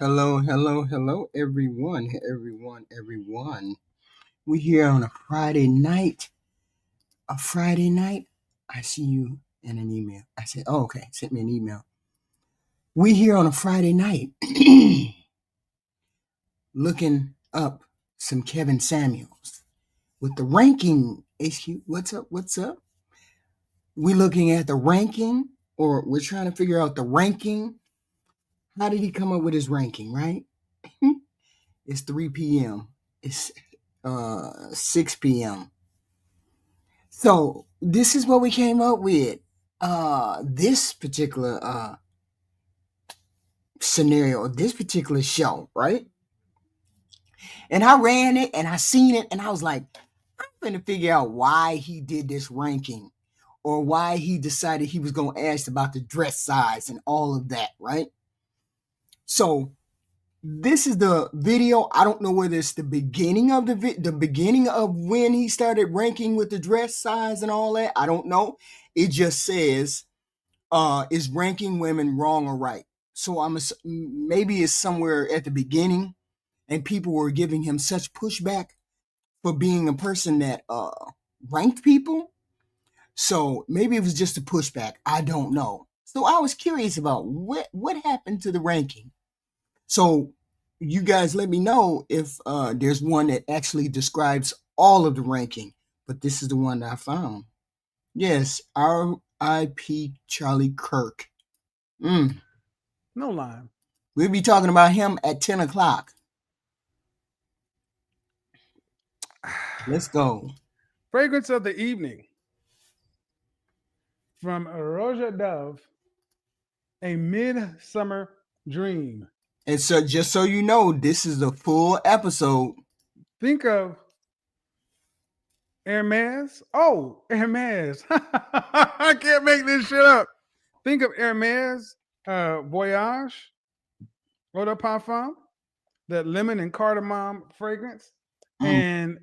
Hello, everyone. We here on a Friday night. A Friday night. I see you in an email. I said, oh, okay, sent me an email. We here on a Friday night looking up some Kevin Samuels with the ranking. HQ, what's up? What's up? We looking at the ranking, or we're trying to figure out the ranking. How did he come up with his ranking, right? It's 3 p.m. It's 6 p.m. So this is what we came up with. This particular scenario, this particular show, right? And I ran it and I seen it and I was like, I'm gonna figure out why he did this ranking or why he decided he was gonna ask about the dress size and all of that, right? So this is the video. I don't know whether it's the beginning of the beginning of when he started ranking with the dress size and all that. I don't know. It just says, is ranking women wrong or right? So maybe it's somewhere at the beginning, and people were giving him such pushback for being a person that ranked people. So maybe it was just a pushback. I don't know. So I was curious about what happened to the ranking. So you guys let me know if there's one that actually describes all of the ranking. But this is the one that I found. Yes, R.I.P. Charlie Kirk. No lie. We'll be talking about him at 10 o'clock. Let's go. Fragrance of the evening from Roja Dove, A Midsummer Dream. And so just so you know, this is the full episode. Think of Hermes. Oh, Hermes. I can't make this shit up. Think of Hermes Voyage Eau de Parfum, that lemon and cardamom fragrance, and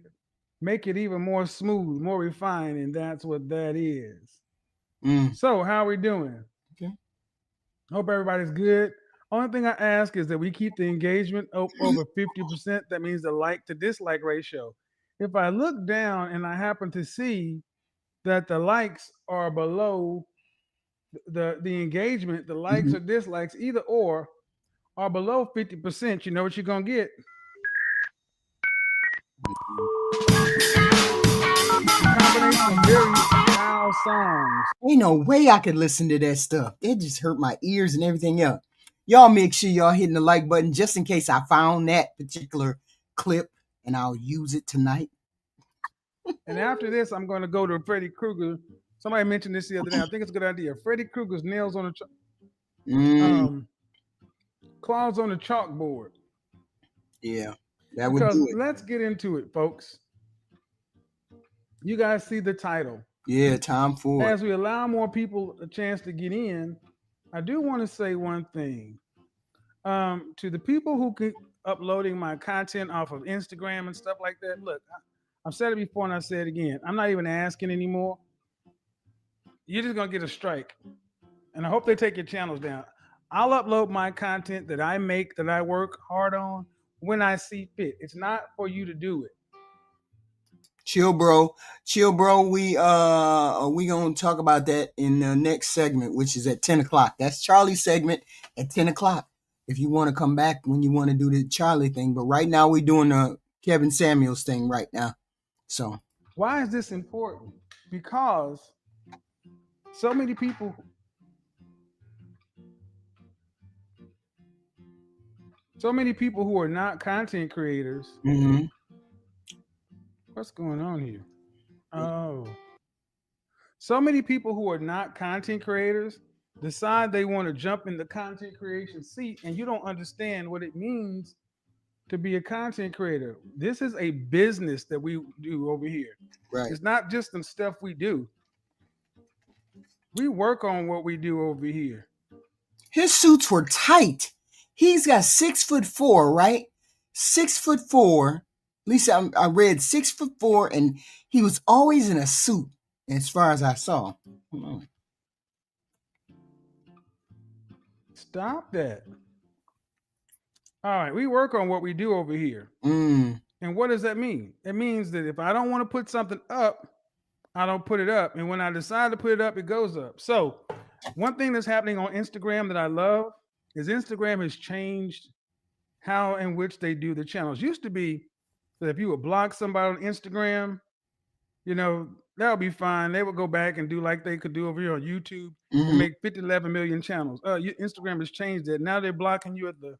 make it even more smooth, more refined, and that's what that is. So, how are we doing? Okay. Hope everybody's good. Only thing I ask is that we keep the engagement over 50%. That means the like to dislike ratio. If I look down and I happen to see that the likes are below the engagement, the likes or dislikes, either or, are below 50%, you know what you're going to get? Combination of very foul songs. Ain't no way I could listen to that stuff. It just hurt my ears and everything else. Y'all make sure y'all hitting the like button just in case I found that particular clip and I'll use it tonight. And after this, I'm going to go to Freddy Krueger. Somebody mentioned this the other day. I think it's a good idea. Freddy Krueger's nails on the claws on the chalkboard. Yeah, that would do it. Let's get into it, folks. You guys see the title. Yeah, time for it. As we allow more people a chance to get in, I do want to say one thing. To the people who keep uploading my content off of Instagram and stuff like that, look, I've said it before and I say it again. I'm not even asking anymore. You're just going to get a strike. And I hope they take your channels down. I'll upload my content that I make, that I work hard on when I see fit. It's not for you to do it. Chill, bro. We gonna talk about that in the next segment, which is at 10 o'clock. That's Charlie's segment at 10 o'clock. If you want to come back when you want to do the Charlie thing, but right now we're doing the Kevin Samuels thing right now. So why is this important? Because so many people who are not content creators. What's going on here? Oh. So many people who are not content creators decide they want to jump in the content creation seat, and you don't understand what it means to be a content creator. This is a business that we do over here. Right. It's not just the stuff we do. We work on what we do over here. His suits were tight. He's got 6'4", right? 6'4". At least I read 6'4", and he was always in a suit, as far as I saw. Stop that. All right, we work on what we do over here. Mm, And what does that mean? It means that if I don't want to put something up, I don't put it up. And when I decide to put it up, it goes up. So, one thing that's happening on Instagram that I love is Instagram has changed how in which they do the channels. Used to be that if you would block somebody on Instagram, you know, that would be fine. They would go back and do like they could do over here on YouTube and mm-hmm, make 50, 11 million channels. Instagram has changed it. Now they're blocking you at the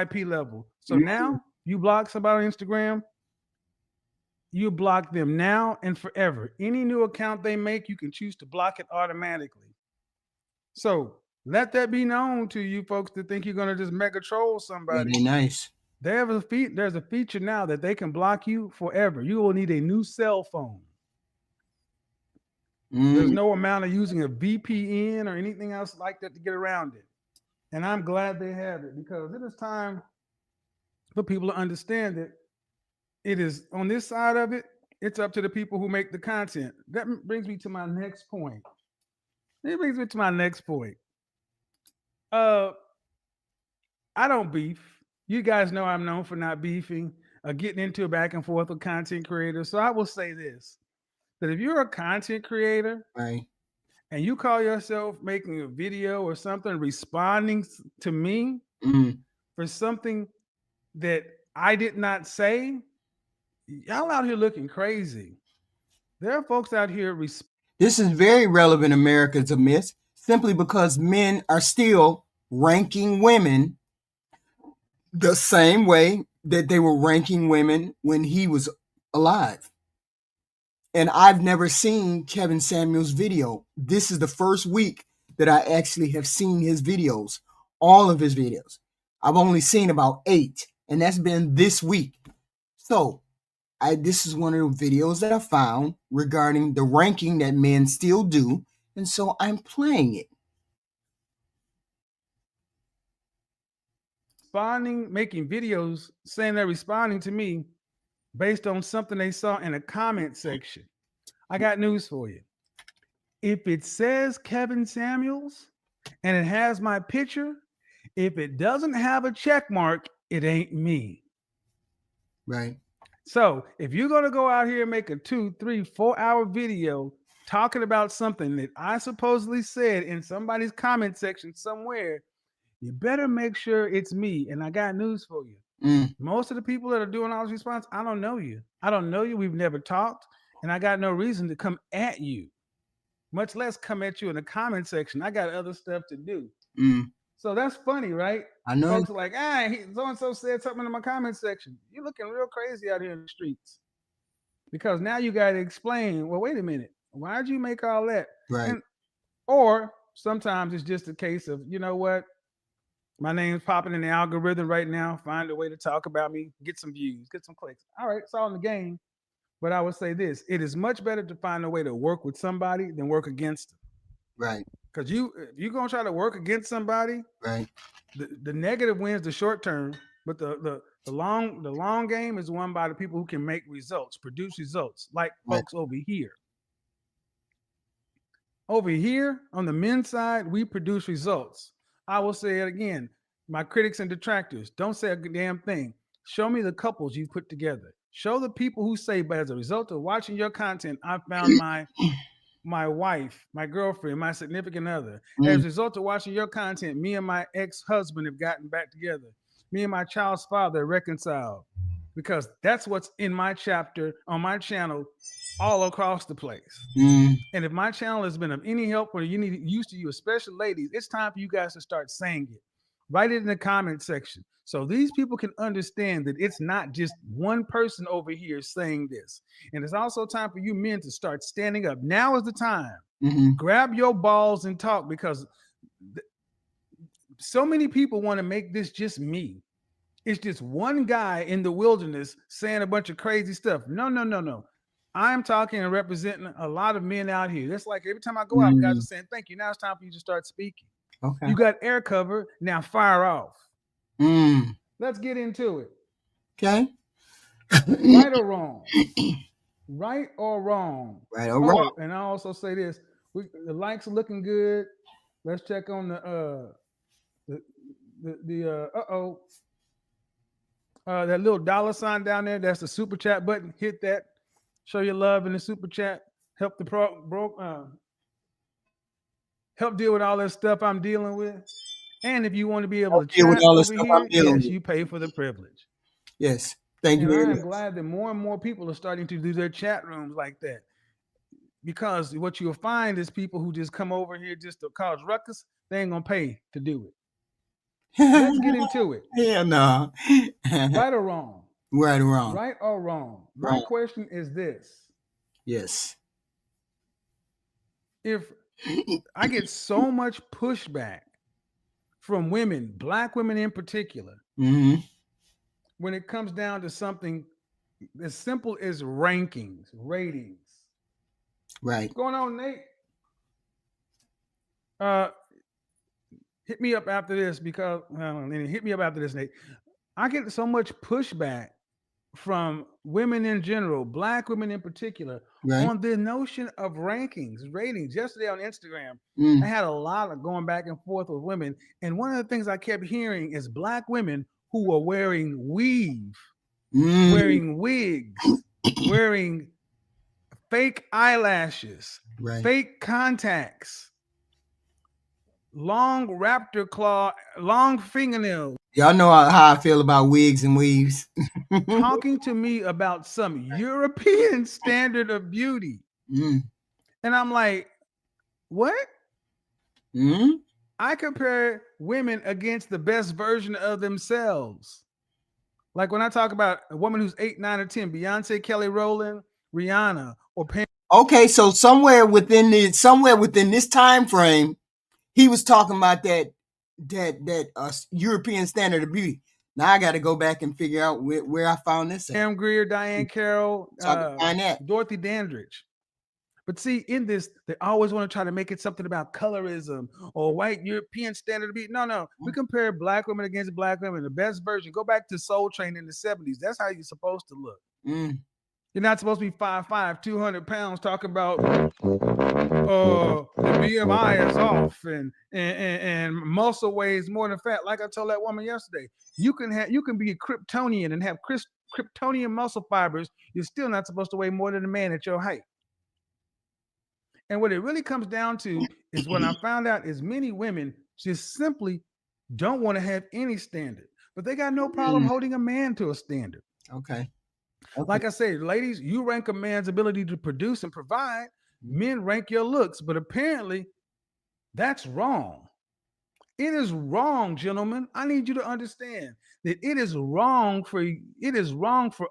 IP level. So mm, now you block somebody on Instagram, you block them now and forever. Any new account they make, you can choose to block it automatically. So let that be known to you folks that think you're gonna just mega troll somebody. very nice. There's a feature now that they can block you forever. You will need a new cell phone. There's Mm, no amount of using a VPN or anything else like that to get around it. And I'm glad they have it because it is time for people to understand that it is on this side of it, it's up to the people who make the content. That brings me to my next point. It brings me to my next point. Uh, I don't beef. You guys know I'm known for not beefing, getting into a back and forth with content creators. So I will say this: that if you're a content creator right. and you call yourself making a video or something, responding to me Mm. for something that I did not say, y'all out here looking crazy. There are folks out here This is very relevant America to miss simply because men are still ranking women the same way that they were ranking women when he was alive. And I've never seen Kevin Samuels' video. This is the first week that I actually have seen his videos, all of his videos. I've only seen about 8, and that's been this week. So this is one of the videos that I found regarding the ranking that men still do, and so I'm playing it. responding, making videos saying they're responding to me based on something they saw in a comment section. I got news for you. If it says Kevin Samuels and it has my picture, if it doesn't have a check mark, it ain't me. Right. So if you're going to go out here and make a 2, 3, 4 hour video talking about something that I supposedly said in somebody's comment section somewhere, you better make sure it's me. And I got news for you. Mm, Most of the people that are doing all these response, I don't know you. I don't know you. We've never talked. And I got no reason to come at you, much less come at you in the comment section. I got other stuff to do. mm. So that's funny, right? I know. Folks are like, so and so said something in my comment section. You're looking real crazy out here in the streets because now you got to explain. Well, wait a minute. Why'd you make all that? Right. And or sometimes it's just a case of, you know what? My name's popping in the algorithm right now. Find a way to talk about me, get some views, get some clicks. All right, it's all in the game. But I would say this: it is much better to find a way to work with somebody than work against them. Right. Because if you're gonna try to work against somebody, Right. the negative wins the short term, but the long game is won by the people who can make results, produce results, like Right. folks over here. Over here on the men's side, we produce results. I will say it again. My critics and detractors, don't say a damn thing. Show me the couples you put together. Show the people who say, but as a result of watching your content, I found my wife, my girlfriend, my significant other. As Mm, a result of watching your content, me and my ex-husband have gotten back together. Me and my child's father reconciled. Because that's what's in my chapter on my channel all across the place. mm, And if my channel has been of any help or you need use to you, especially ladies, it's time for you guys to start saying it. Write it in the comment section so these people can understand that it's not just one person over here saying this. And it's also time for you men to start standing up. Now is the time. mm-hmm. Grab your balls and talk because so many people want to make this just me. It's just one guy in the wilderness saying a bunch of crazy stuff. No, no, no, no. I'm talking and representing a lot of men out here. That's like every time I go out, guys are Mm. saying, thank you. Now it's time for you to start speaking. Okay. You got air cover. Now fire off. Mm. Let's get into it. Okay. Right or wrong? Right or wrong? Right or wrong. Oh, and I also say this. The likes are looking good. Let's check on the that little dollar sign down there. That's the super chat button. Hit that. Show your love in the super chat. Help the help deal with all that stuff I'm dealing with. And if you want to be able to Deal with chat all the over stuff I'm here, dealing yes, with. you pay for the privilege. Yes. Thank you And very I am much. glad that more and more people are starting to do their chat rooms like that. Because what you'll find is people who just come over here just to cause ruckus, they ain't gonna pay to do it. Let's get into it. Hell no. Right or wrong? Right or wrong. Right or wrong? My Wrong. question is this. Yes. If I get so much pushback from women, black women in particular, Mm-hmm. when it comes down to something as simple as rankings, ratings. Right. What's going on, Nate? Uh, hit me up after this because hit me up after this, Nate. I get so much pushback from women in general, black women in particular, Right. on the notion of rankings, ratings. Yesterday on Instagram, I Mm. had a lot of going back and forth with women, and one of the things I kept hearing is black women who were wearing weave, Mm. wearing wigs, wearing fake eyelashes, Right. fake contacts, long raptor claw, long fingernails, Y'all know how I feel about wigs and weaves. talking to me about some European standard of beauty. Mm. And I'm like, what? Mm. I compare women against the best version of themselves. Like when I talk about a woman who's 8, 9, or 10, Beyonce, Kelly Rowland, Rihanna, or Pam. Okay, so somewhere within this time frame, he was talking about that European standard of beauty. Now I got to go back and figure out where I found this at. Pam Grier, Diane Carroll, So I can find that. Dorothy Dandridge. But see, in this, they always want to try to make it something about colorism or white European standard of beauty. No. We compare black women against black women. The best version. Go back to Soul Train in the 70s. That's how you're supposed to look. Mm. You're not supposed to be 5'5", 200 pounds talking about the BMI is off and muscle weighs more than fat. Like I told that woman yesterday, you can be a Kryptonian and have Kryptonian muscle fibers. You're still not supposed to weigh more than a man at your height. And what it really comes down to is what I found out is many women just simply don't want to have any standard, but they got no problem holding a man to a standard. Okay. Like I say, ladies, you rank a man's ability to produce and provide. Men rank your looks, but apparently that's wrong. It is wrong, gentlemen. I need you to understand that it is wrong for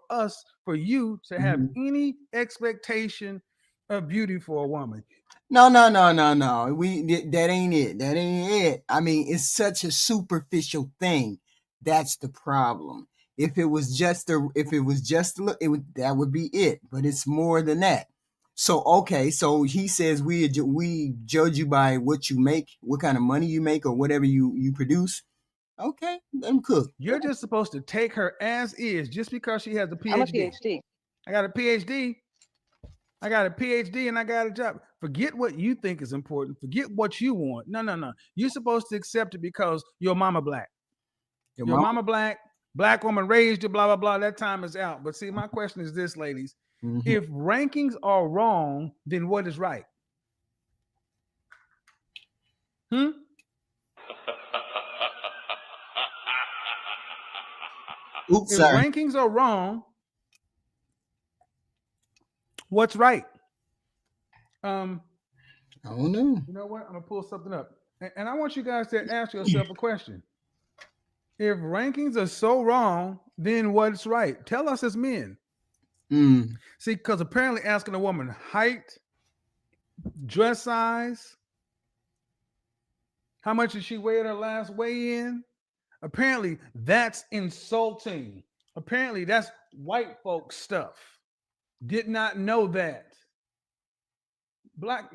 us, for you to have any expectation of beauty for a woman. No. That ain't it. That ain't it. I mean, it's such a superficial thing. That's the problem. If it was just that would be it. But it's more than that. So okay, so he says we judge you by what you make, what kind of money you make, or whatever you produce. Okay, I'm cook. You're just supposed to take her as is, just because she has a PhD. I'm a PhD. I got a PhD. I got a PhD and I got a job. Forget what you think is important. Forget what you want. No. You're supposed to accept it because your mama black. Your mama black woman raised you, blah, blah, blah. That time is out. But see, my question is this, ladies. Mm-hmm. If rankings are wrong, then what is right? If rankings are wrong, what's right? I don't know. You know what? I'm gonna pull something up, and I want you guys to ask yourself a question. If rankings are so wrong, then what's right? Tell us as men. See, because apparently asking a woman height, dress size, how much did she weigh at her last weigh-in? Apparently that's insulting. Apparently that's white folks stuff. Did not know that. Black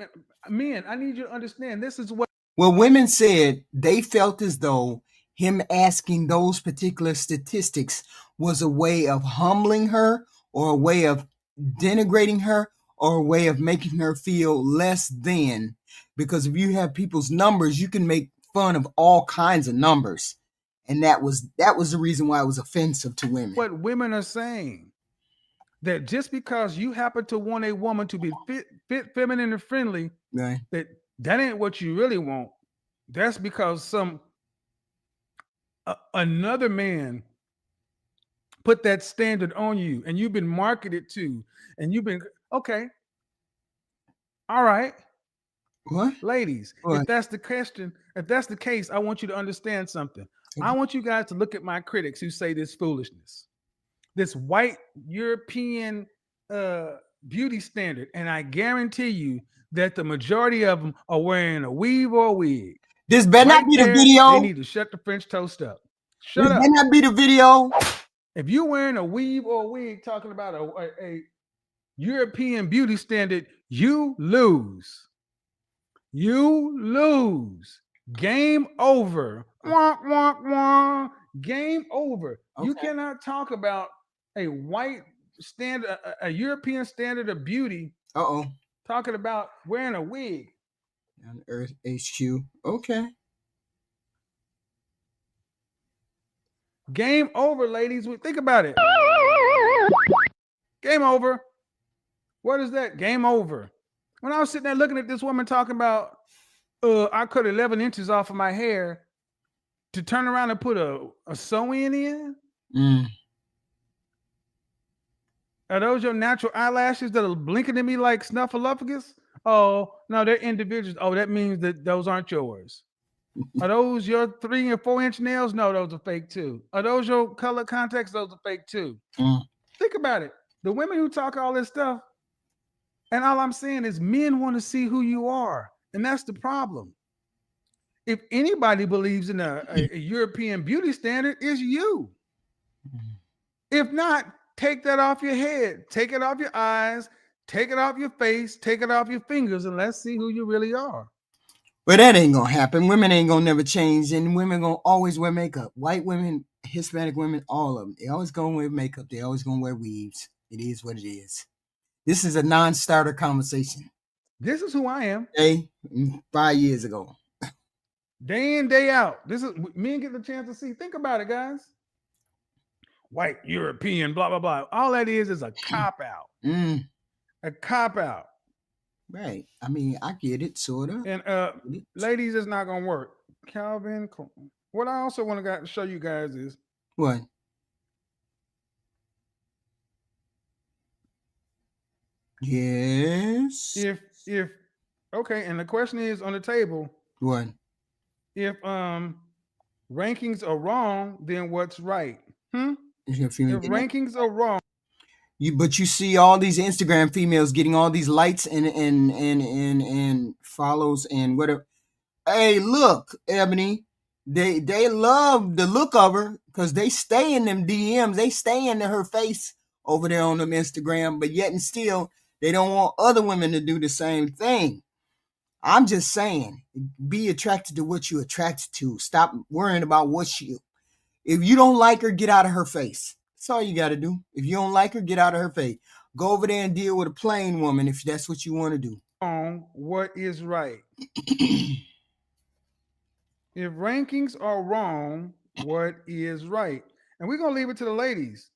men, I need you to understand this is what. Well, women said they felt as though him asking those particular statistics was a way of humbling her, or a way of denigrating her, or a way of making her feel less than. Because if you have people's numbers, you can make fun of all kinds of numbers. And that was the reason why it was offensive to women. What women are saying, that just because you happen to want a woman to be fit, feminine, and friendly, Right. that ain't what you really want. That's because another man put that standard on you, and you've been marketed to, and you've been okay. All right, What? ladies, What? if that's the question, if that's the case, I want you to understand something. I want you guys to look at my critics who say this foolishness, this white European beauty standard, and I guarantee you that the majority of them are wearing a weave or a wig. This better not Right be the there, video. they need to shut the French toast up. This Shut better up. not be the video. If you're wearing a weave or a wig talking about a European beauty standard, you lose. You lose. Game over. Wah, wah, wah. Game over. You Okay. cannot talk about a white standard, a European standard of beauty, Uh-oh. talking about wearing a wig. On Earth HQ. Okay. Game over, ladies. Think about it. Game over. What is that? Game over. When I was sitting there looking at this woman talking about, I cut 11 inches off of my hair to turn around and put a sew-in in. Mm. Are those your natural eyelashes that are blinking at me like snuffleupagus? Oh, no, they're individuals. Oh, that means that those aren't yours. Are those your 3 and 4 inch nails? No, those are fake too. Are those your color contacts? Those are fake too. Mm. Think about it. The women who talk all this stuff, and all I'm saying is men want to see who you are. And that's the problem. If anybody believes in a European beauty standard, it's you. If not, take that off your head, take it off your eyes, take it off your face, take it off your fingers, and let's see who you really are. But that ain't gonna happen. Women ain't gonna never change, and women gonna always wear makeup. White women, Hispanic women, all of them. They always gonna wear makeup. They always gonna wear weaves. It is what it is. This is a non-starter conversation. This is who I am. 5 years ago. Day in, day out. This is men get the chance to see. Think about it, guys. White, European, blah, blah, blah. All that is a cop-out. Mm. A cop-out. Right. I mean, I get it, sort of. And ladies, it's not gonna work. Calvin, what I also want to show you guys is what? Yes. If okay, and the question is on the table. What? If rankings are wrong, then what's right? If rankings are wrong. But you see all these Instagram females getting all these likes and follows and whatever. Hey, look, Ebony, they love the look of her because they stay in them DMs, they stay in her face over there on them Instagram, but yet and still they don't want other women to do the same thing. I'm just saying, be attracted to what you're attracted to. Stop worrying about if you don't like her, get out of her face. That's all you got to do. If you don't like her, get out of her face. Go over there and deal with a plain woman if that's what you want to do. What is right? If rankings are wrong, what is right? And we're going to leave it to the ladies.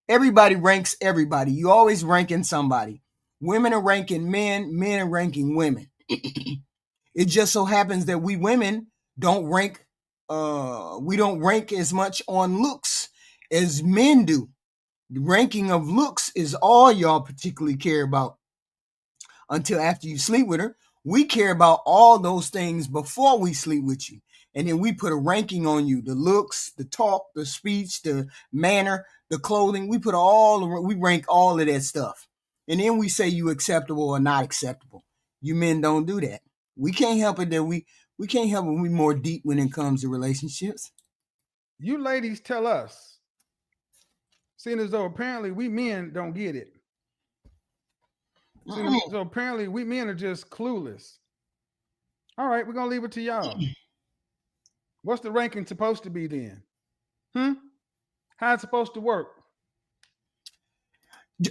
Everybody ranks everybody. You always ranking somebody. Women are ranking men. Men are ranking women. It just so happens that we women don't rank. We don't rank as much on looks as men do. The ranking of looks is all y'all particularly care about until after you sleep with her. We care about all those things before we sleep with you. And then we put a ranking on you. The looks, the talk, the speech, the manner, the clothing. We rank all of that stuff. And then we say you acceptable or not acceptable. You men don't do that. We can't help it that we can't help it. We more deep when it comes to relationships. You ladies tell us. Seeing as though apparently we men don't get it. So apparently we men are just clueless. All right, we're going to leave it to y'all. What's the ranking supposed to be then? How's it supposed to work?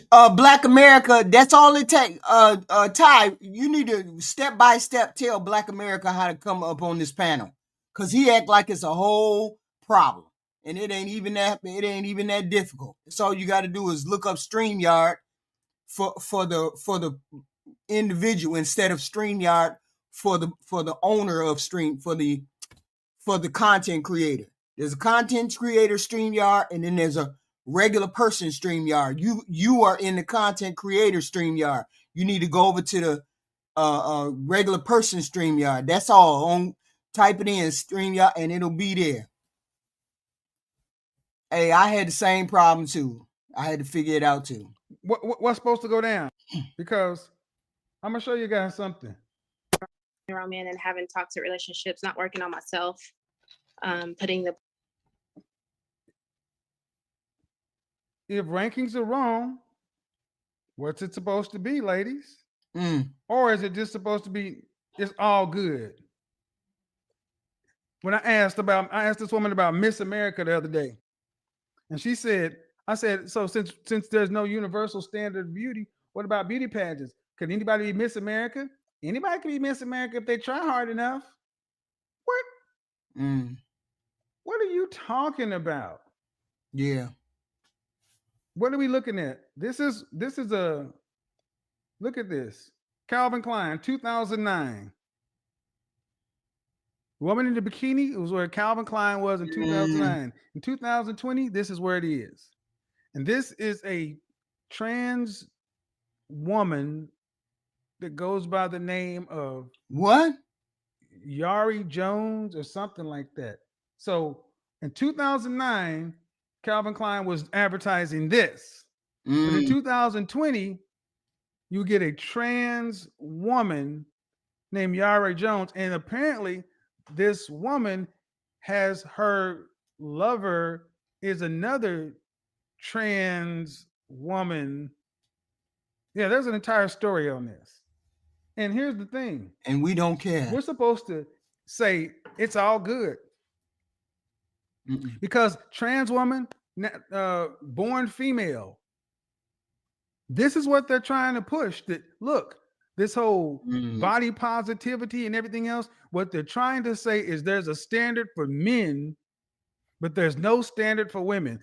Black America, that's all it takes. Ty, you need to step by step tell Black America how to come up on this panel. Because he act like it's a whole problem. And it ain't even that difficult. So all you got to do is look up StreamYard for the individual instead of StreamYard for the owner of for the content creator. There's a content creator StreamYard, and then there's a regular person StreamYard. You are in the content creator StreamYard. You need to go over to the regular person StreamYard. That's all. Type it in StreamYard, and it'll be there. Hey, I had the same problem too. I had to figure it out too. What's supposed to go down? Because I'm gonna show you guys something. Around men and having toxic relationships, not working on myself, putting the. If rankings are wrong, what's it supposed to be, ladies? Mm. Or is it just supposed to be it's all good? When I asked this woman about Miss America the other day, and she said, I said, so since there's no universal standard of beauty, what about beauty pageants? Could anybody be Miss America? Anybody can be Miss America if they try hard enough. What? Mm. What are you talking about? Yeah. What are we looking at? This is a look at this. Calvin Klein, 2009. Woman in the bikini, it was where Calvin Klein was in 2009. In 2020, this is where it is. And this is a trans woman that goes by the name of what? Yari Jones or something like that. So in 2009, Calvin Klein was advertising this. But in 2020, you get a trans woman named Yari Jones. And apparently, this woman has her lover is another trans woman. Yeah, there's an entire story on this. And here's the thing. And we don't care. We're supposed to say it's all good. Because trans woman, born female, this is what they're trying to push. That look, this whole body positivity and everything else, what they're trying to say is there's a standard for men, but there's no standard for women.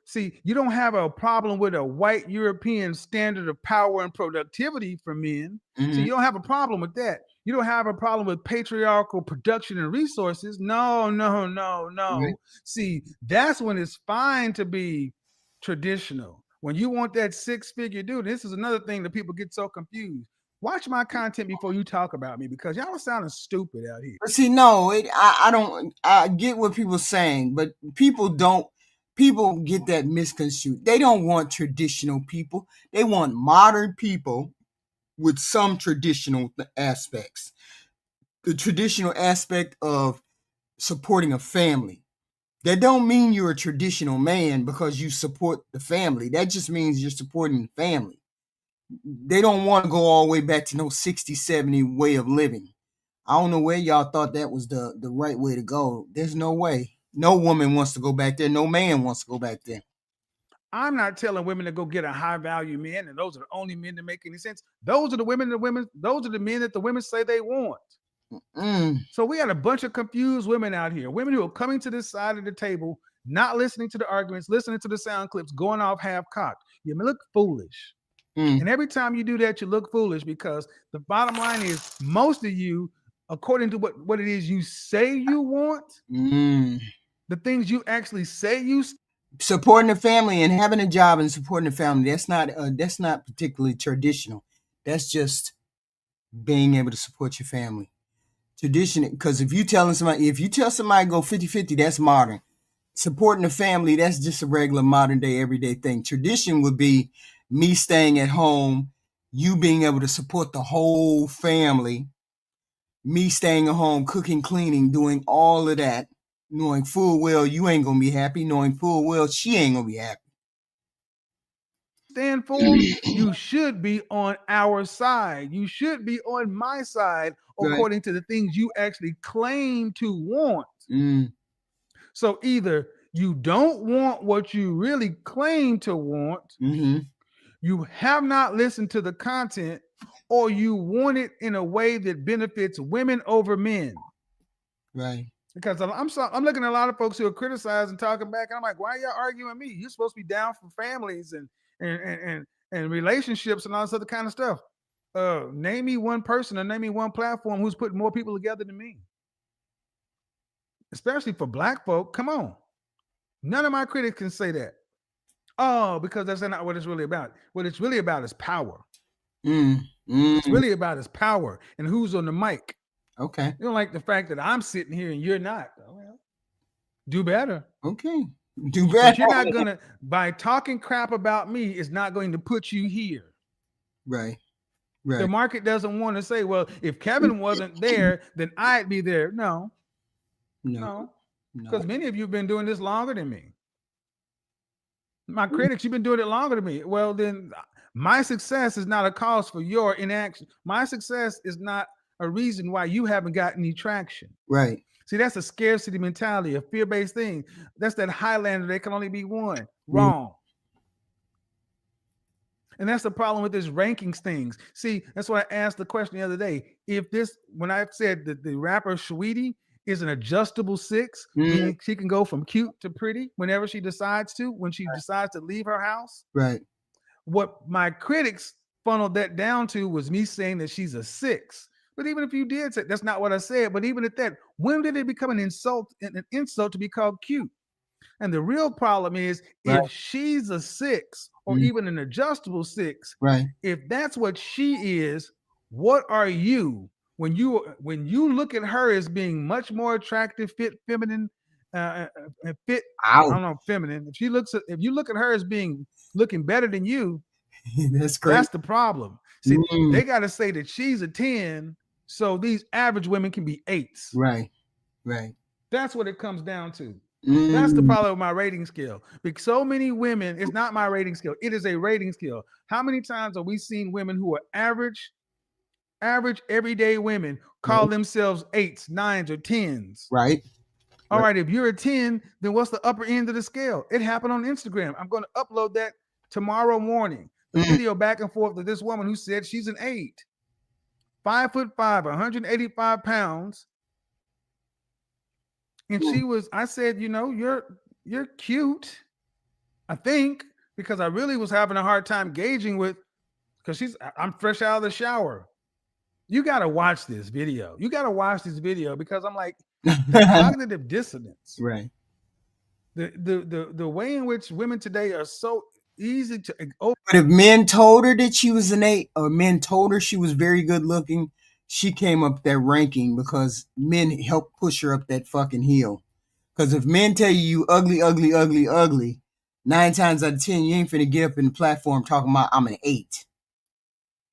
See, you don't have a problem with a white European standard of power and productivity for men. So you don't have a problem with that. You don't have a problem with patriarchal production and resources. No. Right. See, that's when it's fine to be traditional. When you want that six-figure dude, this is another thing that people get so confused. Watch my content before you talk about me because y'all are sounding stupid out here. See, no, I don't. I get what people are saying, but people get that misconstrued. They don't want traditional people. They want modern people with some traditional aspects. The traditional aspect of supporting a family. That don't mean you're a traditional man because you support the family. That just means you're supporting the family. They don't want to go all the way back to no 60, 70 way of living. I don't know where y'all thought that was the right way to go. There's no way. No woman wants to go back there. No man wants to go back there. I'm not telling women to go get a high value man, and those are the only men that make any sense. Those are the men that the women say they want. So we got a bunch of confused women out here, women who are coming to this side of the table, not listening to the arguments, listening to the sound clips, going off half-cocked. You look foolish. And every time you do that, you look foolish because the bottom line is most of you, according to what it is you say you want, the things you actually say you supporting the family and having a job and supporting the family, that's not particularly traditional. That's just being able to support your family. Tradition, because if you tell somebody go 50-50, that's modern. Supporting the family, that's just a regular modern day everyday thing. Tradition would be me staying at home, you being able to support the whole family, me staying at home, cooking, cleaning, doing all of that, knowing full well you ain't gonna be happy, knowing full well she ain't gonna be happy. Stand for, you should be on our side. You should be on my side according to the things you actually claim to want. So either you don't want what you really claim to want, you have not listened to the content, or you want it in a way that benefits women over men. Right. Because I'm looking at a lot of folks who are criticizing, talking back, and I'm like, why are y'all arguing with me? You're supposed to be down for families and relationships and all this other kind of stuff. Name me one person or name me one platform who's putting more people together than me, especially for black folk. Come on, none of my critics can say that. Oh, because that's not what it's really about. What it's really about is power. It's really about is power and who's on the mic. Okay. You don't like the fact that I'm sitting here and you're not. Well, do better. Okay. Do But better. you're not gonna, by talking crap about me, is not going to put you here. Right. The Right. market doesn't want to say, well, if Kevin wasn't there, then I'd be there. No, No. because No. many of you have been doing this longer than me. My critics, you've been doing it longer than me. Well, then my success is not a cause for your inaction. My success is not a reason why you haven't got any traction. Right. See, that's a scarcity mentality, a fear-based thing. That's that Highlander, there can only be one. Mm. Wrong. And that's the problem with this rankings things. See, that's why I asked the question the other day. If this, when I said that the rapper Sweetie is an adjustable 6, meaning she can go from cute to pretty whenever she decides to, when she decides to leave her house. Right. What my critics funneled that down to was me saying that she's a 6. But even if you did say that's not what I said, but even at that, when did it become an insult to be called cute? And the real problem is Right. if she's a 6 or even an adjustable 6, Right. if that's what she is, what are you when you look at her as being much more attractive, fit, feminine, fit? I don't know, feminine. If you look at her as being looking better than you, That's great. that's the problem. See, they got to say that she's a 10, so these average women can be 8s. Right. Right. That's what it comes down to. That's the problem with my rating scale. Because so many women, it's not my rating scale. It is a rating scale. How many times have we seen women who are average, everyday women call themselves 8s, 9s, or 10s? Right. All right. If you're a 10, then what's the upper end of the scale? It happened on Instagram. I'm going to upload that tomorrow morning. The video back and forth of this woman who said she's an 8, 5'5", 185 pounds. And she was, I said, you're cute, I think, because I really was having a hard time gauging with, because I'm fresh out of the shower. You got to watch this video. Because I'm like, the cognitive dissonance. Right. The way in which women today are so easy to. But if men told her that she was an 8, or men told her she was very good looking, she came up that ranking because men helped push her up that fucking hill. Because if men tell you ugly, ugly, ugly, ugly, 9 times out of 10, you ain't finna get up in the platform talking about I'm an 8.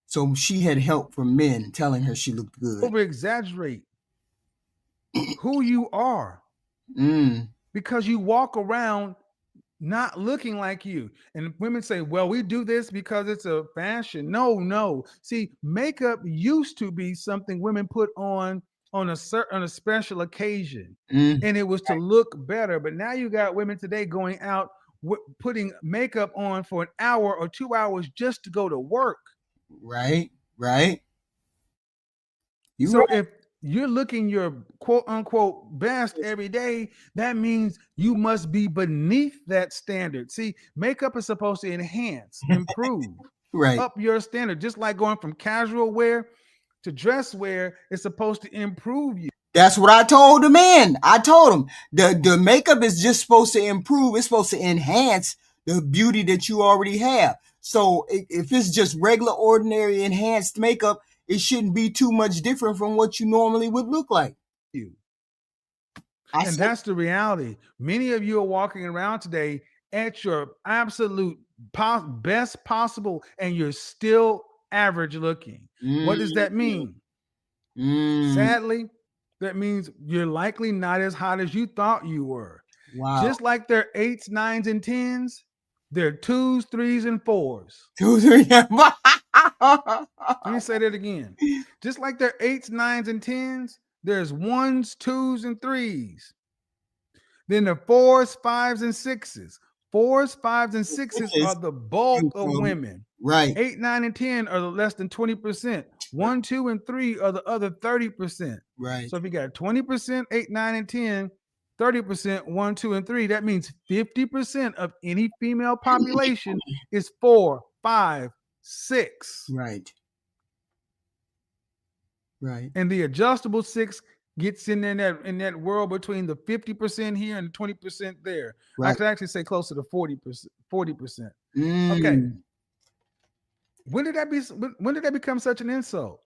So she had help from men telling her she looked good. Over exaggerate who you are. Because you walk around not looking like you. And women say, well, we do this because it's a fashion. No. See, makeup used to be something women put on a special occasion. And it was to look better. But now you got women today going out putting makeup on for an hour or 2 hours just to go to work. Right. If you're looking your quote unquote best every day, that means you must be beneath that standard. See, makeup is supposed to enhance, improve, up your standard. Just like going from casual wear to dress wear is supposed to improve you. That's what I told the men. I told them the makeup is just supposed to improve. It's supposed to enhance the beauty that you already have. So if it's just regular, ordinary, enhanced makeup, it shouldn't be too much different from what you normally would look like. And that's the reality. Many of you are walking around today at your absolute best possible, and you're still average looking. What does that mean? Sadly, that means you're likely not as hot as you thought you were. Wow. Just like they're 8s, 9s, and 10s, they're 2s, 3s, and 4s. 2, 3. Let me say that again. Just like they're 8s, 9s, and 10s, there's 1s, 2s, and 3s. Then the 4s, 5s, and 6s. 4s, 5s, and 6s are the bulk of women. Right. 8, 9, and 10 are the less than 20%. 1, 2, and 3 are the other 30%. Right. So if you got 20%, 8, 9, and 10, 30%, 1, 2, and 3, that means 50% of any female population is 4, 5, 6. Right. Right. And the adjustable 6 gets in there in that world between the 50% here and the 20% there. I Right. could actually say closer to 40%. 40%. Okay. Mm. When did that become such an insult?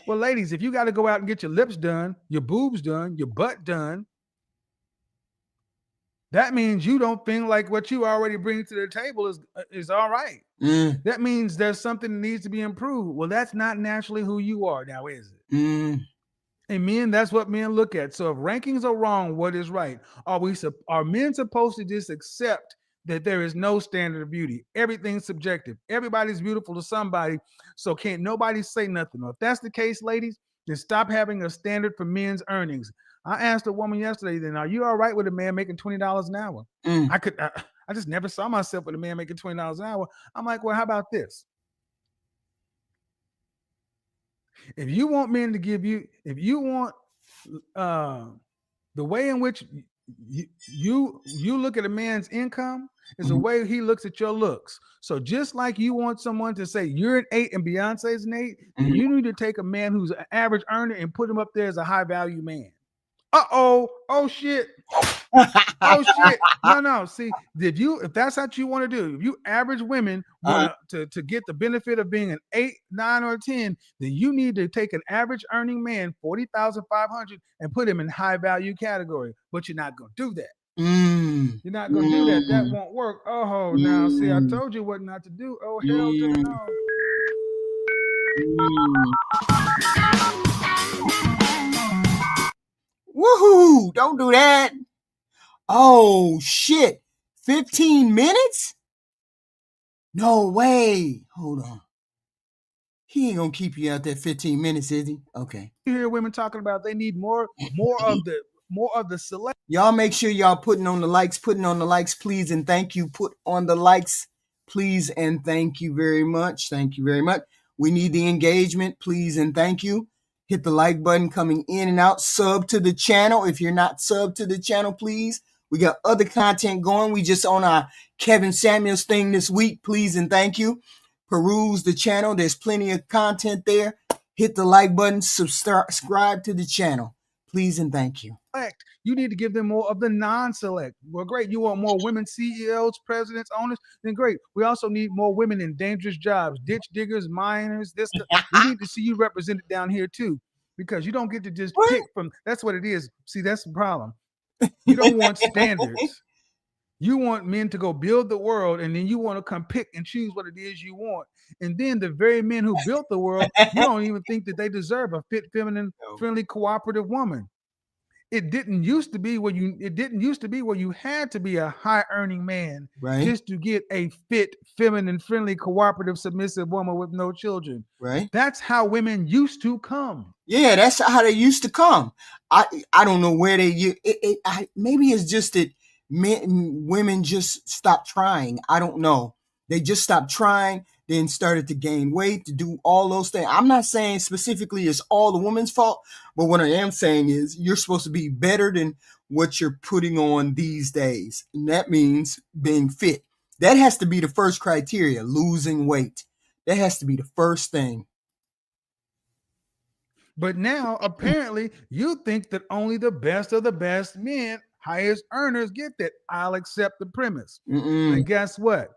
Well, ladies, if you got to go out and get your lips done, your boobs done, your butt done, that means you don't think like what you already bring to the table is all right. Mm. That means there's something that needs to be improved. Well, that's not naturally who you are now, is it? Mm. And men, that's what men look at. So if rankings are wrong, what is right? Are men supposed to just accept that there is no standard of beauty? Everything's subjective. Everybody's beautiful to somebody. So can't nobody say nothing. Well, if that's the case, ladies, then stop having a standard for men's earnings. I asked a woman yesterday, then, are you all right with a man making $20 an hour? Mm. I just never saw myself with a man making $20 an hour. I'm like, well, how about this? If you want men to give you, if you want the way in which you look at a man's income is the way he looks at your looks. So just like you want someone to say you're an 8 and Beyonce's an 8, then you need to take a man who's an average earner and put him up there as a high value man. Oh shit. Oh shit. No. See, if that's what you want to do, if you average women want to get the benefit of being an 8, 9, or 10, then you need to take an average earning man, 40,500, and put him in high value category. But you're not gonna do that. Mm. You're not gonna do that. That won't work. Oh, now see, I told you what not to do. Oh, hell to the no. Woohoo! Don't do that. Oh shit. 15 minutes? No way. Hold on. He ain't gonna keep you out there 15 minutes, is he? Okay. You hear women talking about they need more of the select. Y'all make sure y'all putting on the likes, please and thank you. Put on the likes, please and thank you very much. Thank you very much. We need the engagement, please and thank you. Hit the like button coming in and out. Sub to the channel. If you're not sub to the channel, please. We got other content going. We just on our Kevin Samuels thing this week, please and thank you. Peruse the channel. There's plenty of content there. Hit the like button, subscribe to the channel. Please and thank you. You need to give them more of the non-select. Well, great. You want more women CEOs, presidents, owners? Then great. We also need more women in dangerous jobs, ditch diggers, miners. We need to see you represented down here too, because you don't get to just pick from. That's what it is. See, that's the problem. You don't want standards. You want men to go build the world, and then you want to come pick and choose what it is you want. And then the very men who built the world, you don't even think that they deserve a fit, feminine, friendly, cooperative woman. It didn't used to be where you had to be a high earning man just to get a fit, feminine, friendly, cooperative, submissive woman with no children. Right. That's how women used to come. Yeah, that's how they used to come. I don't know where they maybe it's just that women just stopped trying. I don't know. They just stopped trying, then started to gain weight, to do all those things. I'm not saying specifically it's all the woman's fault, but what I am saying is you're supposed to be better than what you're putting on these days. And that means being fit. That has to be the first criteria, losing weight. That has to be the first thing. But now, apparently, you think that only the best of the best men, highest earners, get that. I'll accept the premise. And guess what?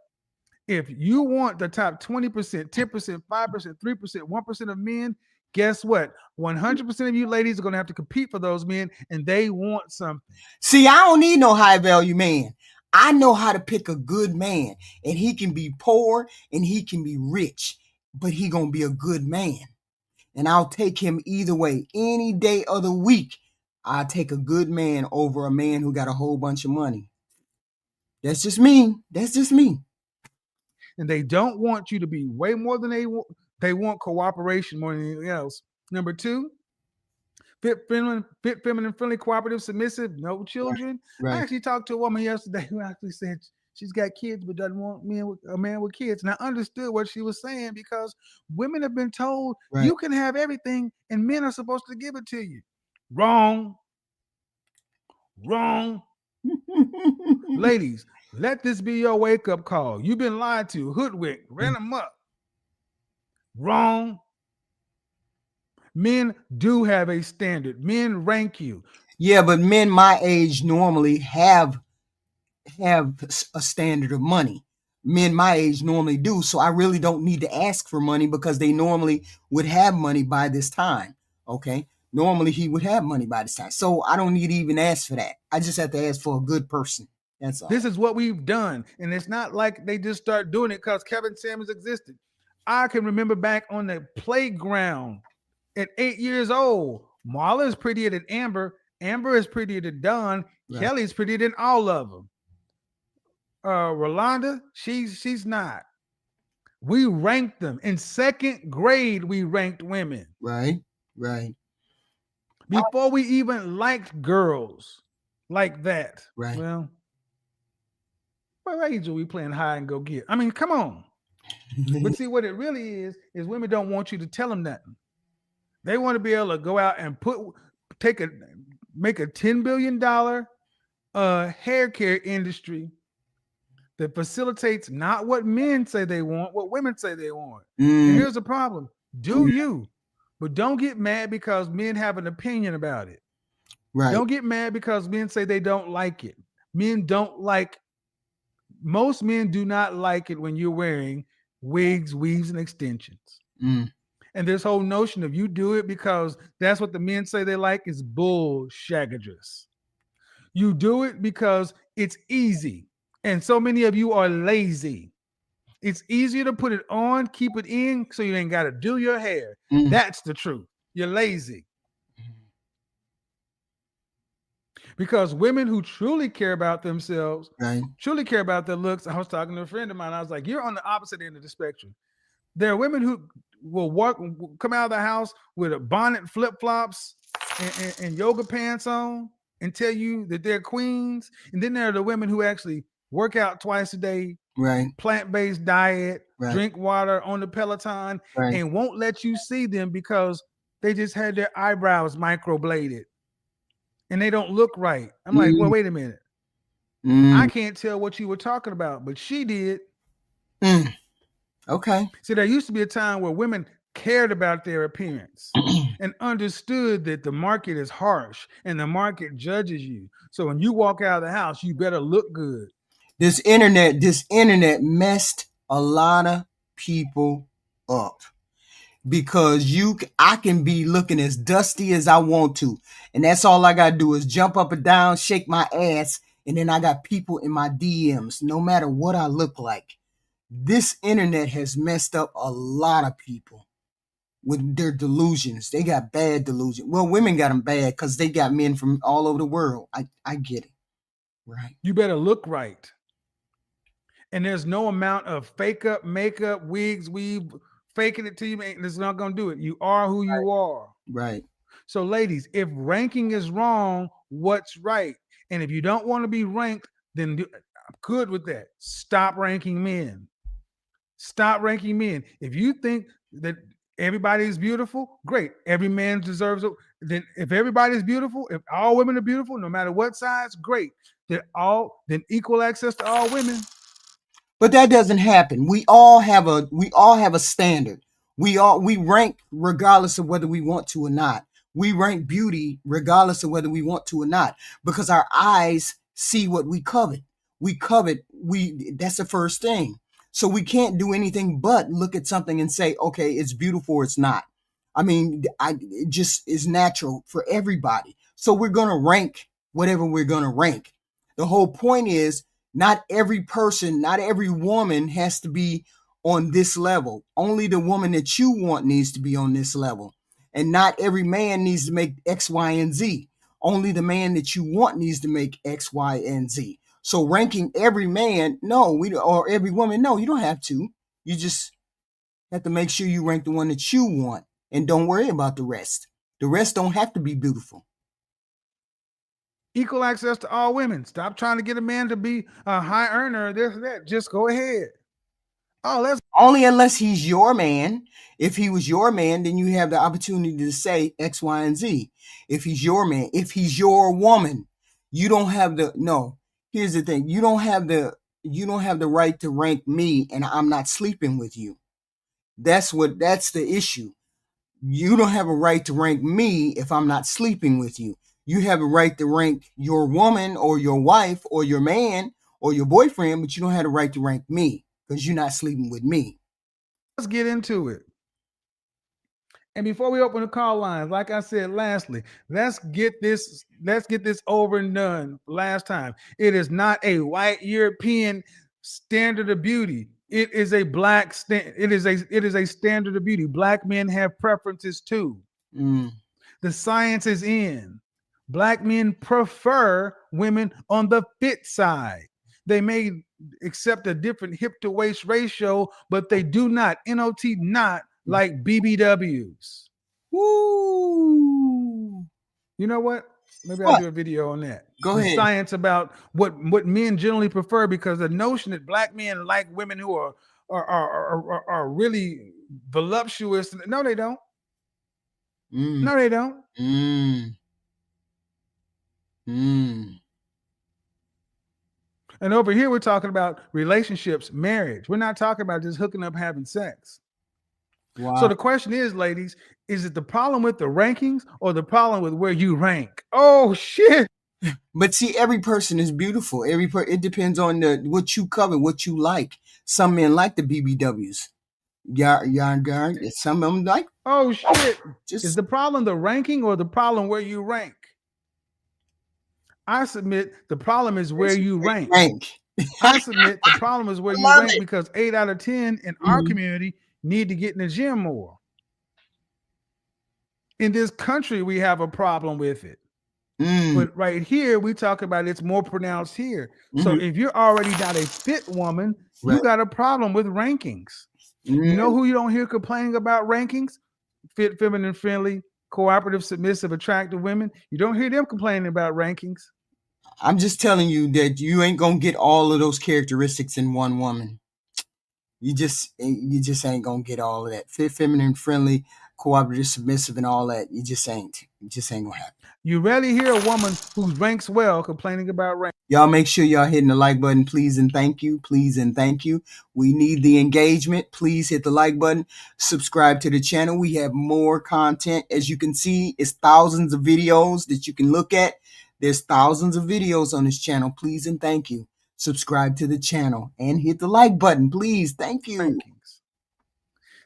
If you want the top 20%, 10%, 5%, 3%, 1% of men, guess what? 100% of you ladies are going to have to compete for those men, and they want something. See, I don't need no high value man. I know how to pick a good man, and he can be poor and he can be rich, but he going to be a good man. And I'll take him either way. Any day of the week, I'll take a good man over a man who got a whole bunch of money. That's just me. That's just me. And they don't want you to be way more than they want. They want cooperation more than anything else. Number 2, fit, feminine, friendly, cooperative, submissive, no children. Right. I actually talked to a woman yesterday who actually said She's got kids but doesn't want a man with kids. And I understood what she was saying because women have been told Right. you can have everything and men are supposed to give it to you. Wrong. Wrong. Ladies, let this be your wake up call. You've been lied to, hoodwinked, ran them up. Wrong. Men do have a standard. Men rank you. Yeah, but men my age normally have a standard of money. Men my age normally do, so I really don't need to ask for money because they normally would have money by this time. Okay, normally he would have money by this time, so I don't need to even ask for that. I just have to ask for a good person. That's all. This is what we've done. And it's not like they just start doing it because Kevin Samuels existed. I can remember back on the playground at 8 years old. Marla is prettier than Amber. Amber is prettier than Dawn. Right. Kelly's prettier than all of them. Rolanda, she's not. We ranked them. In second grade, we ranked women. Right, right. Before we even liked girls like that. Right. Well, what age are we playing hide and go get? I mean, come on. But see, what it really is women don't want you to tell them nothing. They want to be able to go out and make a $10 billion hair care industry that facilitates not what men say they want, what women say they want. And here's the problem. Do you, but don't get mad because men have an opinion about it. Right. Don't get mad because men say they don't like it. Most men do not like it when you're wearing wigs, weaves, and extensions. And this whole notion of you do it because that's what the men say they like is bullshaggadrous. You do it because it's easy. And so many of you are lazy. It's easier to put it on, keep it in, so you ain't got to do your hair. That's the truth. You're lazy. Because women who truly care about themselves, truly care about their looks. I was talking to a friend of mine. I was like, you're on the opposite end of the spectrum. There are women who will come out of the house with a bonnet, flip-flops, and yoga pants on and tell you that they're queens. And then there are the women who actually work out twice a day, plant-based diet, drink water on the Peloton, and won't let you see them because they just had their eyebrows microbladed and they don't look right. I'm like, well, wait a minute. I can't tell what you were talking about, but she did. Okay. See, there used to be a time where women cared about their appearance and understood that the market is harsh and the market judges you. So when you walk out of the house, you better look good. This internet messed a lot of people up because I can be looking as dusty as I want to. And that's all I got to do is jump up and down, shake my ass. And then I got people in my DMs, no matter what I look like. This internet has messed up a lot of people with their delusions. They got bad delusions. Well, women got them bad because they got men from all over the world. I get it. Right. You better look right. And there's no amount of fake up, makeup, wigs, weave, faking it to you. It's not going to do it. You are who you are. Right. So ladies, if ranking is wrong, what's right? And if you don't want to be ranked, then I'm good with that. Stop ranking men. Stop ranking men. If you think that everybody is beautiful, great. Every man deserves it. Then if everybody is beautiful, if all women are beautiful, no matter what size, great. Then equal access to all women. But that doesn't happen. We all have a standard. We rank regardless of whether we want to or not. We rank beauty regardless of whether we want to or not, because our eyes see what we covet. That's the first thing. So we can't do anything but look at something and say, okay, it's beautiful or it's not. I mean, it just is natural for everybody. So we're going to rank whatever we're going to rank. The whole point is not every person, not every woman has to be on this level. Only the woman that you want needs to be on this level. And not every man needs to make X, Y, and Z. Only the man that you want needs to make X, Y, and Z. So ranking every man, or every woman, no, you don't have to. You just have to make sure you rank the one that you want and don't worry about the rest. The rest don't have to be beautiful. Equal access to all women. Stop trying to get a man to be a high earner, this and that. Just go ahead. Oh, let's Only unless he's your man. If he was your man, then you have the opportunity to say X, Y, and Z. If he's your man, if he's your woman, you don't have the no. Here's the thing: you don't have the right to rank me, and I'm not sleeping with you. That's the issue. You don't have a right to rank me if I'm not sleeping with you. You have a right to rank your woman or your wife or your man or your boyfriend, but you don't have the right to rank me because you're not sleeping with me. get into it. And before we open the call lines, like I said, lastly, let's get this over and done. Last time, it is not a white European standard of beauty. It is a black it is a standard of beauty. Black men have preferences too. The science is in. Black men prefer women on the fit side. They may accept a different hip to waist ratio, but they do not, not like BBWs. Woo! You know what? Maybe I'll do a video on that. Go ahead. Science about what men generally prefer, because the notion that black men like women who are really voluptuous. No, they don't. No, they don't. And over here, we're talking about relationships, marriage. We're not talking about just hooking up, having sex. Wow. So the question is, ladies, is it the problem with the rankings or the problem with where you rank? Oh, shit. But see, every person is beautiful. It depends on what you cover, what you like. Some men like the BBWs. Some of them like. Oh, shit. Is the problem the ranking or the problem where you rank? I submit the problem is where you rank. I submit the problem is where you rank, because 8 out of 10 in our community need to get in the gym more. In this country, we have a problem with it. But right here, we talk about it's more pronounced here. So if you're already not a fit woman, you got a problem with rankings. You know who you don't hear complaining about rankings? Fit, feminine, friendly, cooperative, submissive, attractive women. You don't hear them complaining about rankings. I'm just telling you that you ain't gonna get all of those characteristics in one woman. You just ain't gonna get all of that. Fit, feminine, friendly, cooperative, submissive, and all that. You just ain't gonna happen. You rarely hear a woman who ranks well complaining about rank. Y'all make sure y'all hitting the like button, please and thank you. Please and thank you. We need the engagement. Please hit the like button. Subscribe to the channel. We have more content. As you can see, it's thousands of videos that you can look at. There's thousands of videos on this channel. Please and thank you. Subscribe to the channel and hit the like button, please. Thank you. Rankings.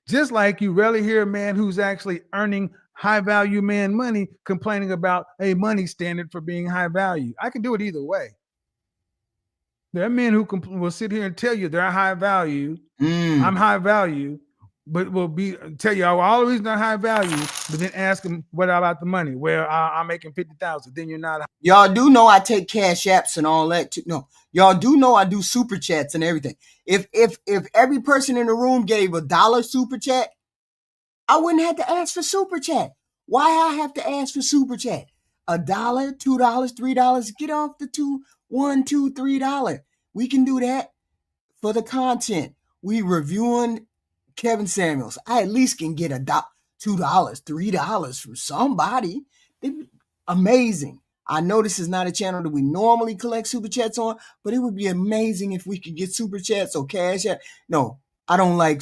Just like you rarely hear a man who's actually earning high value man money complaining about a money standard for being high value. I can do it either way. There are men who will sit here and tell you they're high value. I'm high value, but will tell you all the reasons I'm high value, but then ask them, what about the money? Well, I'm making 50,000. Then you're not. Y'all do know I take cash apps and all that too. No, y'all do know I do super chats and everything. If every person in the room gave $1 super chat, I wouldn't have to ask for super chat. Why I have to ask for super chat? $1, $2, $3. Get off the $2, $1, $2, $3. We can do that for the content. We reviewing Kevin Samuels. I at least can get $1, $2, $3 from somebody. Amazing. I know this is not a channel that we normally collect super chats on, but it would be amazing if we could get super chats or cash app. No, I don't like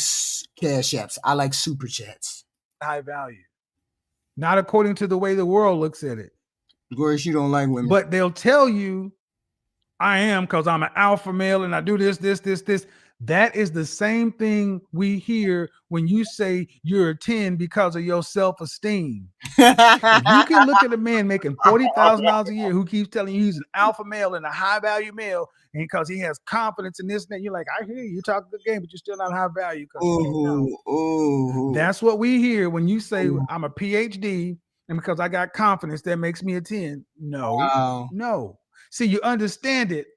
cash apps. I like super chats. High value. Not according to the way the world looks at it. Of course, you don't like women. But they'll tell you, I am, because I'm an alpha male and I do this. That is the same thing we hear when you say you're a 10 because of your self-esteem. If you can look at a man making $40,000 a year who keeps telling you he's an alpha male and a high value male, and because he has confidence in this and that, you're like, I hear you, talk a good game, but you're still not high value. That's what we hear when you say I'm a PhD and because I got confidence that makes me a 10. No. See, you understand it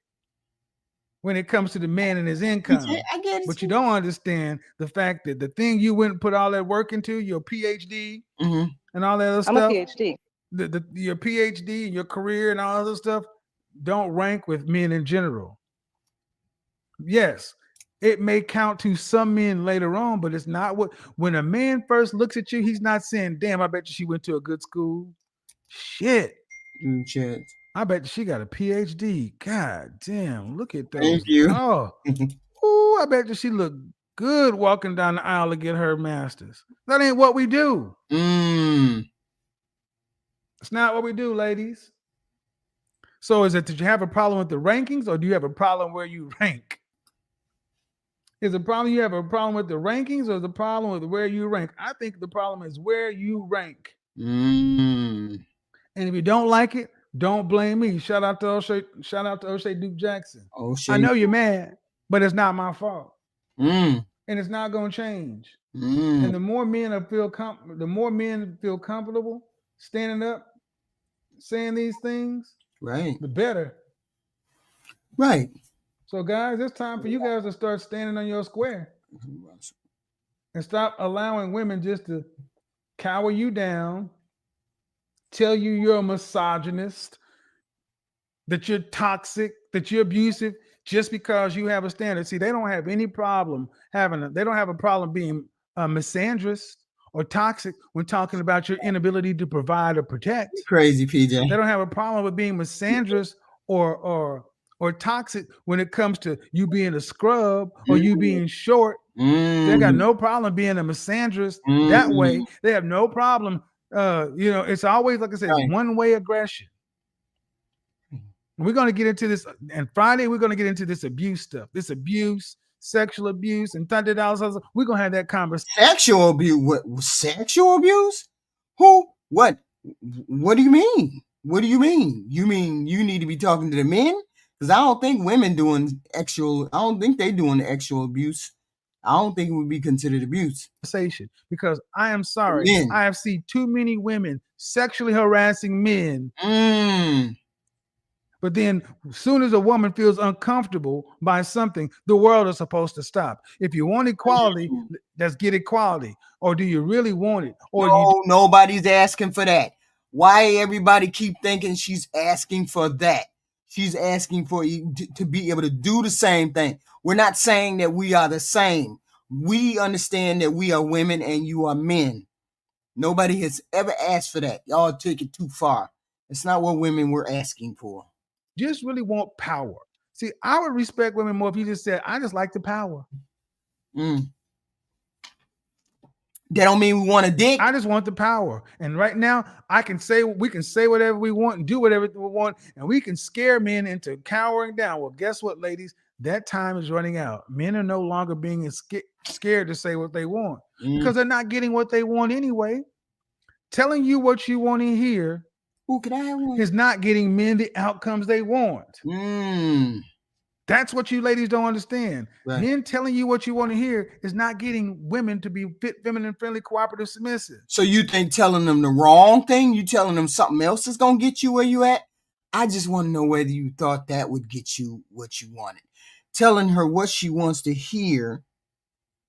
when it comes to the man and his income. I get it. But you don't understand the fact that the thing you went and put all that work into, your PhD and all that other stuff. I'm a PhD. your PhD and your career and all other stuff don't rank with men in general. Yes, it may count to some men later on, but it's not what. When a man first looks at you, he's not saying, "Damn, I bet you she went to a good school." Shit. Shit. I bet she got a PhD. God damn, look at those. Thank you. Oh, ooh, I bet you she look good walking down the aisle to get her master's. That ain't what we do. It's not what we do, ladies. So is it, did you have a problem with the rankings, or do you have a problem where you rank? Is the problem you have a problem with the rankings, or the problem with where you rank? I think the problem is where you rank. And if you don't like it, don't blame me. Shout out to O'Shea Duke Jackson. O'Shea. I know you're mad, but it's not my fault. And it's not going to change. And the more men feel comfortable standing up, saying these things, right, the better. Right. So, guys, it's time for you guys to start standing on your square and stop allowing women just to cower you down, tell you you're a misogynist, that you're toxic, that you're abusive, just because you have a standard. See, they don't have any problem they don't have a problem being a misandrist or toxic when talking about your inability to provide or protect. You're crazy, PJ. They don't have a problem with being misandrist or toxic when it comes to you being a scrub or you being short. They got no problem being a misandrist that way. They have no problem. It's always, like I said, one-way aggression. We're going to get into this, and Friday we're going to get into this abuse stuff, this abuse, sexual abuse, and $30. We're going to have that conversation. Sexual abuse? What? Sexual abuse? Who? What? What do you mean? What do you mean? You mean you need to be talking to the men? Because I don't think women doing actual. I don't think they doing the actual abuse. I don't think it would be considered abuse. Because I am sorry, I have seen too many women sexually harassing men. But then as soon as a woman feels uncomfortable by something, the world is supposed to stop. If you want equality, let's get equality. Or do you really want it? Or nobody's asking for that. Why everybody keep thinking she's asking for that? She's asking for you to be able to do the same thing. We're not saying that we are the same. We understand that we are women and you are men. Nobody has ever asked for that. Y'all took it too far. It's not what women were asking for. Just really want power. See, I would respect women more if you just said, I just like the power. That don't mean we want a dick. I just want the power. And right now, we can say whatever we want and do whatever we want, and we can scare men into cowering down. Well, guess what, ladies? That time is running out. Men are no longer being scared to say what they want because they're not getting what they want anyway. Telling you what you want to hear is not getting men the outcomes they want. That's what you ladies don't understand. Right. Men telling you what you want to hear is not getting women to be fit, feminine, friendly, cooperative, submissive. So you think telling them the wrong thing, you telling them something else is going to get you where you at? I just want to know whether you thought that would get you what you wanted. Telling her what she wants to hear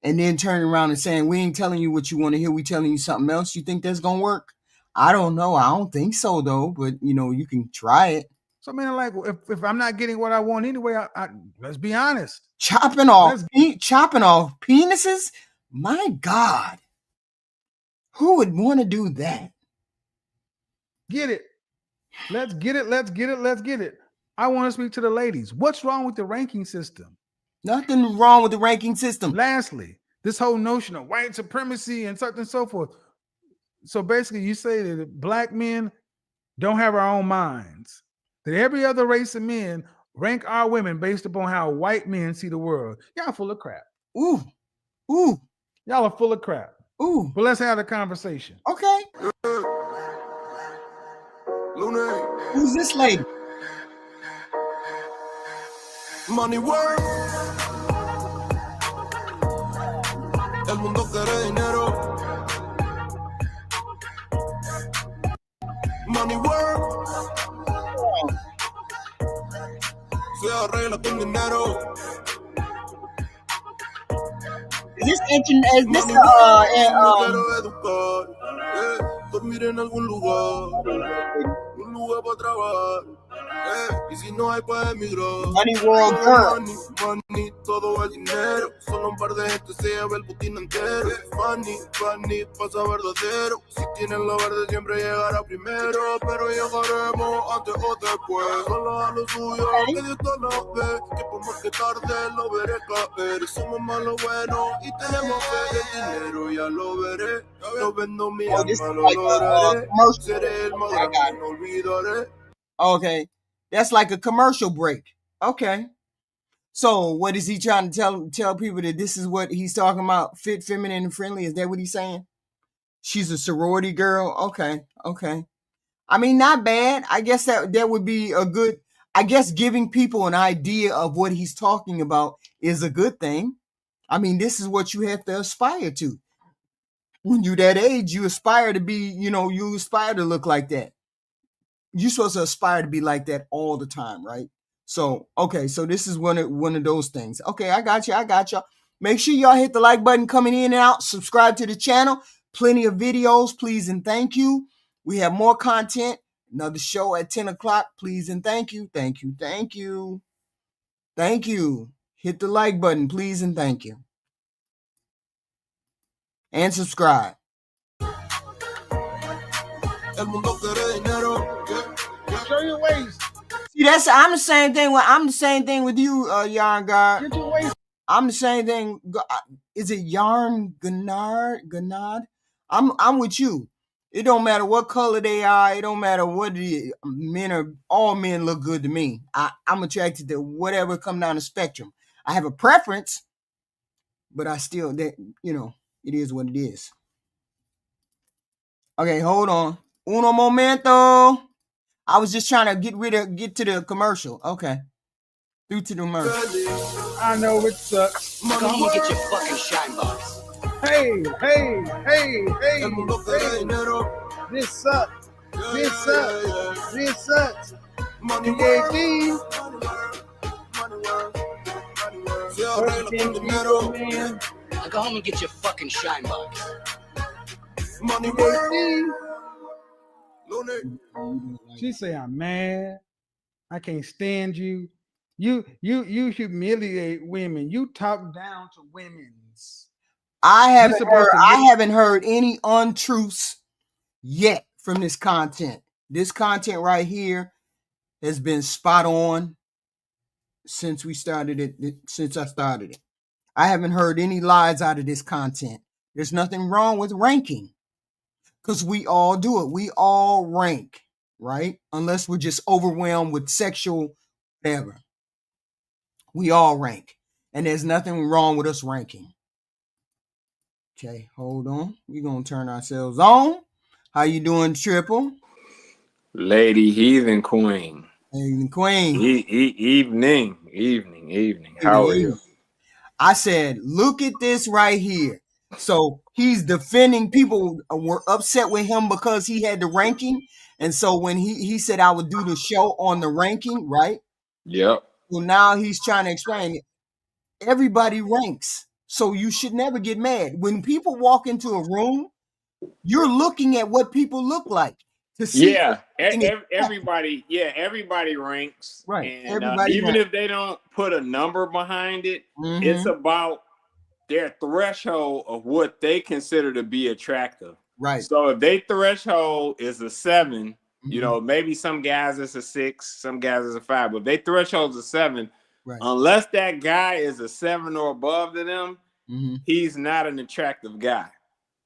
and then turning around and saying, we ain't telling you what you want to hear, we telling you something else. You think that's going to work? I don't know. I don't think so, though. But, you can try it. So, man, like, if I'm not getting what I want anyway, let's be honest. Chopping off penises? My God. Who would want to do that? Get it. Let's get it. Let's get it. Let's get it. I want to speak to the ladies. What's wrong with the ranking system? Nothing wrong with the ranking system. Lastly, this whole notion of white supremacy and such and so forth. So basically, you say that black men don't have our own minds. That every other race of men rank our women based upon how white men see the world. Y'all full of crap. Ooh. Y'all are full of crap. Ooh. But let's have a conversation. Okay. Who's this lady? Money work. El mundo quiere dinero. Money work. Se arregla con dinero. Is this dormir en algún lugar para trabajar. Y si no hay para emigrar, Money World Girl. money, todo el dinero. Solo un par de gente se lleva el putín entero. Funny, pasa verdadero. Si tienen lo verde siempre llegará primero. Pero llegaremos antes o después. Solo a lo suyo, que Dios te lo ve. Que por más que tarde lo veré caer. Somos más lo bueno y tenemos fe. El dinero ya lo veré. Lo vendo mi alma, lo lograré. Seré el más grande, no olvidaré. Okay, that's like a commercial break. Okay, so what is he trying to tell people that this is what he's talking about? Fit, feminine, and friendly. Is that what he's saying? She's a sorority girl. Okay. I mean, not bad. I guess that would be a good. I guess giving people an idea of what he's talking about is a good thing. I mean, this is what you have to aspire to. When you're that age, you aspire to be, you aspire to look like that. You're supposed to aspire to be like that all the time, right? So, okay, so this is one of those things. Okay, I got you. Make sure y'all hit the like button coming in and out. Subscribe to the channel. Plenty of videos, please and thank you. We have more content. Another show at 10 o'clock. Please and thank you. Thank you. Hit the like button, please and thank you. And subscribe. El mundo quiere dinero. Show your waist. See, I'm the same thing with you, Yarn God. Get your waist. I'm the same thing. Is it Yarn Ganad? I'm with you. It don't matter what color they are. It don't matter what it is. All men look good to me. I'm attracted to whatever come down the spectrum. I have a preference, but I still, it is what it is. Okay, hold on. Uno momento. I was just trying to get to the commercial. Okay. Through to the commercial. I know it sucks. Come and get your fucking shine box. Hey. El mundo quiere dinero. This sucks. This sucks. Money PhD. Se arregla con dinero. Man. Now go home and get your fucking shine box. Money PhD. Lune. She say I'm mad. I can't stand you. You humiliate women. You talk down to women's. I You're supposed to haven't heard any untruths yet from this content. This content right here has been spot on since I started it. I haven't heard any lies out of this content. There's nothing wrong with ranking, because we all do it. We all rank, right? Unless we're just overwhelmed with sexual whatever. We all rank, and there's nothing wrong with us ranking. Okay, hold on. We're going to turn ourselves on. How you doing, Triple? Lady Heathen Queen. Hey, Queen. Evening. How are you? I said, look at this right here. So he's defending people were upset with him because he had the ranking. And so when he said I would do the show on the ranking, right? Yep. Well, now he's trying to explain it. Everybody ranks. So you should never get mad. When people walk into a room, you're looking at what people look like to see. Yeah, everybody ranks. Right. And even if they don't put a number behind it, it's about their threshold of what they consider to be attractive. Right. So if their threshold is a 7, maybe some guys it's a 6, some guys it's a 5, but if their threshold is a 7, right, unless that guy is a 7 or above to them, he's not an attractive guy.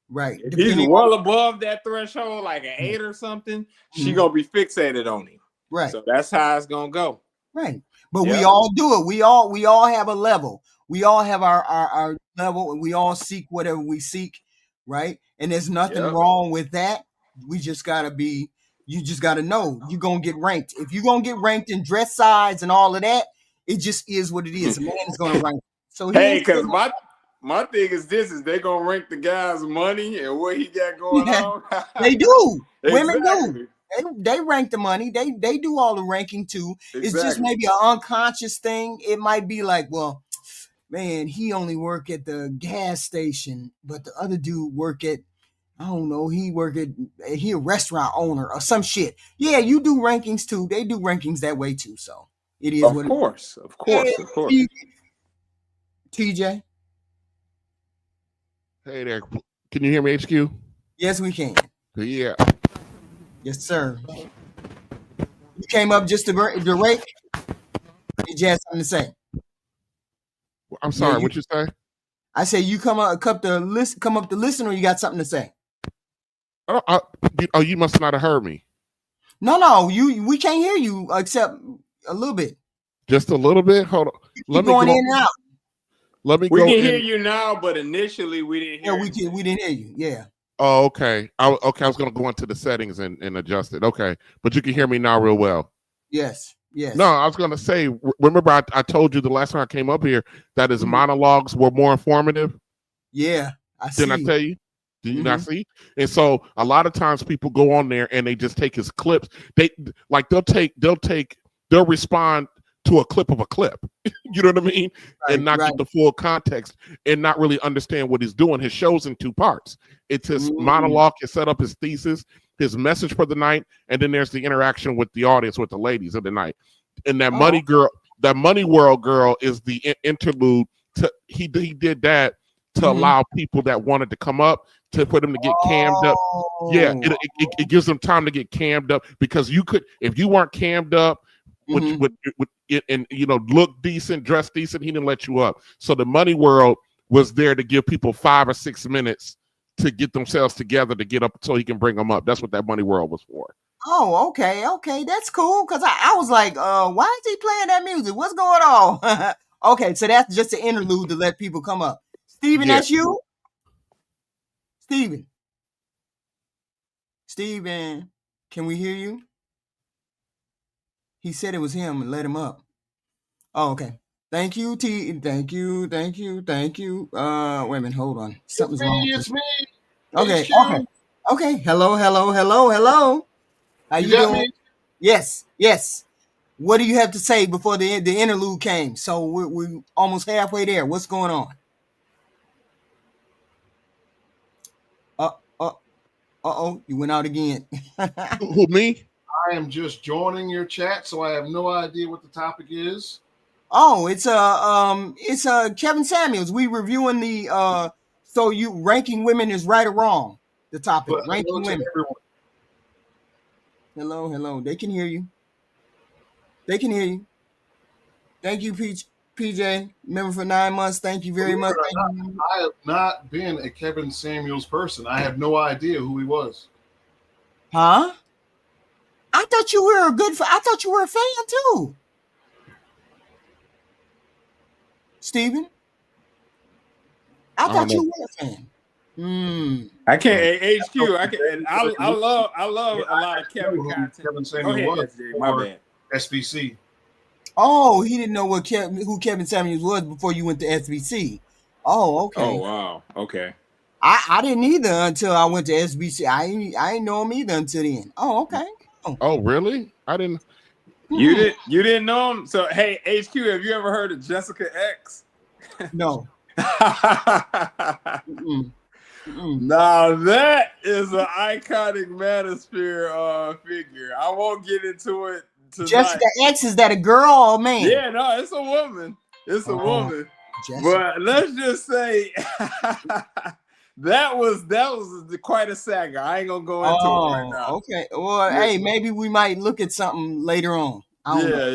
Right. If he's well above that threshold, like an 8 or something, she gonna be fixated on him. Right. So that's how it's gonna go. Right. But we all do it. We all have a level. We all have our level, and we all seek whatever we seek, right? And there's nothing wrong with that. We just gotta you just gotta know you're gonna get ranked. If you're gonna get ranked in dress size and all of that, it just is what it is. A man is gonna rank. So because my thing is they're gonna rank the guy's money and what he got going on. They do. Exactly. Women do. They rank the money. They do all the ranking too. Exactly. It's just maybe an unconscious thing. It might be like, well, man, he only work at the gas station, but the other dude work at I don't know, he a restaurant owner or some shit. Yeah, you do rankings too. They do rankings that way too. So it is Of what course. it is. TJ. Hey there. Can you hear me, HQ? Yes, we can. Yeah. Yes, sir. You came up just to rake? Did you have something to say? I'm sorry, what you say? I say you come up to listen, or you got something to say? You must not have heard me. No, we can't hear you except a little bit. Just a little bit? Hold on. Let me go in and out. We can hear you now, but initially we didn't hear you. We didn't hear you. Yeah. Oh, okay. I was going to go into the settings and adjust it. Okay. But you can hear me now real well. Yes. No, I was going to say, remember I told you the last time I came up here that his monologues were more informative? Yeah, I see. Didn't I tell you? Did you not see? And so a lot of times people go on there and they just take his clips. They'll respond to a clip of a clip. You know what I mean? Right, and not get the full context and not really understand what he's doing. His show's in two parts. It's his monologue, his setup, his thesis, his message for the night, and then there's the interaction with the audience, with the ladies of the night. And that Money World girl is the interlude. He did that to allow people that wanted to come up for them to get cammed up. Yeah, it gives them time to get cammed up, because if you weren't cammed up with it and look decent, dress decent, he didn't let you up. So the Money World was there to give people 5 or 6 minutes to get themselves together to get up so he can bring them up. That's what that Money World was for. Oh, okay, that's cool. Because I was like, why is he playing that music? What's going on? Okay, so that's just an interlude to let people come up. Steven, that's you? Steven, can we hear you? He said it was him and let him up. Oh, okay. Thank you, Thank you. Wait a minute, hold on. Something's wrong. It's me. Okay. Hello. How you doing? Me? Yes. What do you have to say before the interlude came? So we're almost halfway there. What's going on? You went out again. Who, me? I am just joining your chat, so I have no idea what the topic is. Oh, it's Kevin Samuels. We reviewing the so you ranking women is right or wrong. The topic, ranking women. Hello. They can hear you. Thank you, PJ. Member for 9 months. Thank you very much. I have not been a Kevin Samuels person. I have no idea who he was. Huh? I thought you were I thought you were a fan too. Steven? I thought you were a fan. I can't HQ. I love a lot of Kevin content. Kevin Samuels was my bad. SBC. Oh, he didn't know who Kevin Samuels was before you went to SBC. Oh, okay. Oh, wow. Okay. I didn't either until I went to SBC. I didn't know him either until then. Oh, okay. Oh, really? I didn't. You didn't know him? So hey, HQ, have you ever heard of Jessica X? No. Now that is an iconic manosphere figure. I won't get into it tonight. Jessica X, is that a girl or a man? Yeah, no, it's a woman. It's a woman. Jessica. But let's just say that was quite a saga. I ain't gonna go into it right now. Okay. Well, hey, maybe we might look at something later on. Yeah.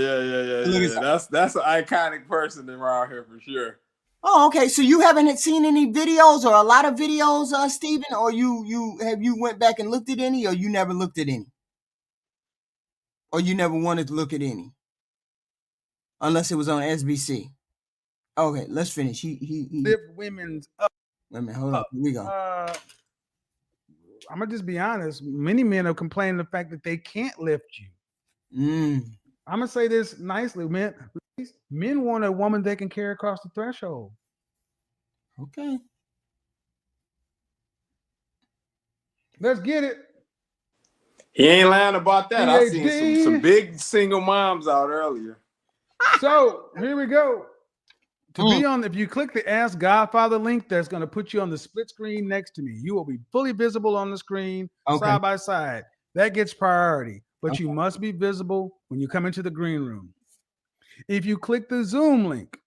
That's an iconic person around here for sure. Oh, okay. So you haven't seen any videos or a lot of videos, Steven, or you went back and looked at any, or you never looked at any, or you never wanted to look at any, unless it was on SBC. Okay, let's finish. He lift women's up. Wait a minute, hold on. Here we go. I'm gonna just be honest. Many men are complaining the fact that they can't lift you. I'm gonna say this nicely, man. Men want a woman they can carry across the threshold. Okay. Let's get it. He ain't lying about that. I seen some big single moms out earlier. So here we go. be on, if you click the Ask Godfather link, that's going to put you on the split screen next to me. You will be fully visible on the screen, side by side. That gets priority, but you must be visible when you come into the green room. If you click the Zoom link,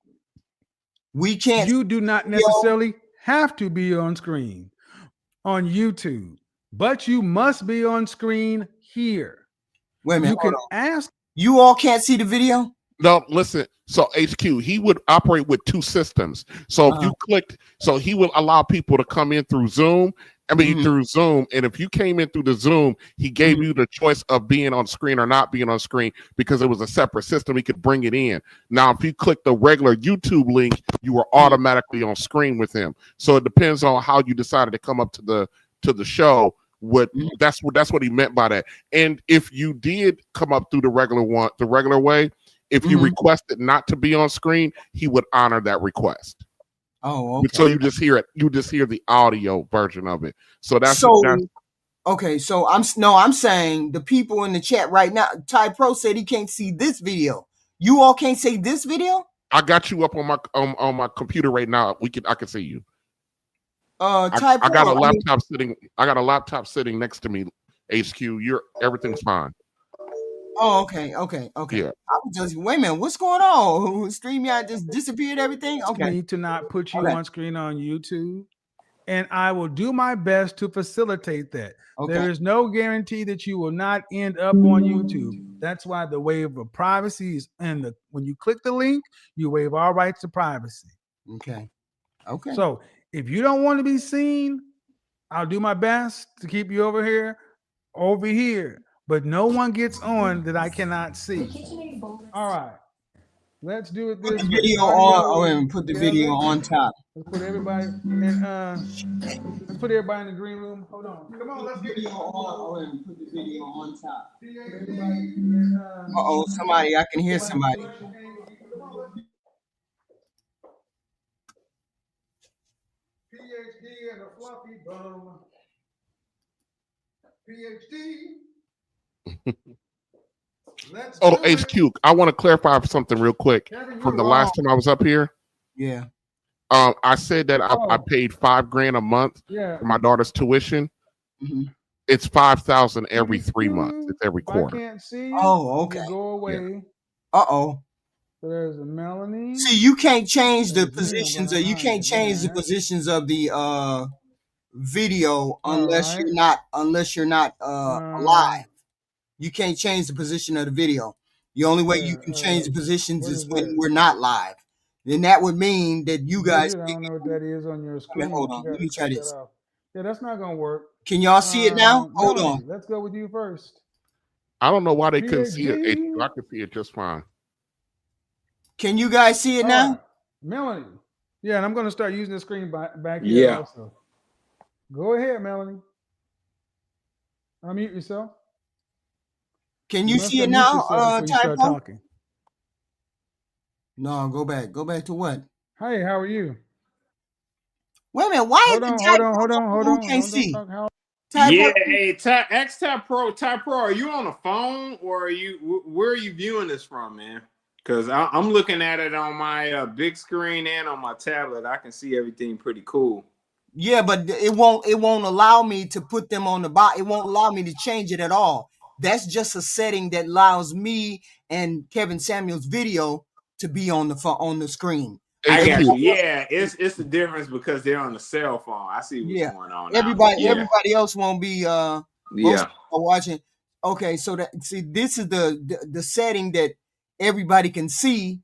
we can't. You do not necessarily have to be on screen on YouTube, but you must be on screen here. Wait a minute. You can ask. You all can't see the video? No, listen. So HQ, he would operate with two systems. So if you clicked, so he would allow people to come in through Zoom. Through Zoom. And if you came in through the Zoom, he gave you the choice of being on screen or not being on screen because it was a separate system. He could bring it in. Now, if you click the regular YouTube link, you were automatically on screen with him. So it depends on how you decided to come up to the show. That's what he meant by that. And if you did come up through the regular way, if you requested not to be on screen, he would honor that request. Oh, okay. So you just hear it. You just hear the audio version of it. So that's okay. So I'm saying the people in the chat right now. Ty Pro said he can't see this video. You all can't see this video. I got you up on my computer right now. I can see you. Ty Pro, I got a laptop sitting. I got a laptop sitting next to me. HQ, everything's fine. Oh, okay. Yeah. I was just wait a minute. What's going on? StreamYard just disappeared everything. Okay. Me to not put you on screen on YouTube, and I will do my best to facilitate that. Okay. There is no guarantee that you will not end up on YouTube. That's why the waiver of privacy is when you click the link, you waive all rights to privacy. Okay. So if you don't want to be seen, I'll do my best to keep you over here. But no one gets on that I cannot see. All right. Let's do it this way. Video on, put the video on top. Let's put everybody in let's put everybody in the green room. Hold on. Come on, let's get video on and put the video on top. Somebody, I can hear somebody. PhD and a fluffy bum. PhD. HQ, I want to clarify something real quick. From the last time I was up here. Yeah. I said that I paid $5,000 a month for my daughter's tuition. It's $5,000 every 3 months. It's every quarter. I can't see you. Oh, okay. Go away. Yeah. So there's a Melanie. See, you can't change the positions, or you can't change the positions of the video unless you're not alive. You can't change the position of the video. The only way you can change the positions is when we're not live. Then that would mean that you guys. I don't know what that is on your screen. Hold on, let me try this. Yeah, that's not gonna work. Can y'all see it now? Hold on. Let's go with you first. I don't know why they couldn't see it. I could see it just fine. Can you guys see it now? Melanie. Yeah, and I'm gonna start using the screen back here also. Go ahead, Melanie. Unmute yourself. Can you see it now, talking? No, go back. Go back to what? Hey, how are you? Wait a minute. Why hold on. Can't see. Ty Pro, are you on the phone or where are you viewing this from, man? Because I'm looking at it on my big screen and on my tablet. I can see everything pretty cool. Yeah, but it won't allow me to put them on the bot. It won't allow me to change it at all. That's just a setting that allows me and Kevin Samuel's video to be on the screen. I got you. Yeah, it's the difference because they're on the cell phone. I see what's going on. Everybody else won't be watching. Okay, so this is the setting that everybody can see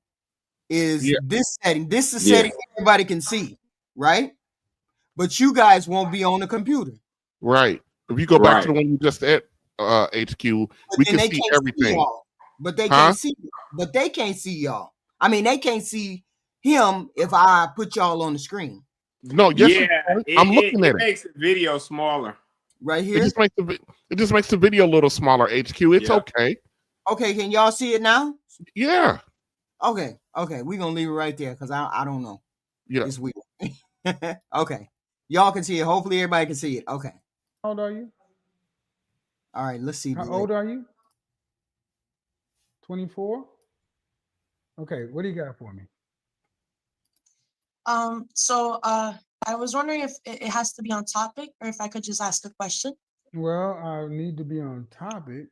is this setting. This is the setting everybody can see, right? But you guys won't be on the computer. Right. If you go back to the one you just at HQ, we can see everything. But they can't see. But they can't see y'all. I mean, they can't see him if I put y'all on the screen. No, I'm looking at it. It makes the video smaller. Right here. It just makes the video a little smaller. HQ. It's okay. Okay, can y'all see it now? Yeah. Okay. We're gonna leave it right there because I don't know. Yeah. It's weird. Okay. Y'all can see it. Hopefully everybody can see it. Okay. How old are you? All right, let's see. How old are you? 24? Okay, what do you got for me? So I was wondering if it has to be on topic or if I could just ask a question. Well, I need to be on topic.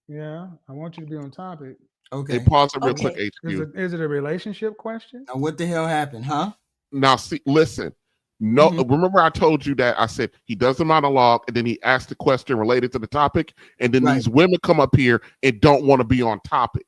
Yeah, I want you to be on topic. Okay. Hey, pause it real Okay. quick, HQ. Is it a relationship question? Now, what the hell happened, huh? Now, see, listen. No, remember I told you that I said he does the monologue and then he asks the question related to the topic, and then these women come up here and don't want to be on topic.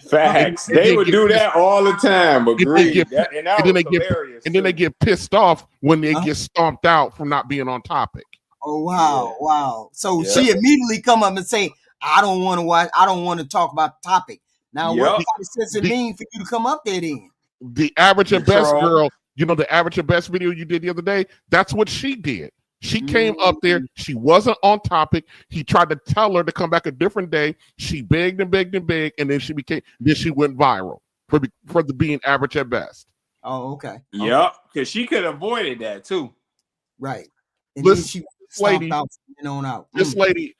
Facts. And they would do that all the time. Agreed. And then they get pissed off when they get stomped out from not being on topic. Oh wow, wow. So she immediately come up and say, I don't want to watch, I don't want to talk about the topic. Now what kind of sense it mean for you to come up there then? The average and best girl, you know, the average and best video you did the other day, that's what she did. She came up there. She wasn't on topic. He tried to tell her to come back a different day. She begged and begged and begged, and then she went viral for the being average at best. Oh, okay. Yep, because she could have avoided that too. Right. And listen, lady, this lady,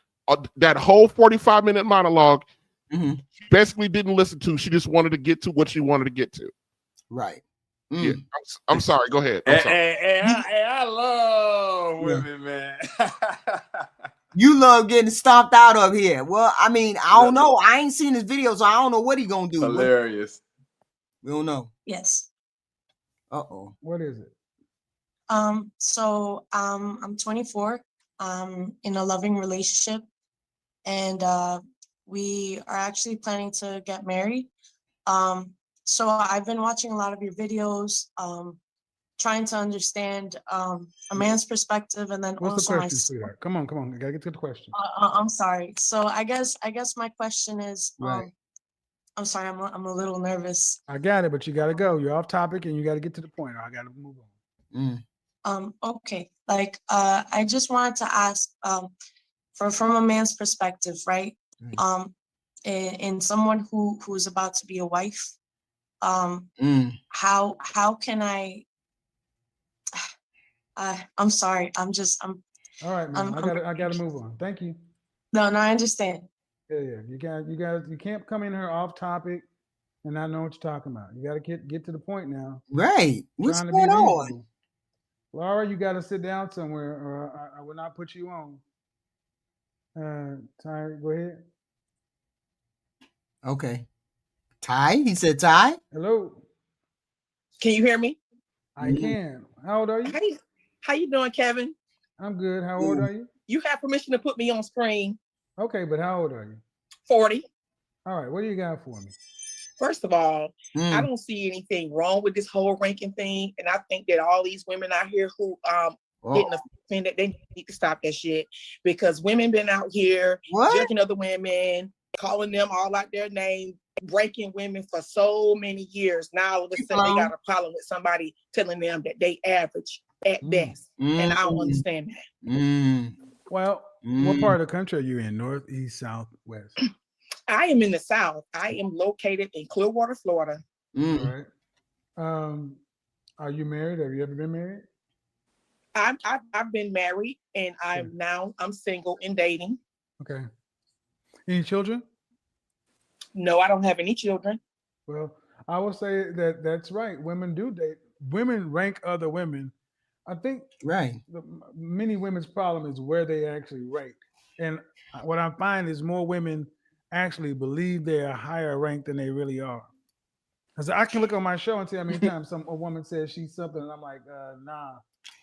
that whole 45-minute monologue, she basically didn't listen to. She just wanted to get to what she wanted to get to. Right. Yeah, I'm sorry. Go ahead. I love women, man. You love getting stomped out of here. Well, I mean, I don't know. I ain't seen his video, so I don't know what he gonna do. Hilarious. We don't know. Yes. What is it? So I'm 24. In a loving relationship, and we are actually planning to get married. So I've been watching a lot of your videos, trying to understand a man's perspective, and then what's also the question, sweetheart? Come on, I gotta get to the question. I'm sorry. So I guess my question is, I'm sorry, I'm a little nervous. I got it, but you gotta go. You're off topic, and you gotta get to the point, or I gotta move on. Okay. Like, I just wanted to ask, from a man's perspective, right? In someone who's about to be a wife, how can I? I'm sorry. I'm all right, man. I gotta move on. Thank you. No, I understand. Yeah. You can't come in here off topic and not know what you're talking about. You gotta get to the point now. Right. What's going on? Laura, you got to sit down somewhere, or I will not put you on. Ty, go ahead. Okay. Ty? He said Ty? Hello. Can you hear me? I can. How old are you? How you doing, Kevin? I'm good. How old are you? You have permission to put me on screen. Okay, but how old are you? 40. All right. What do you got for me? First of all, I don't see anything wrong with this whole ranking thing. And I think that all these women out here who getting offended, they need to stop that shit. Because women been out here judging other women, calling them all out their name, ranking women for so many years. Now all of a sudden they got a problem with somebody telling them that they average at best. And I don't understand that. Well, what part of the country are you in? North, east, south, west? I am in the South. I am located in Clearwater, Florida. All right. Are you married? Have you ever been married? I've been married, and I'm single and dating. Okay. Any children? No, I don't have any children. Well, I will say that's right. Women do date. Women rank other women. I think many women's problem is where they actually rank. And what I find is more women actually believe they're higher ranked than they really are. Because I can look on my show and tell how many times a woman says she's something, and I'm like, nah.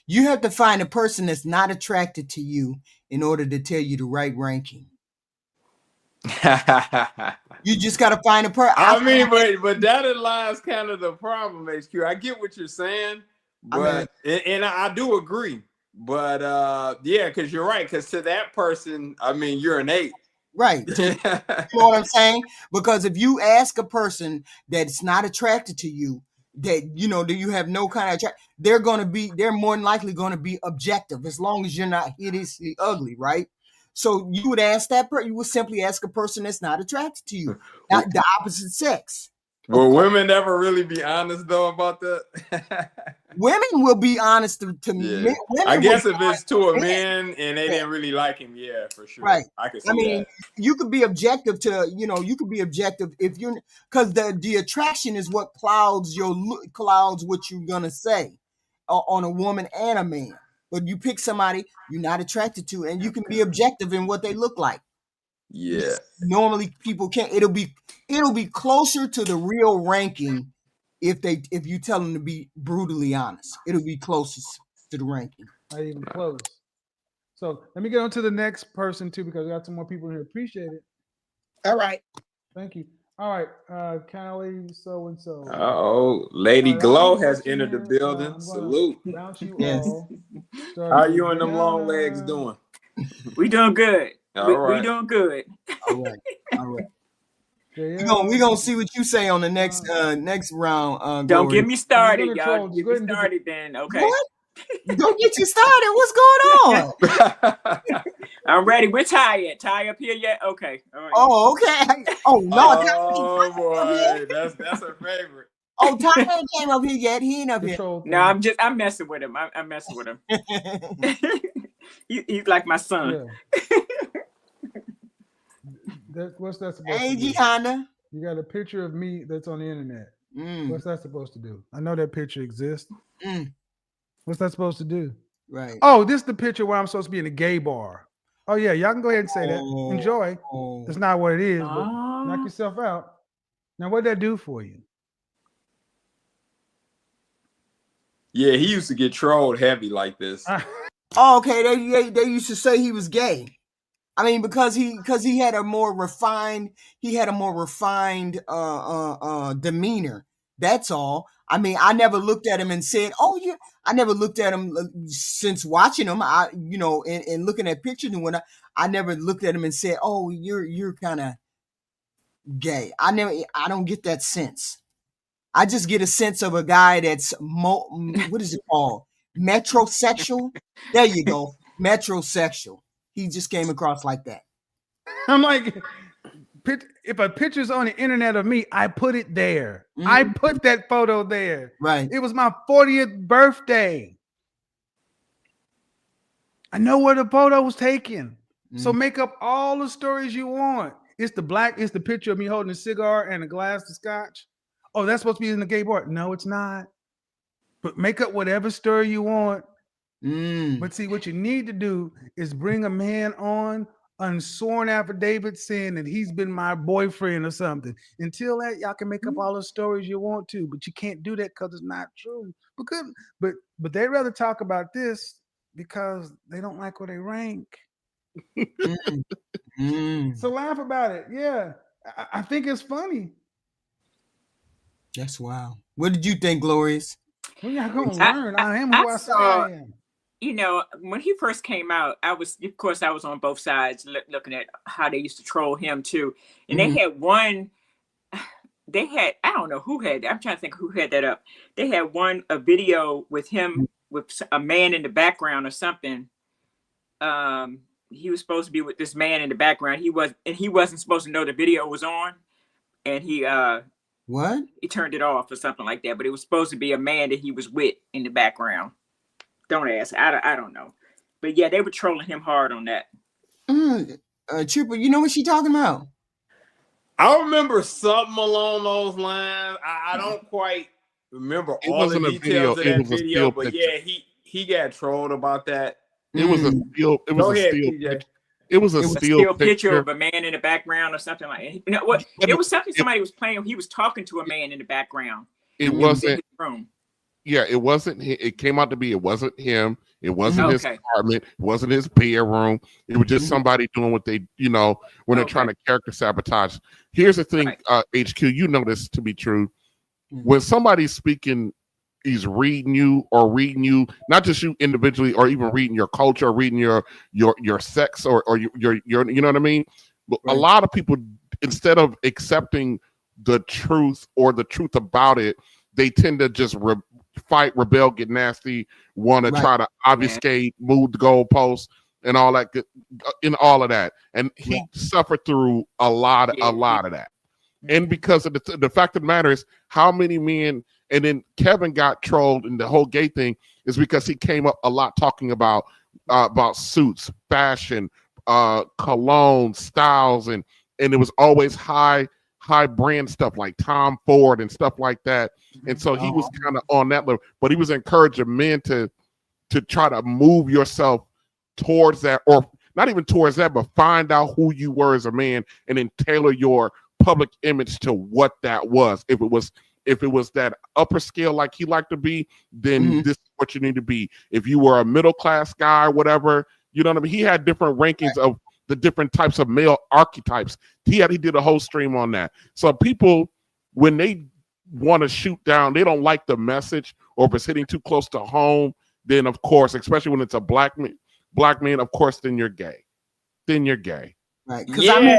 You have to find a person that's not attracted to you in order to tell you the right ranking. You just got to find a person. I mean, but that lies kind of the problem, HQ. I get what you're saying, but and I do agree. But yeah, because you're right. Because to that person, I mean, you're an 8. Right. You know what I'm saying? Because if you ask a person that's not attracted to you, that, you know, do you have no kind of attraction, they're more than likely going to be objective as long as you're not hideously ugly, right? So you would ask you would simply ask a person that's not attracted to you, not the opposite sex. Will women never really be honest though about that? Women will be honest to men. I guess Women if it's to a man and they didn't really like him, yeah, for sure. Right. I can see I mean, that. you could be objective to, you could be objective if you're, because the attraction is what clouds what you're gonna say on a woman and a man. But you pick somebody you're not attracted to, and you can be objective in what they look like. Yeah. Normally, people can't. It'll be closer to the real ranking if you tell them to be brutally honest. It'll be closest to the ranking. Not even close. So let me get on to the next person too, because we got some more people here. Appreciate it. All right. Thank you. All right, Callie, so and so. Oh, Lady Glow has entered the building. Salute. Bounce you all. How you and them long legs doing? We doing good. All right. We doing good. All right. All right. We're gonna see what you say on the next round. Don't get me started, y'all. Get me started then. Okay. What? Don't get you started. What's going on? I'm ready. We're tired. Tie up here yet? Okay. All right. Oh, okay. Oh no. Oh boy, that's her favorite. Oh, Ty ain't came up here yet. He ain't up here. No, I'm messing with him. I'm messing with him. He's like my son. Yeah. What's that supposed to do? Honda. You got a picture of me that's on the internet. What's that supposed to do? I know that picture exists. What's that supposed to do? Right. Oh, this is the picture where I'm supposed to be in a gay bar. Oh yeah, y'all can go ahead and say that. Enjoy. That's not what it is, but knock yourself out. Now, what'd that do for you? Yeah, he used to get trolled heavy like this. Oh, okay. They used to say he was gay. I mean, because he had a more refined demeanor. That's all. I mean, I never looked at him and said, "Oh, yeah." I never looked at him since watching him. And looking at pictures and whatnot, I never looked at him and said, "Oh, you're kind of gay." I don't get that sense. I just get a sense of a guy that's what is it called? Metrosexual. There you go, metrosexual. He just came across like that. I'm like, if a picture's on the internet of me, I put it there. I put that photo there. Right. It was my 40th birthday. I know where the photo was taken. So make up all the stories you want. It's the picture of me holding a cigar and a glass of scotch. Oh, that's supposed to be in the gay bar. No, it's not. But make up whatever story you want. But see, what you need to do is bring a man on unsworn affidavit saying that he's been my boyfriend or something. Until that, y'all can make up all the stories you want to, but you can't do that because it's not true. But they'd rather talk about this because they don't like where they rank. So laugh about it. Yeah, I think it's funny. That's wild. What did you think, Glorious? Well, y'all gonna learn. I am who I say I am. You know, when he first came out, I was on both sides looking at how they used to troll him too. And they had I don't know who had that. I'm trying to think who had that up. They had a video with him with a man in the background or something. He was supposed to be with this man in the background. He wasn't supposed to know the video was on. And he turned it off or something like that. But it was supposed to be a man that he was with in the background. Don't ask. I don't know. But yeah, they were trolling him hard on that. Trooper, you know what she talking about? I remember something along those lines. I don't quite remember all the details of that video, but yeah, he got trolled about that. It was a still. It was a still. It was a still picture of a man in the background or something like that. You know what? It was something somebody was playing. He was talking to a man in the background. It wasn't. Yeah, it wasn't. It came out to be. It wasn't him. It wasn't his apartment. It wasn't his bedroom. It was just somebody doing what they, when they're trying to character sabotage. Here's the thing, HQ. You know this to be true. When somebody's speaking, he's reading you, not just you individually, or even reading your culture, or reading your sex, or your you know what I mean. But a lot of people, instead of accepting the truth or the truth about it, they tend to just fight, rebel, get nasty, want to try to obfuscate, move the goalposts, and all that. In all of that, and he suffered through a lot of that. And because of the fact of the matter is, how many men And then Kevin got trolled, and the whole gay thing is because he came up a lot talking about suits, fashion, cologne, styles, and it was always high brand stuff like Tom Ford and stuff like that. And so he was kind of on that level, but he was encouraging men to try to move yourself towards that, or not even towards that, but find out who you were as a man and then tailor your public image to what that was. If it was that upper scale like he liked to be, then this is what you need to be. If you were a middle class guy, whatever, you know what I mean? He had different rankings of the different types of male archetypes. He did a whole stream on that. So people, when they want to shoot down, they don't like the message, or if it's hitting too close to home, then of course, especially when it's a black man, of course, then you're gay. Right. Yeah,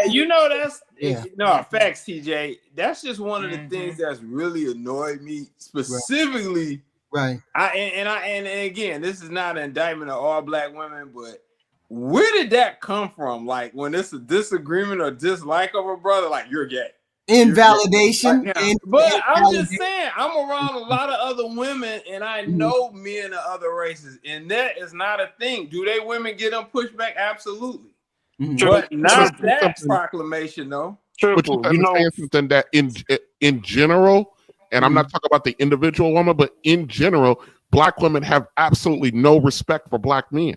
facts, TJ. That's just one of the things that's really annoyed me specifically. Right. And again, this is not an indictment of all black women, but where did that come from? Like when it's a disagreement or dislike of a brother, like you're gay. Invalidation. But I'm just saying, I'm around a lot of other women, and I know men of other races, and that is not a thing. Do they women get them pushback? Absolutely. But not that proclamation, though. But you understand something that in general, and I'm not talking about the individual woman, but in general, black women have absolutely no respect for black men.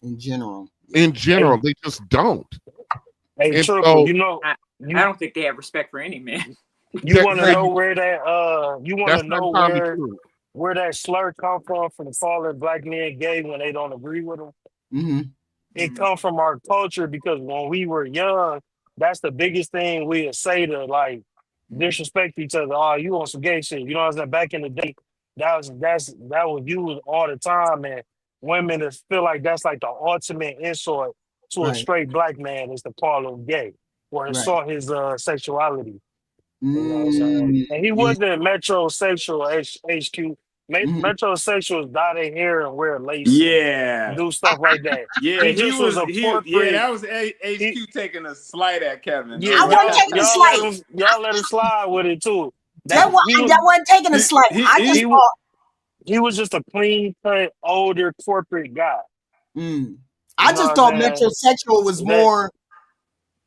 In general, they just don't. Hey, and Triple, so, I don't think they have respect for any man. You want to know where that where that slur come from the fallen black men gay when they don't agree with them? It come from our culture, because when we were young, that's the biggest thing we would say to like disrespect each other. Oh, you on some gay shit. You know what I'm saying? Back in the day, that was used all the time, and women feel like that's like the ultimate insult to a straight black man is to call him gay or insult his sexuality. You know what I'm saying? And he wasn't metrosexual, HQ. Metrosexuals dye their hair and wear lace. Yeah. Do stuff like that. Yeah, he just was a corporate. that was HQ taking a slight at Kevin. Yeah, I wasn't taking a slight. Y'all let him slide with it too. That wasn't taking a slight. He was just a clean cut, older corporate guy. I just thought metrosexual was more.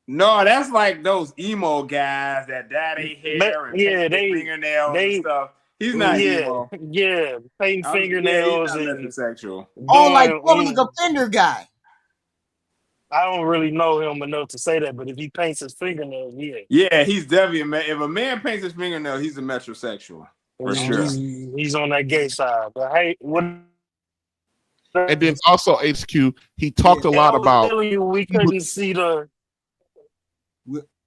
No, that's like those emo guys that dye their hair and paint their fingernails and stuff. He's not emo. Yeah, paint fingernails and sexual. Like public offender guy. I don't really know him enough to say that, but if he paints his fingernails, yeah, he's definitely if a man paints his fingernails, he's a metrosexual for sure. He's on that gay side. But hey, what? And then also HQ, he talked a lot about. We couldn't see the.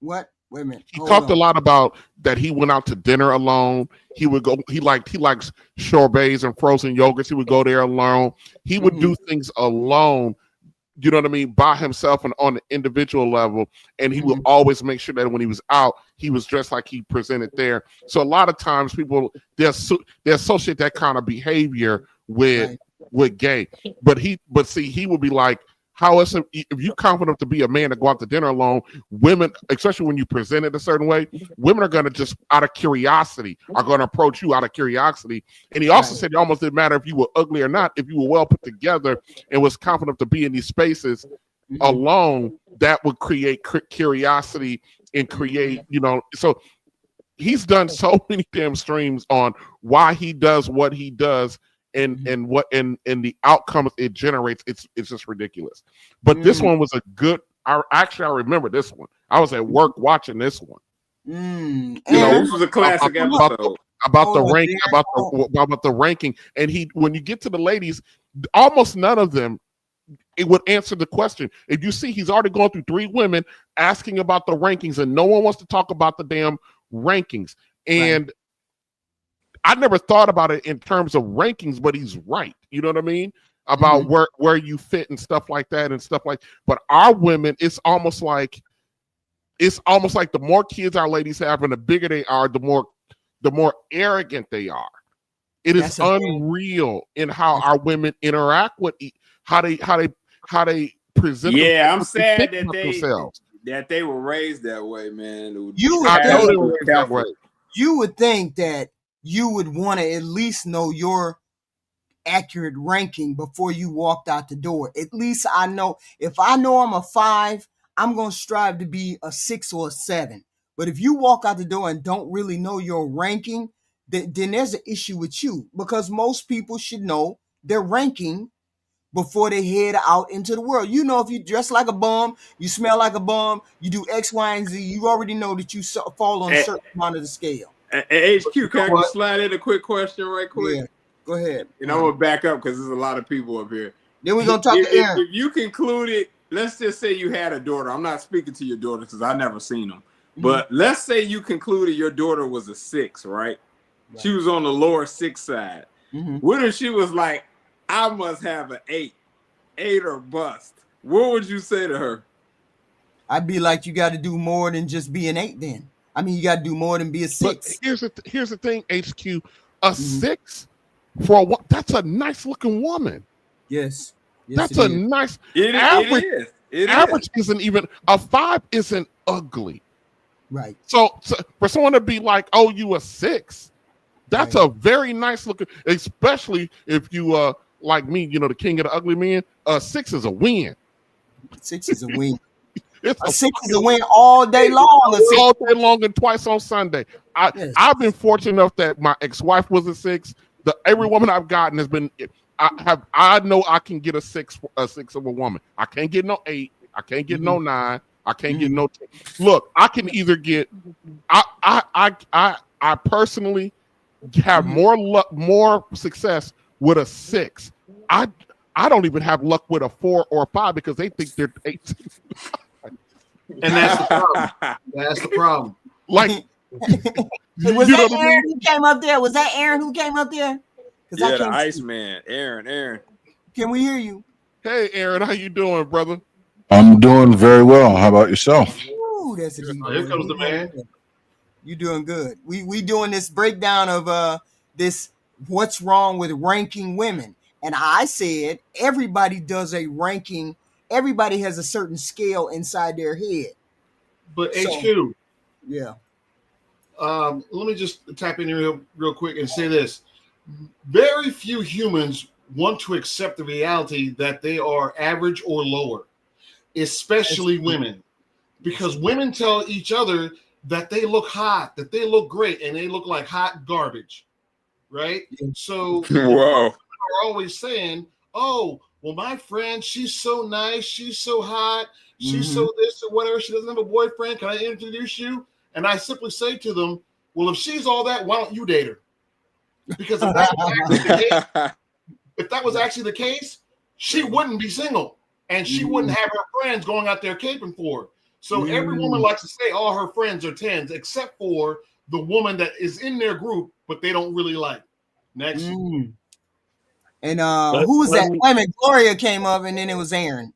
What? Wait a minute. He talked a lot about that he went out to dinner alone. He would go. He likes sorbets and frozen yogurts. He would go there alone. He would do things alone. You know what I mean? By himself and on the individual level. And he would always make sure that when he was out, he was dressed like he presented there. So a lot of times people they associate that kind of behavior with gay. But see, he would be like, how is it, if you're confident to be a man to go out to dinner alone, women, especially when you present it a certain way, women are going to just out of curiosity are going to approach you out of curiosity. And he also said it almost didn't matter if you were ugly or not, if you were well put together and was confident to be in these spaces alone, that would create curiosity and create, so he's done so many damn streams on why he does what he does. And the outcomes it generates, it's just ridiculous. But this one was a good. I remember this one. I was at work watching this one. This was a classic episode about the ranking. And when you get to the ladies, almost none of them it would answer the question. If you see, he's already gone through 3 women asking about the rankings, and no one wants to talk about the damn rankings. And I never thought about it in terms of rankings, but he's right. You know what I mean? About where you fit and stuff like that and stuff like. But our women, it's almost like the more kids our ladies have and the bigger they are, the more arrogant they are. It is unreal in how our women interact with how they present. Yeah, I'm sad that they were raised that way, man. You would think that you would want to at least know your accurate ranking before you walked out the door. At least I know, if I know I'm a 5, I'm going to strive to be a 6 or a 7. But if you walk out the door and don't really know your ranking, then there's an issue with you, because most people should know their ranking before they head out into the world. You know, if you dress like a bum, you smell like a bum, you do X, Y, and Z, you already know that you fall on a certain amount of the scale. HQ, can I slide in a quick question right quick? Yeah, go ahead. And I'm going to back up because there's a lot of people up here. Then we're going to talk to Aaron. If you concluded, let's just say you had a daughter. I'm not speaking to your daughter because I've never seen them. But let's say you concluded your daughter was a 6, right? She was on the lower 6 side. What if she was like, I must have an 8 or bust? What would you say to her? I'd be like, you got to do more than just be an 8 then. I mean, you got to do more than be a 6. But here's the thing, HQ. A 6 for a that's a nice looking woman. Yes. That's a nice average. Average isn't even a 5 isn't ugly. Right. So for someone to be like, oh, you a 6, that's a very nice looking, especially if you like me, you know, the king of the ugly men. 6 is a win. 6 is a win. A 6 is a win all day long. All day long and twice on Sunday. I've been fortunate enough that my ex-wife was a 6. Every woman I've gotten has been. I know I can get a 6 of a woman. I can't get no 8. I can't get no 9. I can't get no 10. Look, I can either get. I personally have more luck, more success with a 6. I don't even have luck with a 4 or a 5 because they think they're 8. And that's the problem. That's the problem. Like, was that Aaron who came up there? Was that Aaron who came up there? Yeah, the Iceman, Aaron. Can we hear you? Hey, Aaron, how you doing, brother? I'm doing very well. How about yourself? Ooh, that's here comes the man. You doing good. We doing this breakdown of this what's wrong with ranking women. And I said everybody does a ranking. Everybody has a certain scale inside their head. But HQ. Yeah. Let me just tap in here real quick and say this. Very few humans want to accept the reality that they are average or lower, especially women, because women tell each other that they look hot, that they look great, and they look like hot garbage, right? So whoa, are always saying, oh, well, my friend, she's so nice, she's so hot, she's so this or whatever, she doesn't have a boyfriend, can I introduce you? And I simply say to them, well, if she's all that, why don't you date her? Because if that was actually the case, she wouldn't be single, and she wouldn't have her friends going out there caping for her. So every woman likes to say all her friends are 10s, except for the woman that is in their group, but they don't really like. Next. And who was that? Wait a minute, Gloria came up, and then it was Aaron.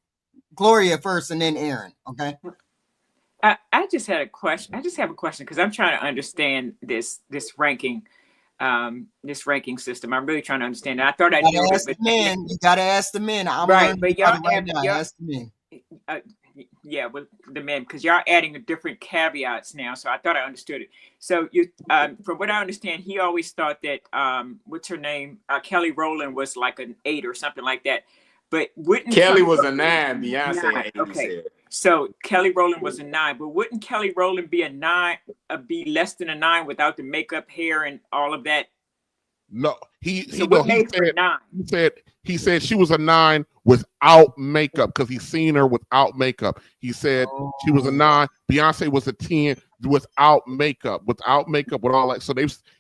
Gloria first, and then Aaron. Okay. I just had a question. I just have a question because I'm trying to understand this ranking. This ranking system. I'm really trying to understand it. I thought I knew it. But men. You gotta ask the men. I'm right, but y'all ask the men. Yeah, with the men, because y'all adding different caveats now. So I thought I understood it. So you, from what I understand, he always thought that what's her name, Kelly Rowland was like an 8 or something like that. But wouldn't Kelly was a 9? Beyonce 9. Okay. So Kelly Rowland was a 9, but wouldn't Kelly Rowland be a 9, be less than a 9 without the makeup, hair, and all of that? No, he said she was a 9 without makeup because he's seen her without makeup. He said she was a 9. Beyonce was a 10 without makeup, with all that. So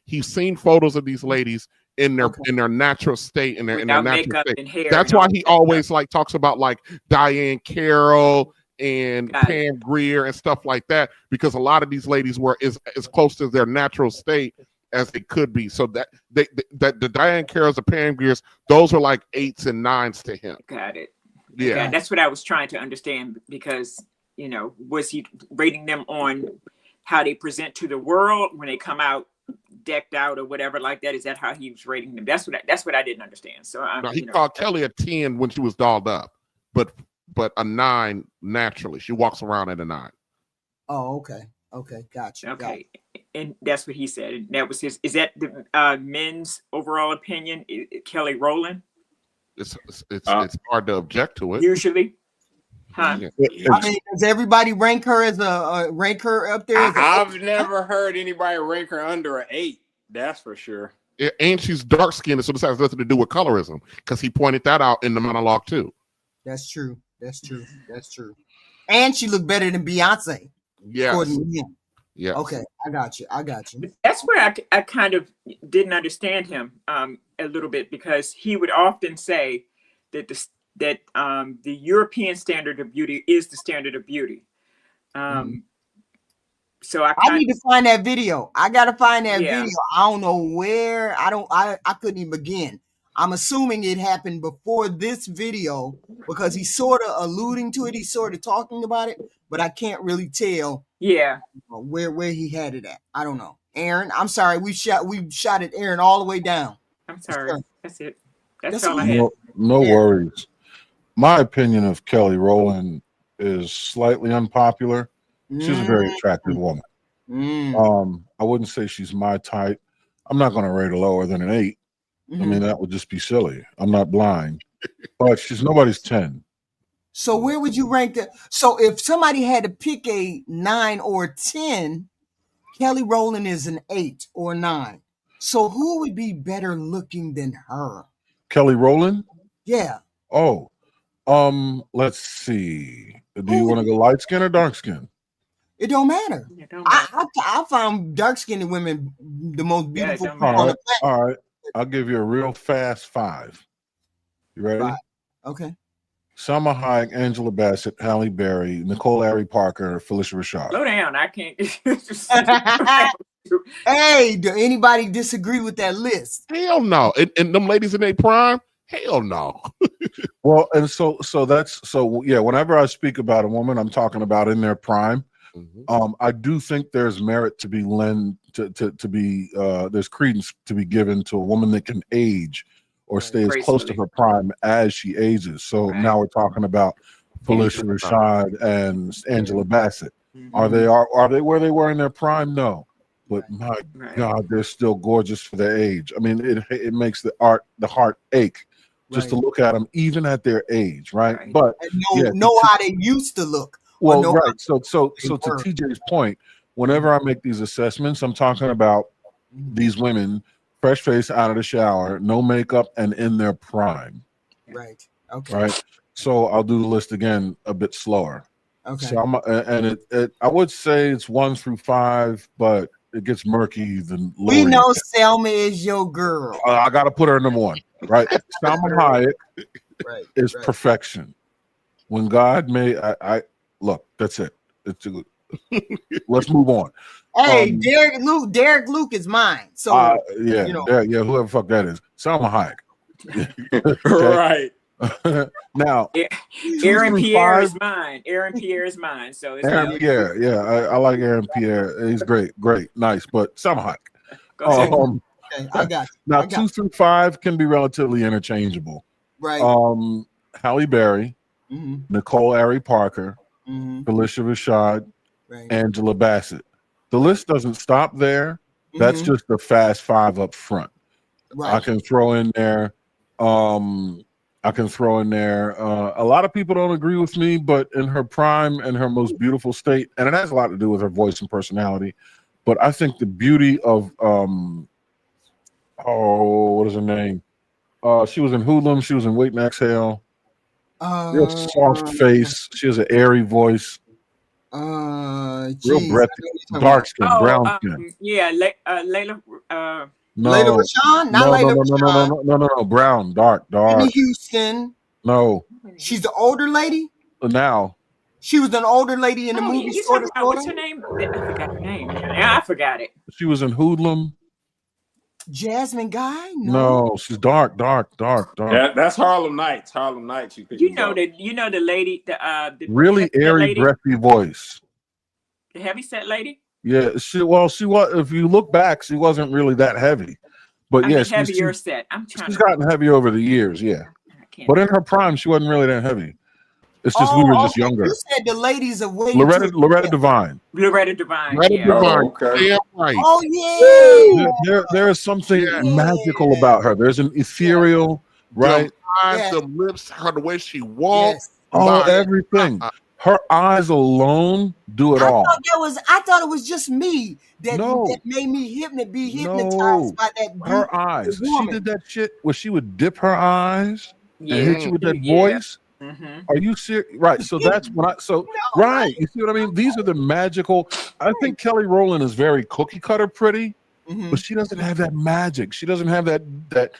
he's seen photos of these ladies in their natural state, in their natural state. That's why he always like talks about like Diane Carroll and Pam Grier and stuff like that, because a lot of these ladies were as close to their natural state as they could be. So that the Diane Carrolls, the Pam Griers, those are like 8s and 9s to him. Got it. Yeah, that's what I was trying to understand, because was he rating them on how they present to the world when they come out decked out or whatever like that? Is that how he was rating them? That's what I didn't understand. So he called Kelly a 10 when she was dolled up, but a 9 naturally. She walks around at a 9. Oh, okay, gotcha. Okay. And that's what he said. And that was his. Is that the men's overall opinion? Kelly Rowland. It's hard to object to it. Usually, huh? I mean, does everybody rank her as rank her up there? I've never heard anybody rank her under an 8. That's for sure. And she's dark skinned, so this has nothing to do with colorism, because he pointed that out in the monologue too. That's true. That's true. That's true. And she looked better than Beyonce. Yes. Yeah. Okay, I got you. But that's where I kind of didn't understand him a little bit, because he would often say that the European standard of beauty is the standard of beauty. So I need to find that video. I gotta find that video. I don't know where. I couldn't even begin. I'm assuming it happened before this video, because he's sort of alluding to it. He's sort of talking about it, but I can't really tell. Yeah. Where he had it at. I don't know. Aaron, I'm sorry. We shot at Aaron all the way down. I'm sorry. That's it. That's all I had. No worries. My opinion of Kelly Rowland is slightly unpopular. She's a very attractive woman. I wouldn't say she's my type. I'm not going to rate her lower than an 8. I mean, that would just be silly. I'm not blind. But she's nobody's 10. So where would you rank that? So if somebody had to pick a 9 or 10, Kelly Rowland is an 8 or 9. So who would be better looking than her? Kelly Rowland? Yeah. Oh, let's see. Do you want to go light skin or dark skin? It don't matter. I found dark-skinned women the most beautiful people on the planet. All right. I'll give you a real fast 5. You ready? 5. Okay. Salma Hayek, Angela Bassett, Halle Berry, Nicole Ari Parker, Felicia Rashad. Slow down. I can't. Hey, do anybody disagree with that list? Hell no. And them ladies in their prime? Hell no. Well, and so yeah, whenever I speak about a woman, I'm talking about in their prime. I do think there's merit to be there's credence to be given to a woman that can age or stay as close to her prime as she ages. So now we're talking about Felicia Rashad and Angela Bassett. Are they where they were in their prime? No, but my God, they're still gorgeous for their age. I mean, it makes the heart ache just to look at them, even at their age, right? But know how they used to look. Well, right. So to TJ's point, whenever I make these assessments, I'm talking about these women, fresh face out of the shower, no makeup, and in their prime. Right. Okay. Right. So I'll do the list again a bit slower. Okay. So I would say it's 1 through 5, but it gets murky. We know Selma is your girl. I got to put her in number 1. Right. Salma Hayek is perfection. When God made, look, that's it. Let's move on. Hey, Derek Luke is mine. So whoever fuck that is. Salma Hayek. Right. Now, Aaron Pierre is mine. Aaron Pierre is mine. So it's Aaron Pierre, I like Aaron Pierre. He's great, nice, but Salma Hayek. Okay, I got you. Now, 2 through 5 can be relatively interchangeable. Right. Halle Berry, Nicole Ari Parker, Felicia Rashad, Angela Bassett. The list doesn't stop there. That's just the fast 5 up front. Right. I can throw in there. A lot of people don't agree with me, but in her prime and her most beautiful state, and it has a lot to do with her voice and personality. But I think the beauty of what is her name? She was in Hoodlum. She was in Wait and Exhale. Soft face. She has an airy voice. Real breathy, dark skin, brown skin. Layla. Layla Rashawn? Not Layla Rashawn. No. Brown, dark. Whitney Houston. No. She's the older lady? Now. She was an older lady in the movie. What's her name? I forgot her name. I forgot it. She was in Hoodlum. Jasmine Guy? No, she's dark. That's Harlem Nights. You know the lady, the really airy, breathy voice. The heavyset lady? Yeah, she was. If you look back, she wasn't really that heavy. But heavier set. She's gotten heavy over the years, yeah. But in her prime, she wasn't really that heavy. It's just we were just younger. You said the ladies are way Loretta Devine. Loretta Devine. Loretta Yeah. Devine. Okay. Damn right. Oh yeah. There is something magical about her. There's an ethereal, right? The eyes, Yes. the lips, her the way she walks. Oh, everything. Her eyes alone do it all. I thought it was just me that made me hypnotized by that. Her eyes. She did that shit where she would dip her eyes and hit you with that voice. Are you serious? Right. So that's when right. You see what I mean? These are the magical. I think Kelly Rowland is very cookie cutter pretty, but she doesn't have that magic. She doesn't have that.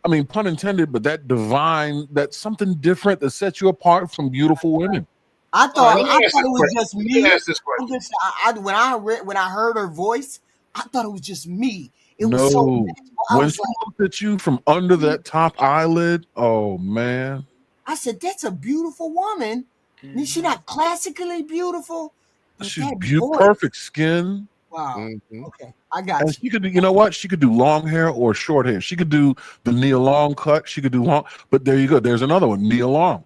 I mean, pun intended, but that divine, that's something different that sets you apart from beautiful women. I thought it was just me. When I heard her voice, I thought it was just me. It was so magical. When she looked at you from under that top eyelid, oh man. I said, that's a beautiful woman. She's not classically beautiful. She's perfect skin. Wow. Okay. I got you. She could do, you know what? She could do long hair or short hair. She could do the Nia Long cut. She could do long, but there you go. There's another one, Nia Long.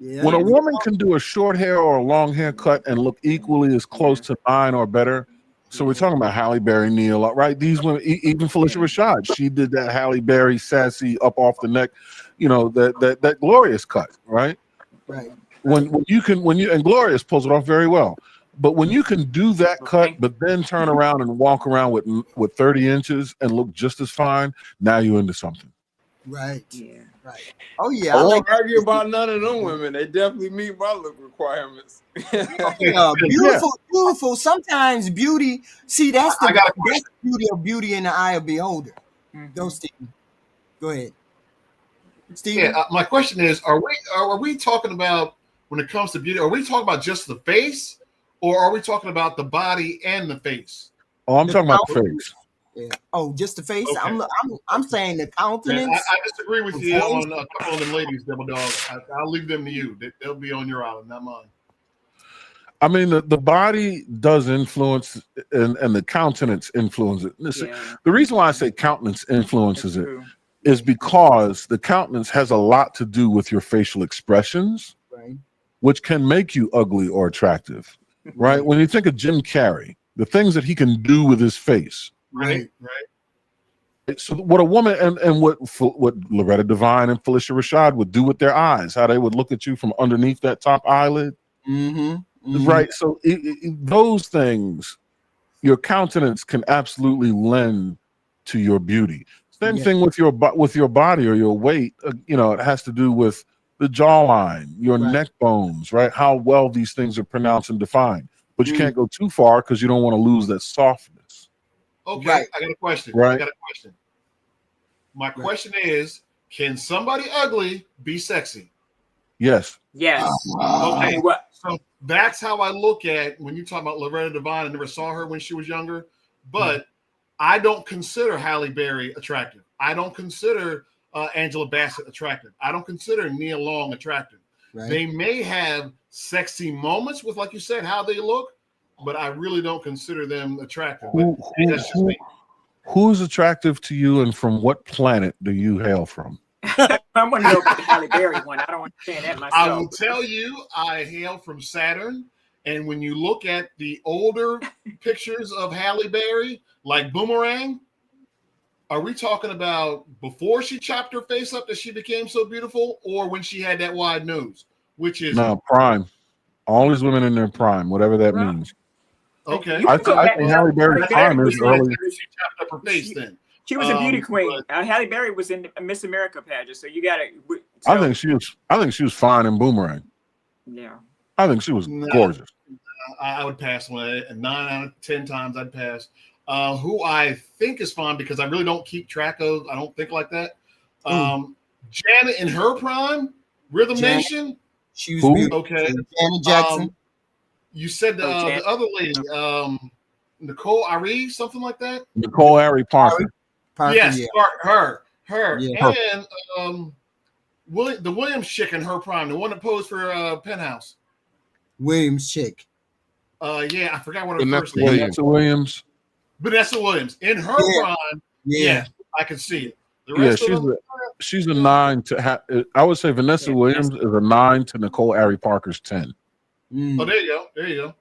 Yeah. When a woman can do a short hair or a long haircut and look equally as close to mine or better, so we're talking about Halle Berry, Nia Long, right? These women, even Felicia Rashad, she did that Halle Berry sassy up off the neck, that glorious cut, right? Right. When you and Glorious pulls it off very well. But when you can do that cut, but then turn around and walk around with 30 inches and look just as fine, now you're into something. Right. Yeah. Right. Oh yeah. I won't argue about none of them women. They definitely meet my look requirements. Beautiful. Sometimes beauty. See, that's beauty in the eye of the beholder. Go, Stephen. Go ahead. Stephen. Yeah. My question is: Are we talking about, when it comes to beauty? Are we talking about just the face, or are we talking about the body and the face? Oh, I'm talking about the face. Yeah. Oh, just the face. Okay. I'm saying the countenance. I disagree with you on a couple of them ladies, Double Dog. I'll leave them to you. They'll be on your island, not mine. I mean, the body does influence, and the countenance influences it. The reason why I say countenance influences it is because the countenance has a lot to do with your facial expressions, right, which can make you ugly or attractive, right? When you think of Jim Carrey, the things that he can do with his face. Right. So what a woman and what Loretta Devine and Felicia Rashad would do with their eyes, how they would look at you from underneath that top eyelid. Right. So those things, your countenance can absolutely lend to your beauty. Same thing with your body or your weight. It has to do with the jawline, your neck bones, right? How well these things are pronounced and defined. But you can't go too far because you don't want to lose that softness. Okay, I got a question. My question is, can somebody ugly be sexy? Yes. Yes. Okay. So that's how I look at when you talk about Loretta Devine. I never saw her when she was younger, but I don't consider Halle Berry attractive. I don't consider Angela Bassett attractive. I don't consider Nia Long attractive. Right. They may have sexy moments with, like you said, how they look, but I really don't consider them attractive. Who's attractive to you, and from what planet do you hail from? I want to know about the Halle Berry one. I don't understand that myself. I will tell you, I hail from Saturn, and when you look at the older pictures of Halle Berry, like Boomerang, are we talking about before she chopped her face up that she became so beautiful, or when she had that wide nose? Which is prime. All these women in their prime, whatever that means. Okay. I think Halle Berry's prime is early. She chopped up her face then. She was a beauty queen. Halle Berry was in Miss America pageant, so you got to. I think she was fine in Boomerang. Yeah. I think she was gorgeous. I would pass one. 9 out of 10 times I'd pass. Who I think is fine, because I really don't keep track of. I don't think like that. Janet in her prime, Rhythm Nation. She was beautiful. Okay. Janet Jackson. You said the other lady, Nicole Ari, something like that. Nicole Ari Parker. Yes, yeah. her. Yeah. And the Williams chick in her prime, the one that posed for Penthouse. Williams chick. Yeah, I forgot what her first name is. Vanessa Williams in her prime. Yeah, I can see it. The rest of them, she's a 9 to. I would say Vanessa Williams is a 9 to Nicole Ari Parker's 10. Oh, there you go. There you go.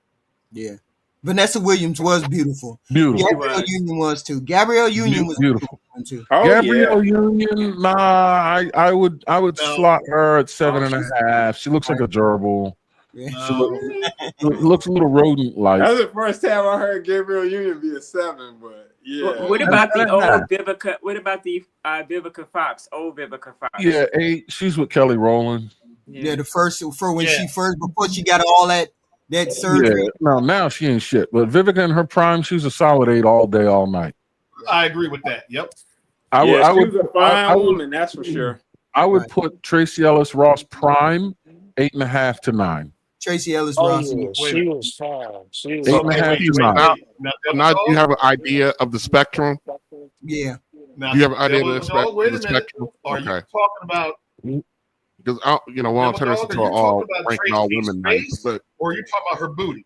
Yeah. Vanessa Williams was beautiful. Beautiful. Gabrielle Union was too. Gabrielle Union was beautiful too. Oh, Gabrielle Union, nah, I would slot her at 7.5. She looks like a gerbil. Yeah. She looks a little rodent-like. That's the first time I heard Gabrielle Union be a 7, but yeah. What about the old Vivica? What about the Vivica Fox? Old Vivica Fox. Yeah, 8. She's with Kelly Rowland. Yeah, the first before she got all that surgery. Yeah, no, now she ain't shit. But Vivica in her prime, she was a solid 8 all day, all night. I agree with that. Yep. I would a fine woman, that's for sure. I would put Tracy Ellis Ross prime 8.5 to 9. Tracy Ellis Ross. Yeah, she was fine. She was 8.5 to 9. Now do you have an idea of the spectrum? Yeah. Now, do you have an idea of wait a the minute. spectrum? Are you talking about? Because we won't turn this into an all ranking all women night. But or are you talking about her booty?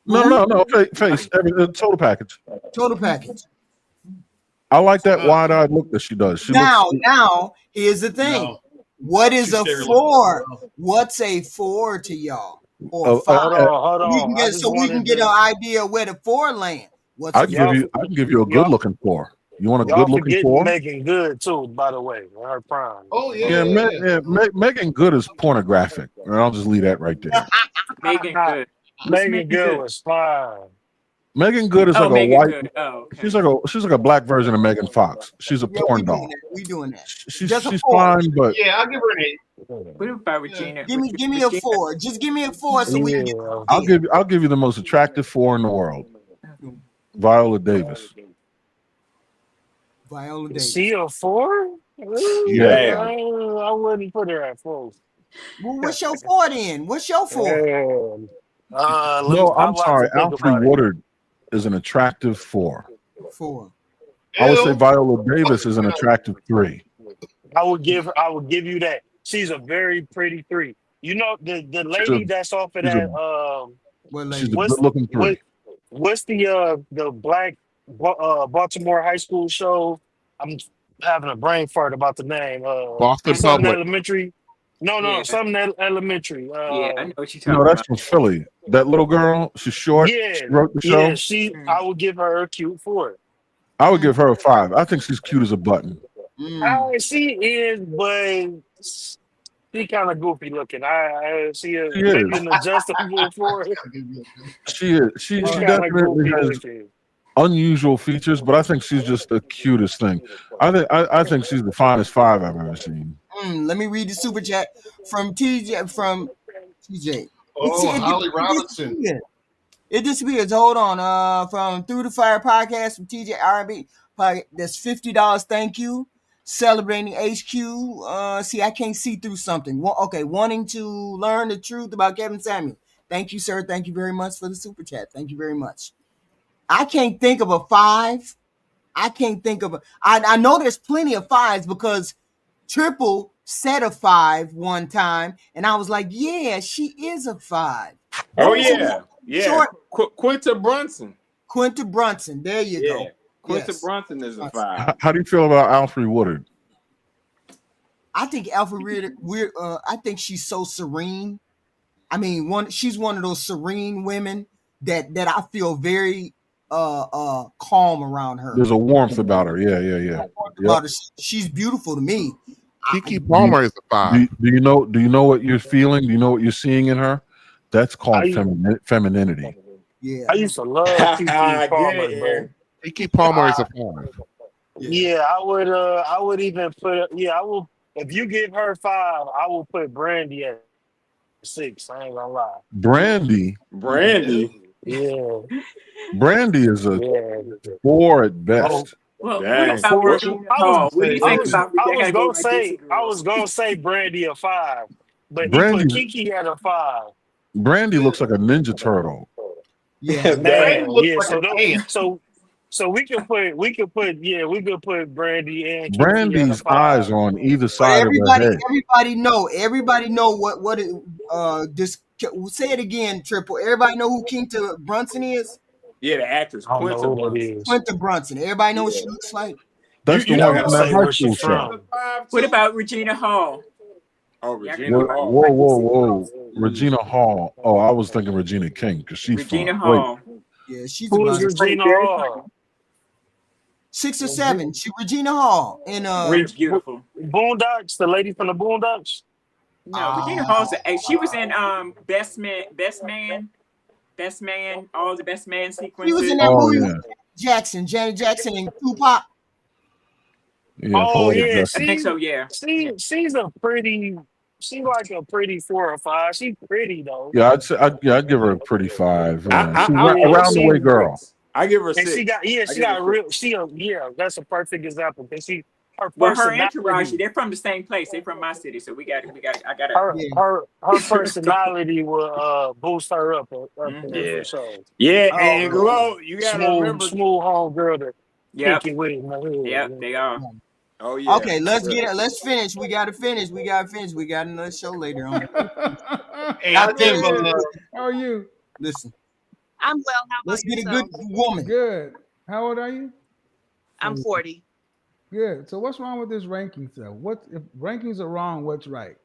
No. Face. Total package. Total package. I like that wide-eyed look that she does. Now, here's the thing. No. What is a 4? What's a 4 to y'all? Or 5? Hold on. We can get an idea of where the 4 land. I can give you a good-looking 4. You want a good-looking 4? Megan Good too, by the way, her prime. Oh yeah. Megan Good is pornographic, and I'll just leave that right there. Megan Good. Megan Good was fine. Megan Good is like a white. Good. Oh, okay. She's like a black version of Megan Fox. She's a porn doll. We doing that. She's fine, but I'll give her an 8. What about Regina? Give me a 4. Just give me a 4 so we can get. I'll give you the most attractive 4 in the world. Viola Davis. Viola Davis. Is she a 4? Yeah. I wouldn't put her at 4. Well, what's your 4 then? What's your 4? No, I'm sorry. Alfre Woodard is an attractive 4. 4. I would say Viola Davis is an attractive 3. I would give you that. She's a very pretty 3. You know the lady that's off of that. She's a good-looking 3. What's the black Baltimore high school show? I'm having a brain fart about the name. Boston Public. Elementary. No, something elementary. Yeah, I know what you're talking No, that's about. from Philly. That little girl, she's short. Yeah, she wrote the show. Yeah, I would give her a cute 4. I would give her a 5. I think she's cute as a button. She is, but she kind of goofy looking. I see her She maybe is. an adjustable 4. She is. She definitely has unusual features, but I think she's just the cutest thing. I think she's the finest 5 I've ever seen. Let me read the super chat from TJ. Holly Robinson. It disappears. Hold on. From Through the Fire podcast from TJ R&B. That's $50. Thank you. Celebrating HQ. See, I can't see through something. Okay, wanting to learn the truth about Kevin Samuel. Thank you, sir. Thank you very much for the super chat. Thank you very much. I can't think of a 5. I know there's plenty of 5s because Triple said a 5 one time, and I was like, yeah, she is a 5. Oh, yeah. Quinta Brunson. Quinta Brunson. There you go. Quinta Brunson is a 5. How do you feel about Alfre Woodard? I think Alfre Woodard, I think she's so serene. I mean, she's one of those serene women that I feel very calm around her. There's a warmth about her. Yeah. About her. She's beautiful to me. Kiki Palmer is a 5. Do you know what you're feeling? Do you know what you're seeing in her? That's called femininity. Yeah. I used to love Kiki Palmer, bro. Kiki Palmer is a 5. Yeah, I would even put. Yeah, I will. If you give her 5, I will put Brandy at 6. I ain't gonna lie. Brandy. Yeah. Brandy is a 4 at best. Well, I was gonna say Brandy a 5, but he put Kiki at a 5. Brandy looks like a Ninja Turtle. Yeah, man. Yeah, so we could put Brandy and Kiki. Brandy's eyes are on either side of her head. Everybody know what this. Say it again, Triple. Everybody know who Quinta Brunson is? Yeah, the actress Quinta Brunson. Quinta Brunson. Everybody know what she looks like. That's the one from that high school show. What about Regina Hall? Oh, Regina Hall. Whoa. Regina Hall. Oh, I was thinking Regina King because she's Regina fine. Hall. Yeah, she's Who about is Regina Hall? 6 or 7. She Regina Hall in beautiful. Boondocks, the lady from the Boondocks. No, Regina Hall's. She was in Best Man, all the Best Man sequences. She was in that movie with Janet Jackson, and Tupac. Yeah, I think so. Yeah. She's a pretty. She's like a pretty 4 or 5. She's pretty though. Yeah, I'd give her a pretty 5. She's I around the way girl. I give her and 6. She got real. That's a perfect example. Because her entourage, they're from the same place. They're from my city, so her personality will boost her up. Yeah. So. Yeah, and Glow, you gotta remember, smooth home girl to kick it with. Yeah, they are. Oh yeah. Okay, let's finish. We gotta finish. We got another show later on. Hey, how are you? Listen. I'm well. How about Let's get yourself? a good woman. Good. How old are you? I'm 40. Good. So what's wrong with this ranking stuff? What if rankings are wrong? What's right?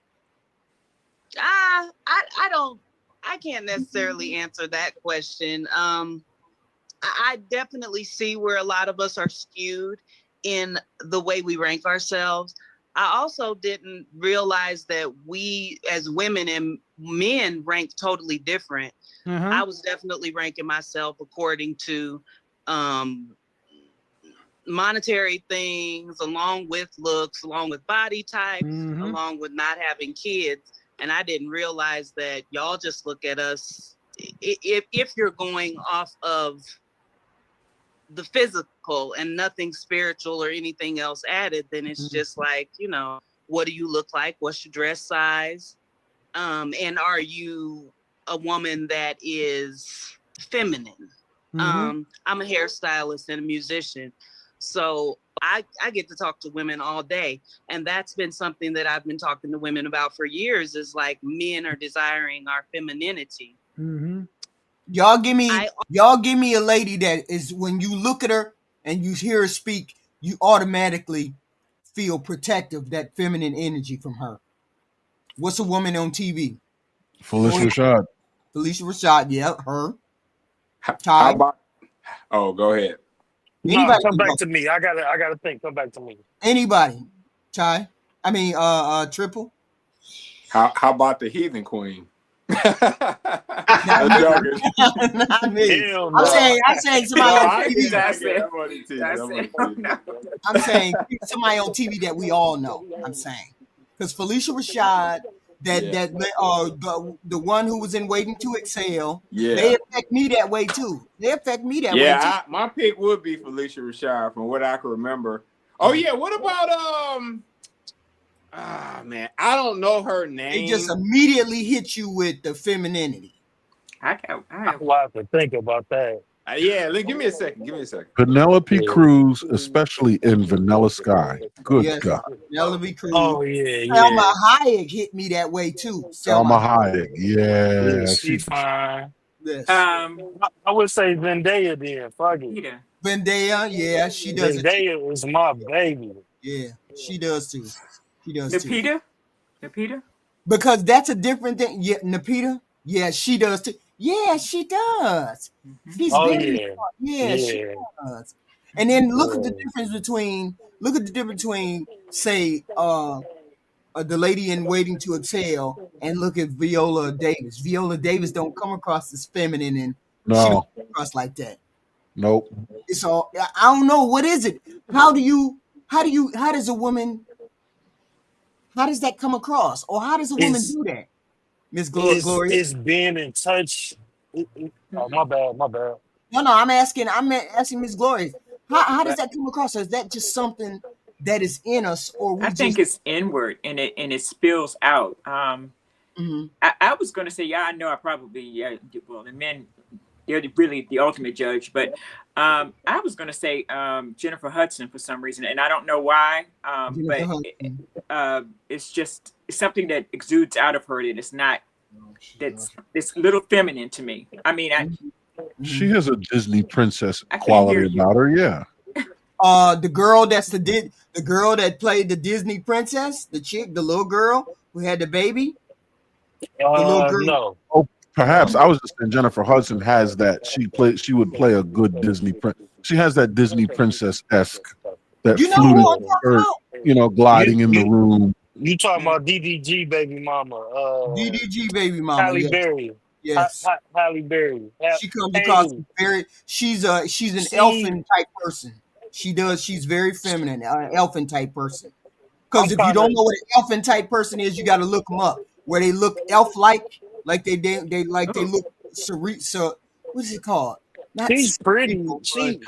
I can't necessarily answer that question. I definitely see where a lot of us are skewed in the way we rank ourselves. I also didn't realize that we as women and men rank totally different. I was definitely ranking myself according to monetary things, along with looks, along with body type, along with not having kids. And I didn't realize that y'all just look at us, if you're going off of the physical and nothing spiritual or anything else added, then it's just like, what do you look like? What's your dress size? And are you a woman that is feminine? I'm a hairstylist and a musician. So I get to talk to women all day. And that's been something that I've been talking to women about for years, is like men are desiring our femininity. Y'all give me a lady that is, when you look at her and you hear her speak, you automatically feel protective, that feminine energy from her. What's a woman on TV? Felicia Rashad. Felicia Rashad, yeah, her. How about? Oh, go ahead. No, come back to me. I gotta think. Come back to me. Anybody? Ty? I mean, Triple. How about the Heathen Queen? Not me. I'm saying somebody on TV. I'm saying somebody on TV that we all know. I'm saying because Felicia Rashad, the one who was in Waiting to Exhale, they affect me that way too. Yeah, my pick would be Felicia Rashad from what I can remember. Oh yeah, what about man, I don't know her name. It just immediately hit you with the femininity. I have to think about that. Yeah, give me a second. Penelope Cruz, especially in Vanilla Sky. Good God. Penelope Cruz. Oh yeah. Selma Hayek hit me that way too. Selma Hayek. Yeah. She's fine. Yes. I would say Zendaya then. Fuck it. Zendaya, yeah, she does. Zendaya is my baby. Yeah, she does too. Napita? Because that's a different thing. Yeah, Napita. Yeah, she does too. Yeah, she does. She's she does. And then look at the difference between say the lady in Waiting to Exhale and look at Viola Davis. Viola Davis don't come across as feminine, and she don't come across like that. Nope. It's all, I don't know, what is it? How does a woman, how does that come across? Or how does a woman do that? Miss Gloria? It's being in touch. Oh, my bad. No, I'm asking Miss Gloria. How does that come across? Is that just something that is in us, or I think it's inward and it spills out. I was going to say, I know I probably, well, the men, they're really the ultimate judge, but I was going to say Jennifer Hudson for some reason, and I don't know why, but it's something that exudes out of her that it's not, it's little feminine to me. I mean, she has a Disney princess quality about her, yeah. The girl the girl that played the Disney princess, the little girl who had the baby. The little girl. No. Oh, perhaps I was just saying Jennifer Hudson has that. She would play a good Disney She has that Disney princess-esque, that You know who fluted I'm talking skirt, gliding in the room. You talking about DDG baby mama? DDG baby mama. Halle Yes. Berry. Yes. Halle Berry. She comes across she's an elfin type person. She's very feminine, elfin type person. Because if you don't know what an elfin type person is, you got to look them up. Where they look elf-like, like they look so what is it called? Not she's pretty. She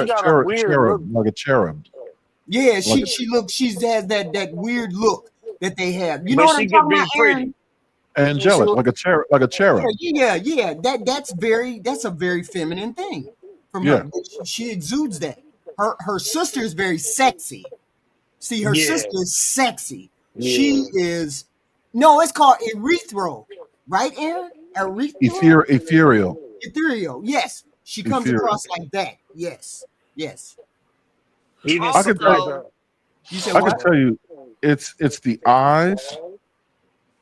got a weird look, like a cherub. Yeah, she has that weird look that they have. You know but what she I'm could talking be about, pretty. Aaron? Angelic, like a cherub. Yeah. That's a very feminine thing from her. She exudes that. Her sister is very sexy. See, her sister is sexy. Yeah. She is it's called erythro, right, Aaron? Ethereal. Ethereal, yes. She comes across like that. Yes. Even I could tell you, it's the eyes.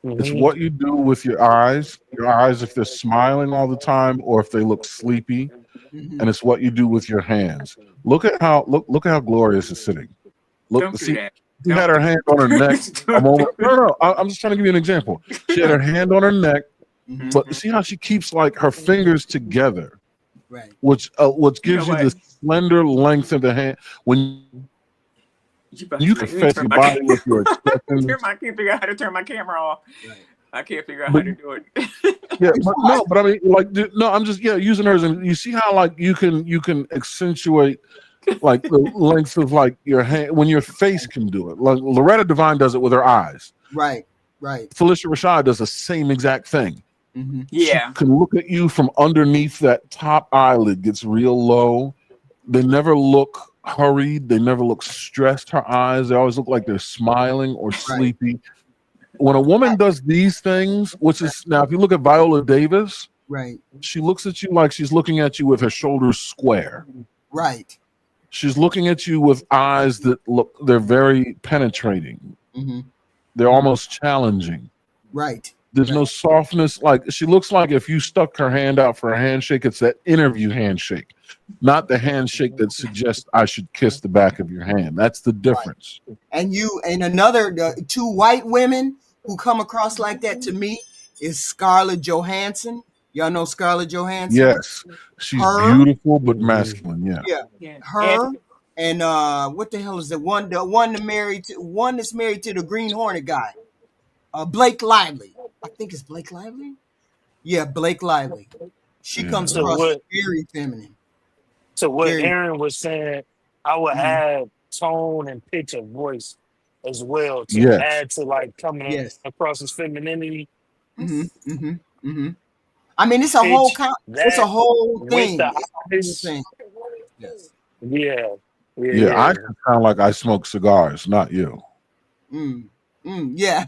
It's what you do with your eyes. Your eyes, if they're smiling all the time or if they look sleepy, and it's what you do with your hands. Look at how Glorious is sitting. Don't do that. She had her hand on her neck a moment. No. I'm just trying to give you an example. She had her hand on her neck, but see how she keeps like her fingers together, right? Which gives you the slender length of the hand when you confess your body with your expressions. I can't figure out how to turn my camera off. Right. I can't figure out how to do it. but I mean, I'm just using hers, and you see how like you can accentuate like the length of like your hand when your face can do it. Like Loretta Devine does it with her eyes. Right. Felicia Rashad does the same exact thing. Yeah. She can look at you from underneath that top eyelid, gets real low. They never look hurried. They never look stressed. Her eyes, they always look like they're smiling or sleepy. When a woman does these things, which is now, if you look at Viola Davis, right, she looks at you like she's looking at you with her shoulders square. Right. She's looking at you with eyes that they're very penetrating. They're almost challenging. Right. There's no softness. Like she looks like if you stuck her hand out for a handshake, it's that interview handshake, not the handshake that suggests I should kiss the back of your hand. That's the difference. Right. And another two white women who come across like that to me is Scarlett Johansson. Y'all know Scarlett Johansson? Yes. She's beautiful but masculine. Yeah. Her and what the hell is the one that's married to the Green Hornet guy? Blake Lively. I think it's Blake Lively. Yeah, Blake Lively. She comes across very feminine. So what Aaron was saying, I would add tone and pitch of voice as well to add to like coming across his femininity. I mean, it's a whole it's a whole thing. Yes. Yeah, I sound like I smoke cigars, not you. Yeah.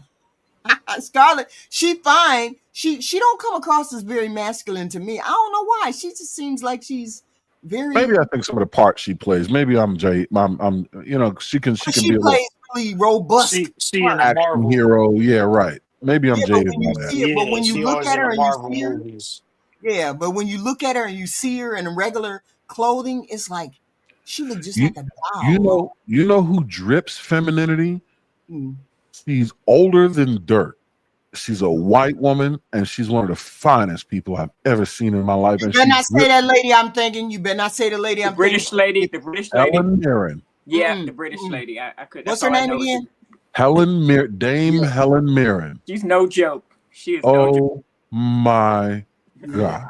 Scarlett, she fine. She don't come across as very masculine to me. I don't know why. She just seems like she's very. Maybe I think some of the parts she plays. Maybe I'm Jay. I'm she can be a plays really robust. She in a Marvel hero. Yeah, right. Maybe I'm jaded by that. But when you look at her and you see her, but when you look at her and you see her in regular clothing, it's like she looks just like a doll. You know who drips femininity? She's older than dirt. She's a white woman, and she's one of the finest people I've ever seen in my life. You better not say that lady I'm thinking. You better not say the lady I'm thinking. The British lady. Helen Mirren. Yeah, the British lady. I couldn't. What's her name again? Dame Helen Mirren. She's no joke. She is no joke. My God.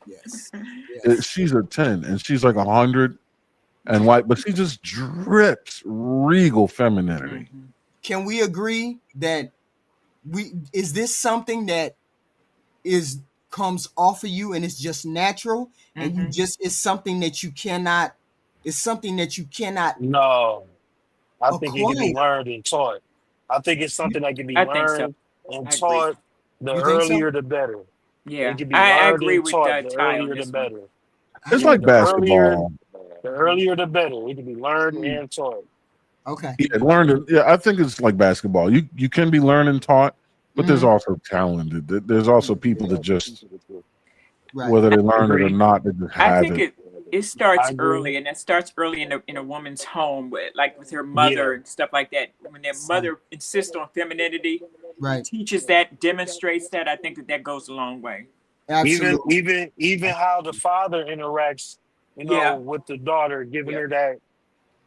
Yes. She's a 10, and she's like 100 and white, but she just drips regal femininity. Can we agree that is this something that comes off of you and it's just natural and you just it's something that you cannot No, I think it can be learned and taught. I think it's something that can be learned and taught. The earlier the better. Yeah, it can be I learned agree and with taught. that. The earlier the better. It's like basketball. The earlier the better. It can be learned and taught. Okay. Yeah, learned. Yeah, I think it's like basketball. You can be learned and taught, but there's also talented. There's also people that just whether they learn it or not, they just have I think it. it starts early, and it starts early in a woman's home, with her mother and stuff like that. When their mother insists on femininity, teaches that, demonstrates that, I think that goes a long way. Absolutely. Even how the father interacts, with the daughter, giving her that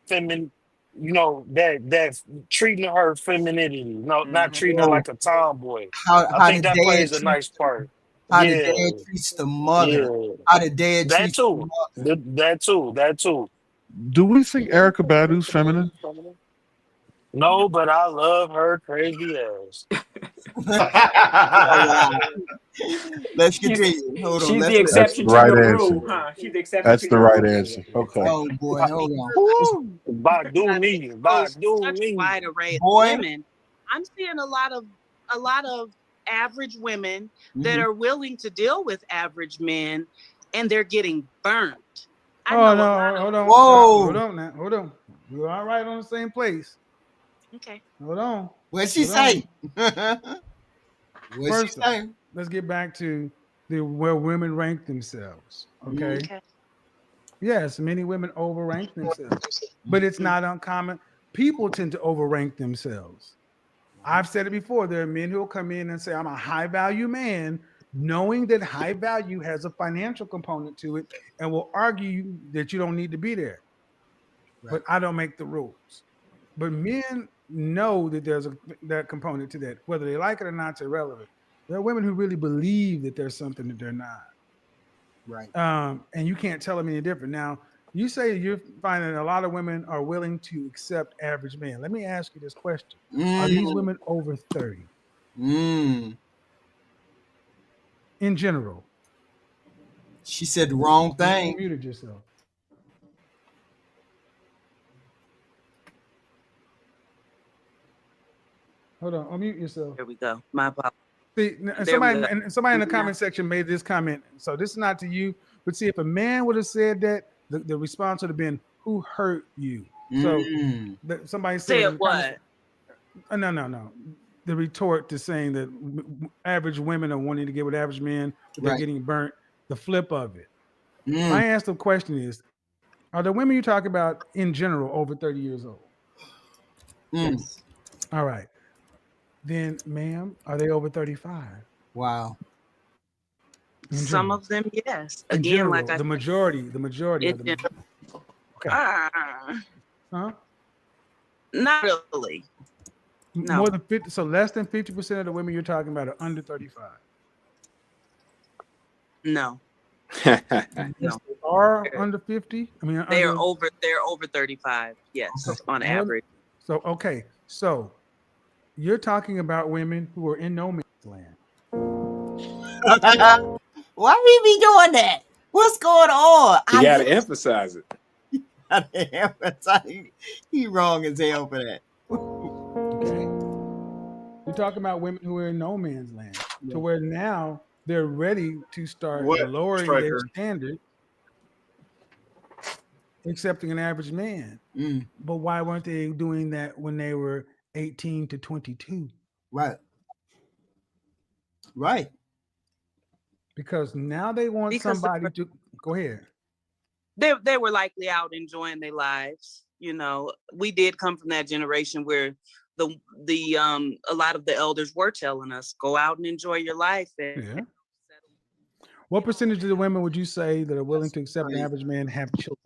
feminine, that treating her femininity, not treating her like a tomboy. I think that plays a nice part. How the dad treats the mother. How the dad treats the mother. That too. Do we think Erykah Badu's feminine? No, but I love her crazy ass. Let's continue. Hold on. She's the exception to the rule, huh? She's the exception. That's the right answer. Okay. Oh boy, hold on. Badu me. Wide array of women. I'm seeing a lot of average women that are willing to deal with average men, and they're getting burnt. Hold on. Whoa. Hold on. We're all right on the same place. Okay. Hold on. What'd she say? First, let's get back to where women rank themselves. Okay. Yes, many women overrank themselves, but it's not uncommon. People tend to overrank themselves. I've said it before. There are men who will come in and say, I'm a high value man, knowing that high value has a financial component to it, and will argue that you don't need to be there. But I don't make the rules. But men know that there's that component to that. Whether they like it or not, it's irrelevant. There are women who really believe that there's something that they're not. Right. And you can't tell them any different. Now, you say you're finding a lot of women are willing to accept average men. Let me ask you this question. Are these women over 30? In general. She said the wrong thing. You muted yourself. Hold on, unmute yourself. There we go. My apologies. See, somebody in the comment section made this comment. So this is not to you, but see, if a man would have said that, the response would have been, "Who hurt you?" So somebody said what? No. The retort to saying that average women are wanting to get with average men, but they're getting burnt. The flip of it. My answer to the question is: are the women you talk about in general over 30 years old? Yes. All right. Then, ma'am, are they over 35? Wow. Some of them, yes. In Again, general, like I the majority of them. Okay. Huh? Not really. No. More than 50. So less than 50% of the women you're talking about are under 35. No. No. They are under 50. I mean, they're over 35. Yes, on average. So okay. So you're talking about women who are in no man's land. Why we be doing that? What's going on? You gotta emphasize it. He wrong as hell for that. Okay. You're talking about women who are in no man's land, to where now they're ready to start lowering their standard, accepting an average man. But why weren't they doing that when they were 18 to 22? Right. Because now they want somebody to go ahead. They were likely out enjoying their lives. You know, we did come from that generation where a lot of the elders were telling us, go out and enjoy your life. And What percentage of the women would you say that are willing to accept an average man have children?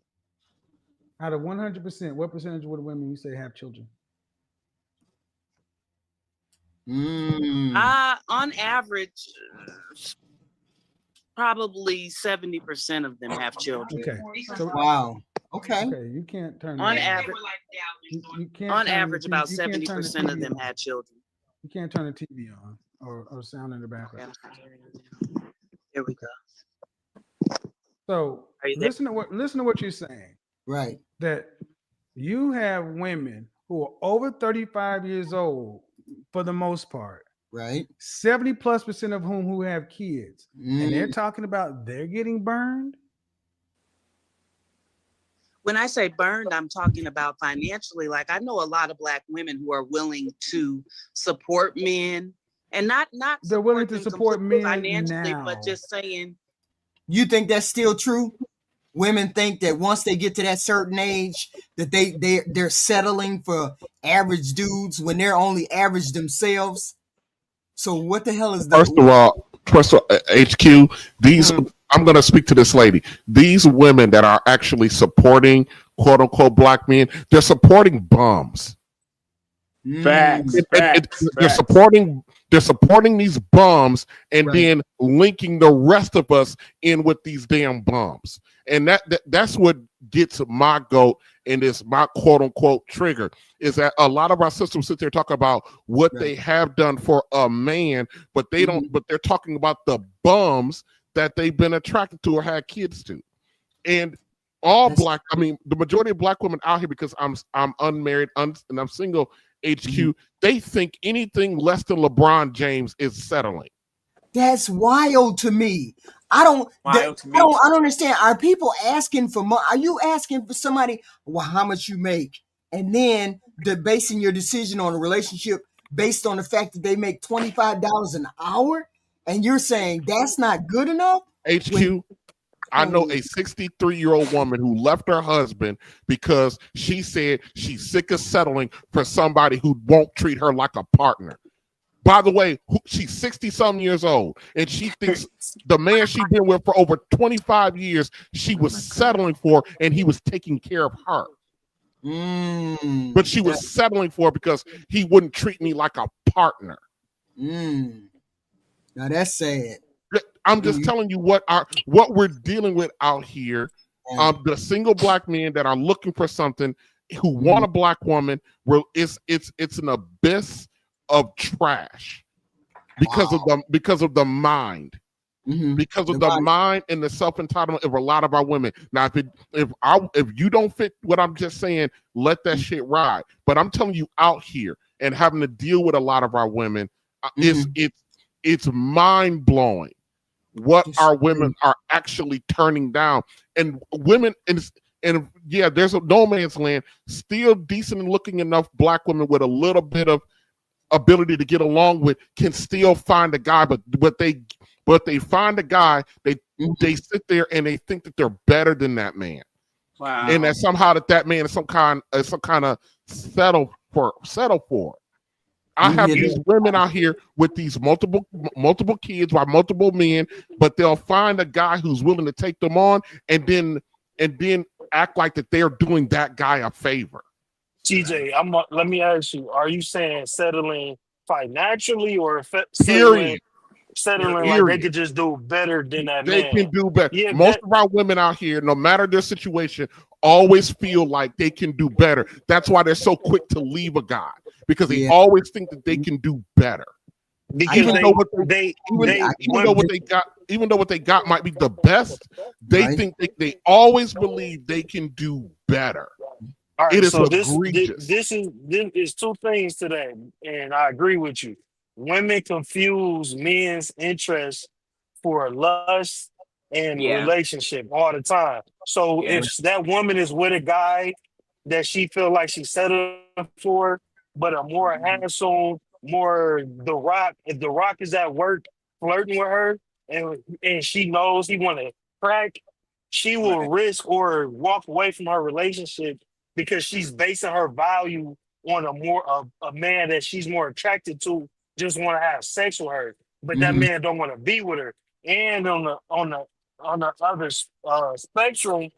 Out of 100%, what percentage of the women you say have children? On average, probably 70% of them have children. Okay. So, wow. Okay. You can't turn on average. You can't on average, about 70% of them had children. You can't turn the TV on or sound in the background. Here we go. So listen to what you're saying. Right. That you have women who are over 35 years old for the most part. Right. 70+% of who have kids. And they're talking about they're getting burned. when I say burned, I'm talking about financially. Like I know a lot of Black women who are willing to support men, and not they're willing to support men financially, now. but just saying. You think that's still true? Women think that once they get to that certain age, that they're settling for average dudes when they're only average themselves. So what the hell is that? First of all, HQ, these I'm going to speak to this lady. These women that are actually supporting quote unquote Black men, they're supporting bums. Facts. They're supporting these bums and then linking the rest of us in with these damn bums. And that's what gets my goat and is my quote unquote trigger, is that a lot of our systems sit there talk about what they have done for a man, but they don't, but they're talking about the bums that they've been attracted to or had kids to. And the majority of Black women out here, because I'm unmarried and I'm single, HQ, they think anything less than LeBron James is settling. That's wild to me. I don't understand. Are people asking for money? Are you asking for somebody, well, how much you make? And then basing your decision on a relationship based on the fact that they make $25 an hour? And you're saying that's not good enough? HQ, I know a 63-year-old woman who left her husband because she said she's sick of settling for somebody who won't treat her like a partner. By the way, she's 60-some years old, and she thinks the man she's been with for over 25 years, she was settling for, and he was taking care of her. But she was settling for because he wouldn't treat me like a partner. Now that's sad. I'm just telling you what we're dealing with out here. The single Black men that are looking for something, who want a Black woman, it's an abyss of trash because of the mind. Because of the mind and the self-entitlement of a lot of our women. Now, if you don't fit what I'm just saying, let that shit ride. But I'm telling you, out here and having to deal with a lot of our women, it's mind-blowing what our women are actually turning down. And women, and yeah, there's a no man's land, still decent and looking enough Black women with a little bit of ability to get along with can still find a guy, but they find a guy, they sit there and they think that they're better than that man. Wow. And that somehow that man is some kind of settle for. I have these women out here with these multiple kids by multiple men, but they'll find a guy who's willing to take them on and then act like that they're doing that guy a favor. TJ, let me ask you, are you saying settling financially or Period. Settling like they could just do better than that they man? They can do better. Yeah, most of our women out here, no matter their situation, always feel like they can do better. That's why they're so quick to leave a guy, because they always think that they can do better. Because even though what they got might be the best, they think they always believe they can do better. All right, it is so egregious. This is two things to that, and I agree with you. Women confuse men's interest for lust and relationship all the time. So if that woman is with a guy that she feel like she's settling for, but a more handsome, more The Rock, if The Rock is at work flirting with her and she knows he want to crack, she will risk or walk away from her relationship because she's basing her value on a man that she's more attracted to, just want to have sex with her, but that man don't want to be with her. And on the other spectrum,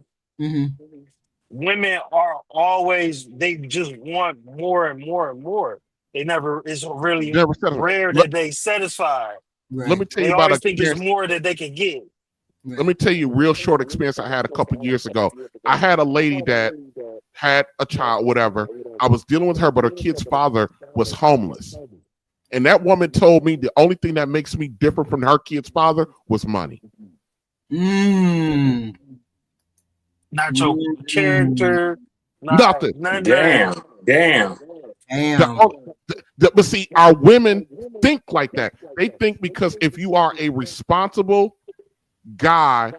women are always, they just want more and more and more. It's really rare that they satisfy. Let me tell you they about always think there's more that they can get. Let me tell you a real short experience I had a couple years ago. I had a lady that had a child, whatever. I was dealing with her, but her kid's father was homeless. And that woman told me the only thing that makes me different from her kid's father was money. Not your character. Nothing. Damn. But see, our women think like that. They think because if you are a responsible guy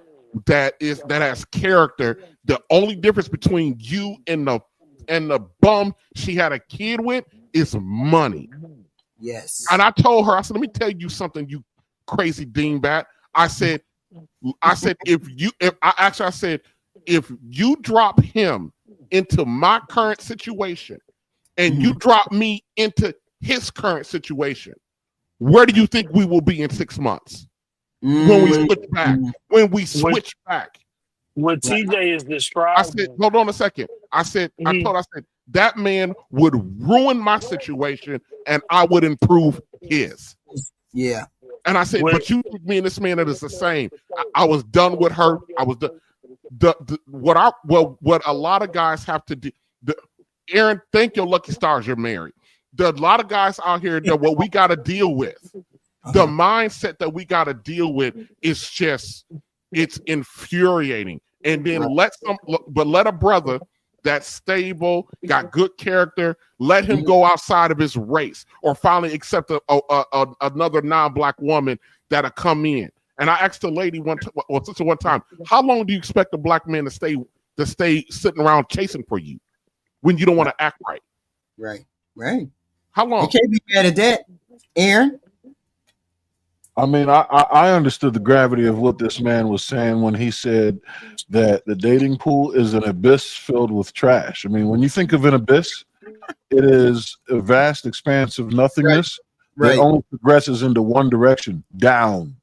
that has character, The only difference between you and the bum she had a kid with is money. Yes. And I told her, I said, let me tell you something, you crazy dingbat. I said, if you drop him into my current situation and you drop me into his current situation, where do you think we will be in 6 months? When we switch back. When we switch back. What TJ is describing. I said, hold on a second. I said, that man would ruin my situation and I would improve his. Yeah. And I said, but you, me and this man, it is the same. I was done with her. I was what a lot of guys have to do. Aaron, thank your lucky stars you're married. A lot of guys out here that what we got to deal with. The mindset that we got to deal with is just, it's infuriating. And then let a brother that's stable, got good character, let him go outside of his race or finally accept another non-black woman that'll come in. And I asked the lady one time, how long do you expect a black man to stay sitting around chasing for you when you don't want to act right? Right. How long? You can't be mad at that, Aaron. I mean, I understood the gravity of what this man was saying when he said that the dating pool is an abyss filled with trash. I mean, when you think of an abyss, it is a vast expanse of nothingness that only progresses into one direction, down.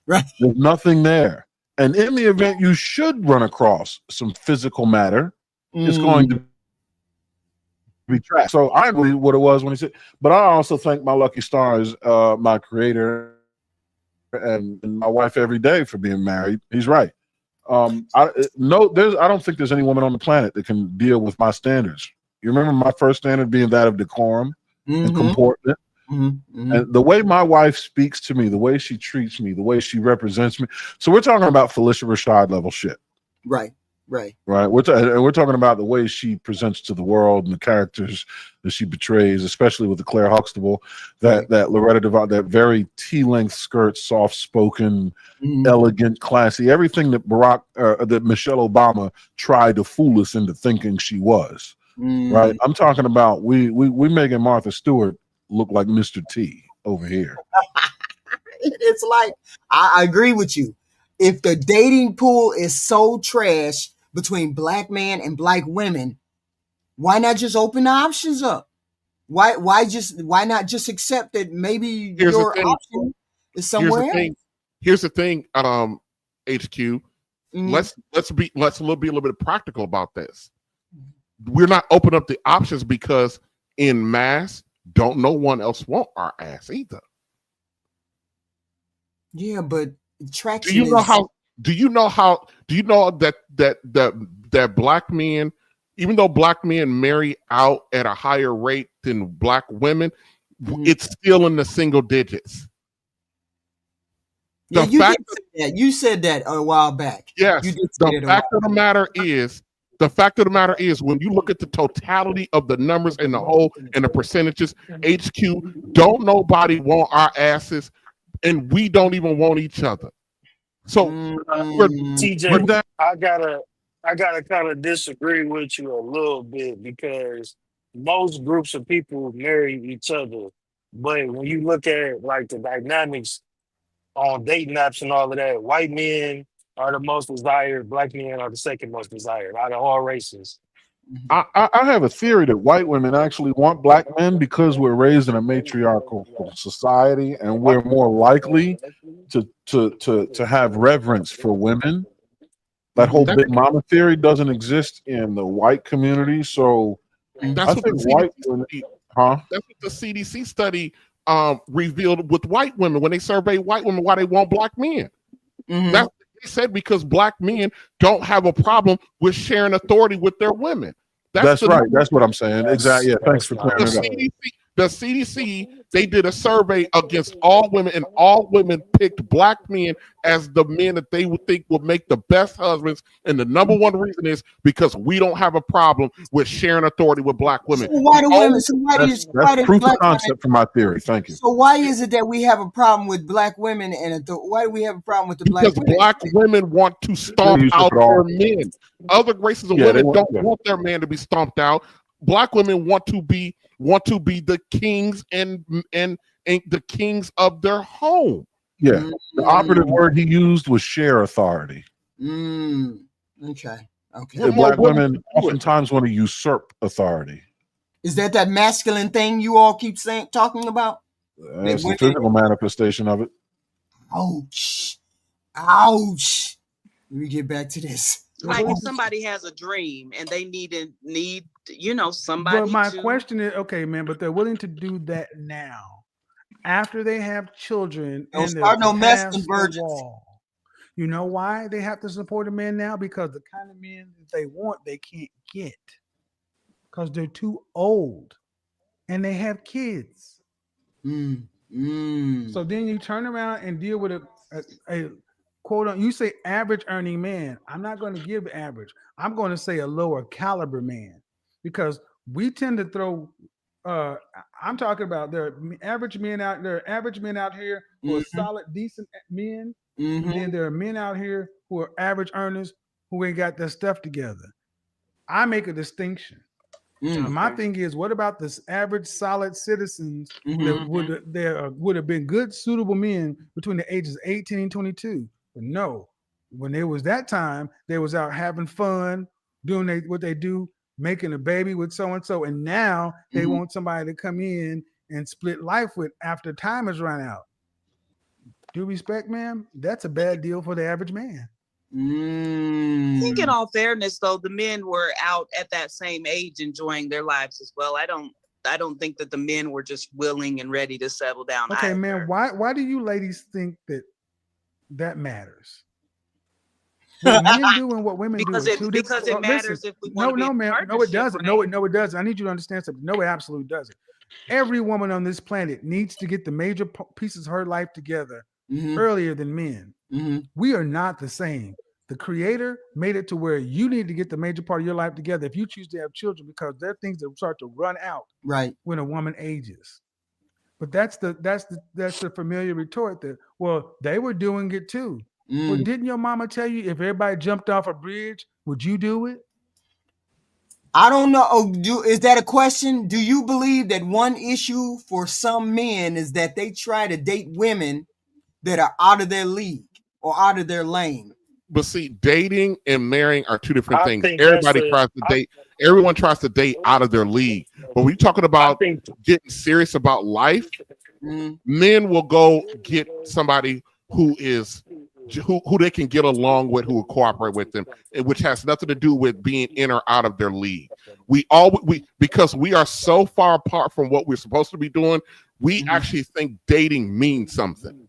Right. There's nothing there. And in the event you should run across some physical matter, it's going to be trash. So I believe what it was when he said, but I also thank my lucky stars, my creator, and my wife every day for being married. He's right. I don't think there's any woman on the planet that can deal with my standards. You remember my first standard being that of decorum and comportment. And the way my wife speaks to me, the way she treats me, the way she represents me. So we're talking about Felicia Rashad level shit. Right. We're talking about the way she presents to the world and the characters that she betrays, especially with the Claire Huxtable, that Loretta Devine, that very T-length skirt, soft-spoken, elegant, classy, everything that that Michelle Obama tried to fool us into thinking she was. Right. I'm talking about we making Martha Stewart look like Mr. T over here. It's like, I agree with you. If the dating pool is so trash between black men and black women, why not just open the options up? Why not just accept that maybe your option is somewhere else? Here's the thing, HQ. Let's be a little bit practical about this. We're not opening up the options because in mass, don't no one else want our ass either. Yeah, but attraction. Do you know that black men, even though black men marry out at a higher rate than black women, it's still in the single digits. You said that a while back. Yes. The fact of the matter is, when you look at the totality of the numbers and the whole and the percentages, HQ, don't nobody want our asses, and we don't even want each other. So TJ, I gotta kind of disagree with you a little bit, because most groups of people marry each other, but when you look at like the dynamics on dating apps and all of that, white men are the most desired, black men are the second most desired out of all races. I have a theory that white women actually want black men because we're raised in a matriarchal society and we're more likely to have reverence for women. That whole big mama theory doesn't exist in the white community. So that's I think white women, that's what the CDC study revealed with white women when they surveyed white women why they want black men. That's what they said, because black men don't have a problem with sharing authority with their women. That's right. That's what I'm saying. Exactly. Yeah. Thanks for clearing it up. The CDC, they did a survey against all women, and all women picked black men as the men that they would think would make the best husbands. And the number one reason is because we don't have a problem with sharing authority with black women. So why do women? So why do that's proof of concept for my theory. Thank you. So why is it that we have a problem with black women, and why do we have a problem with the black women? Because black women want to stomp out their men. Other races of women don't want their man to be stomped out. Black women want to be the kings and the kings of their home. Yeah, the operative word he used was share authority. Okay. And black women oftentimes want to usurp authority. Is that masculine thing you all keep talking about? It's the physical manifestation of it. Ouch. Ouch. Let me get back to this. Like if somebody has a dream and they need somebody. But my question is, okay, man, but they're willing to do that now, after they have children and they're past the wall. You know why they have to support a man now? Because the kind of men that they want, they can't get because they're too old and they have kids. So then you turn around and deal with a quote on, you say average earning man. I'm not going to give average. I'm going to say a lower caliber man, because we tend to throw I'm talking about there are average men out here who are solid, decent men. And then there are men out here who are average earners who ain't got their stuff together. I make a distinction. My thing is, what about this average solid citizens that would have been good, suitable men between the ages of 18 and 22? But no, when it was that time, they was out having fun, doing what they do, making a baby with so-and-so. And now they want somebody to come in and split life with after time has run out. Due respect, ma'am, that's a bad deal for the average man. I think in all fairness, though, the men were out at that same age enjoying their lives as well. I don't think that the men were just willing and ready to settle down. Okay, either. man, why do you ladies think that matters? What men do and what women because do it matters. Listen, if we want to be ma'am, no, it doesn't. Right? No, it doesn't. I need you to understand something. No, it absolutely doesn't. Every woman on this planet needs to get the major pieces of her life together earlier than men. We are not the same. The creator made it to where you need to get the major part of your life together if you choose to have children, because there are things that start to run out when a woman ages. But that's the familiar retort that, well, they were doing it too. Well, didn't your mama tell you if everybody jumped off a bridge, would you do it? I don't know. Is that a question? Do you believe that one issue for some men is that they try to date women that are out of their league or out of their lane? But see, dating and marrying are two different things. Everybody tries to date. Everyone tries to date out of their league. But when you're talking about getting serious about life, men will go get somebody who they can get along with, who will cooperate with them, which has nothing to do with being in or out of their league. Because we are so far apart from what we're supposed to be doing, we actually think dating means something.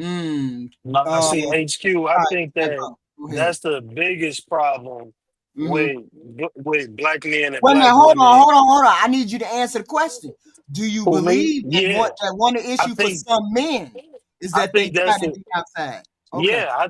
I see HQ. I think that's the biggest problem with black men and black women. Hold on. I need you to answer the question. Do you believe that one issue for some men is that they try to be outside? Okay. Yeah, I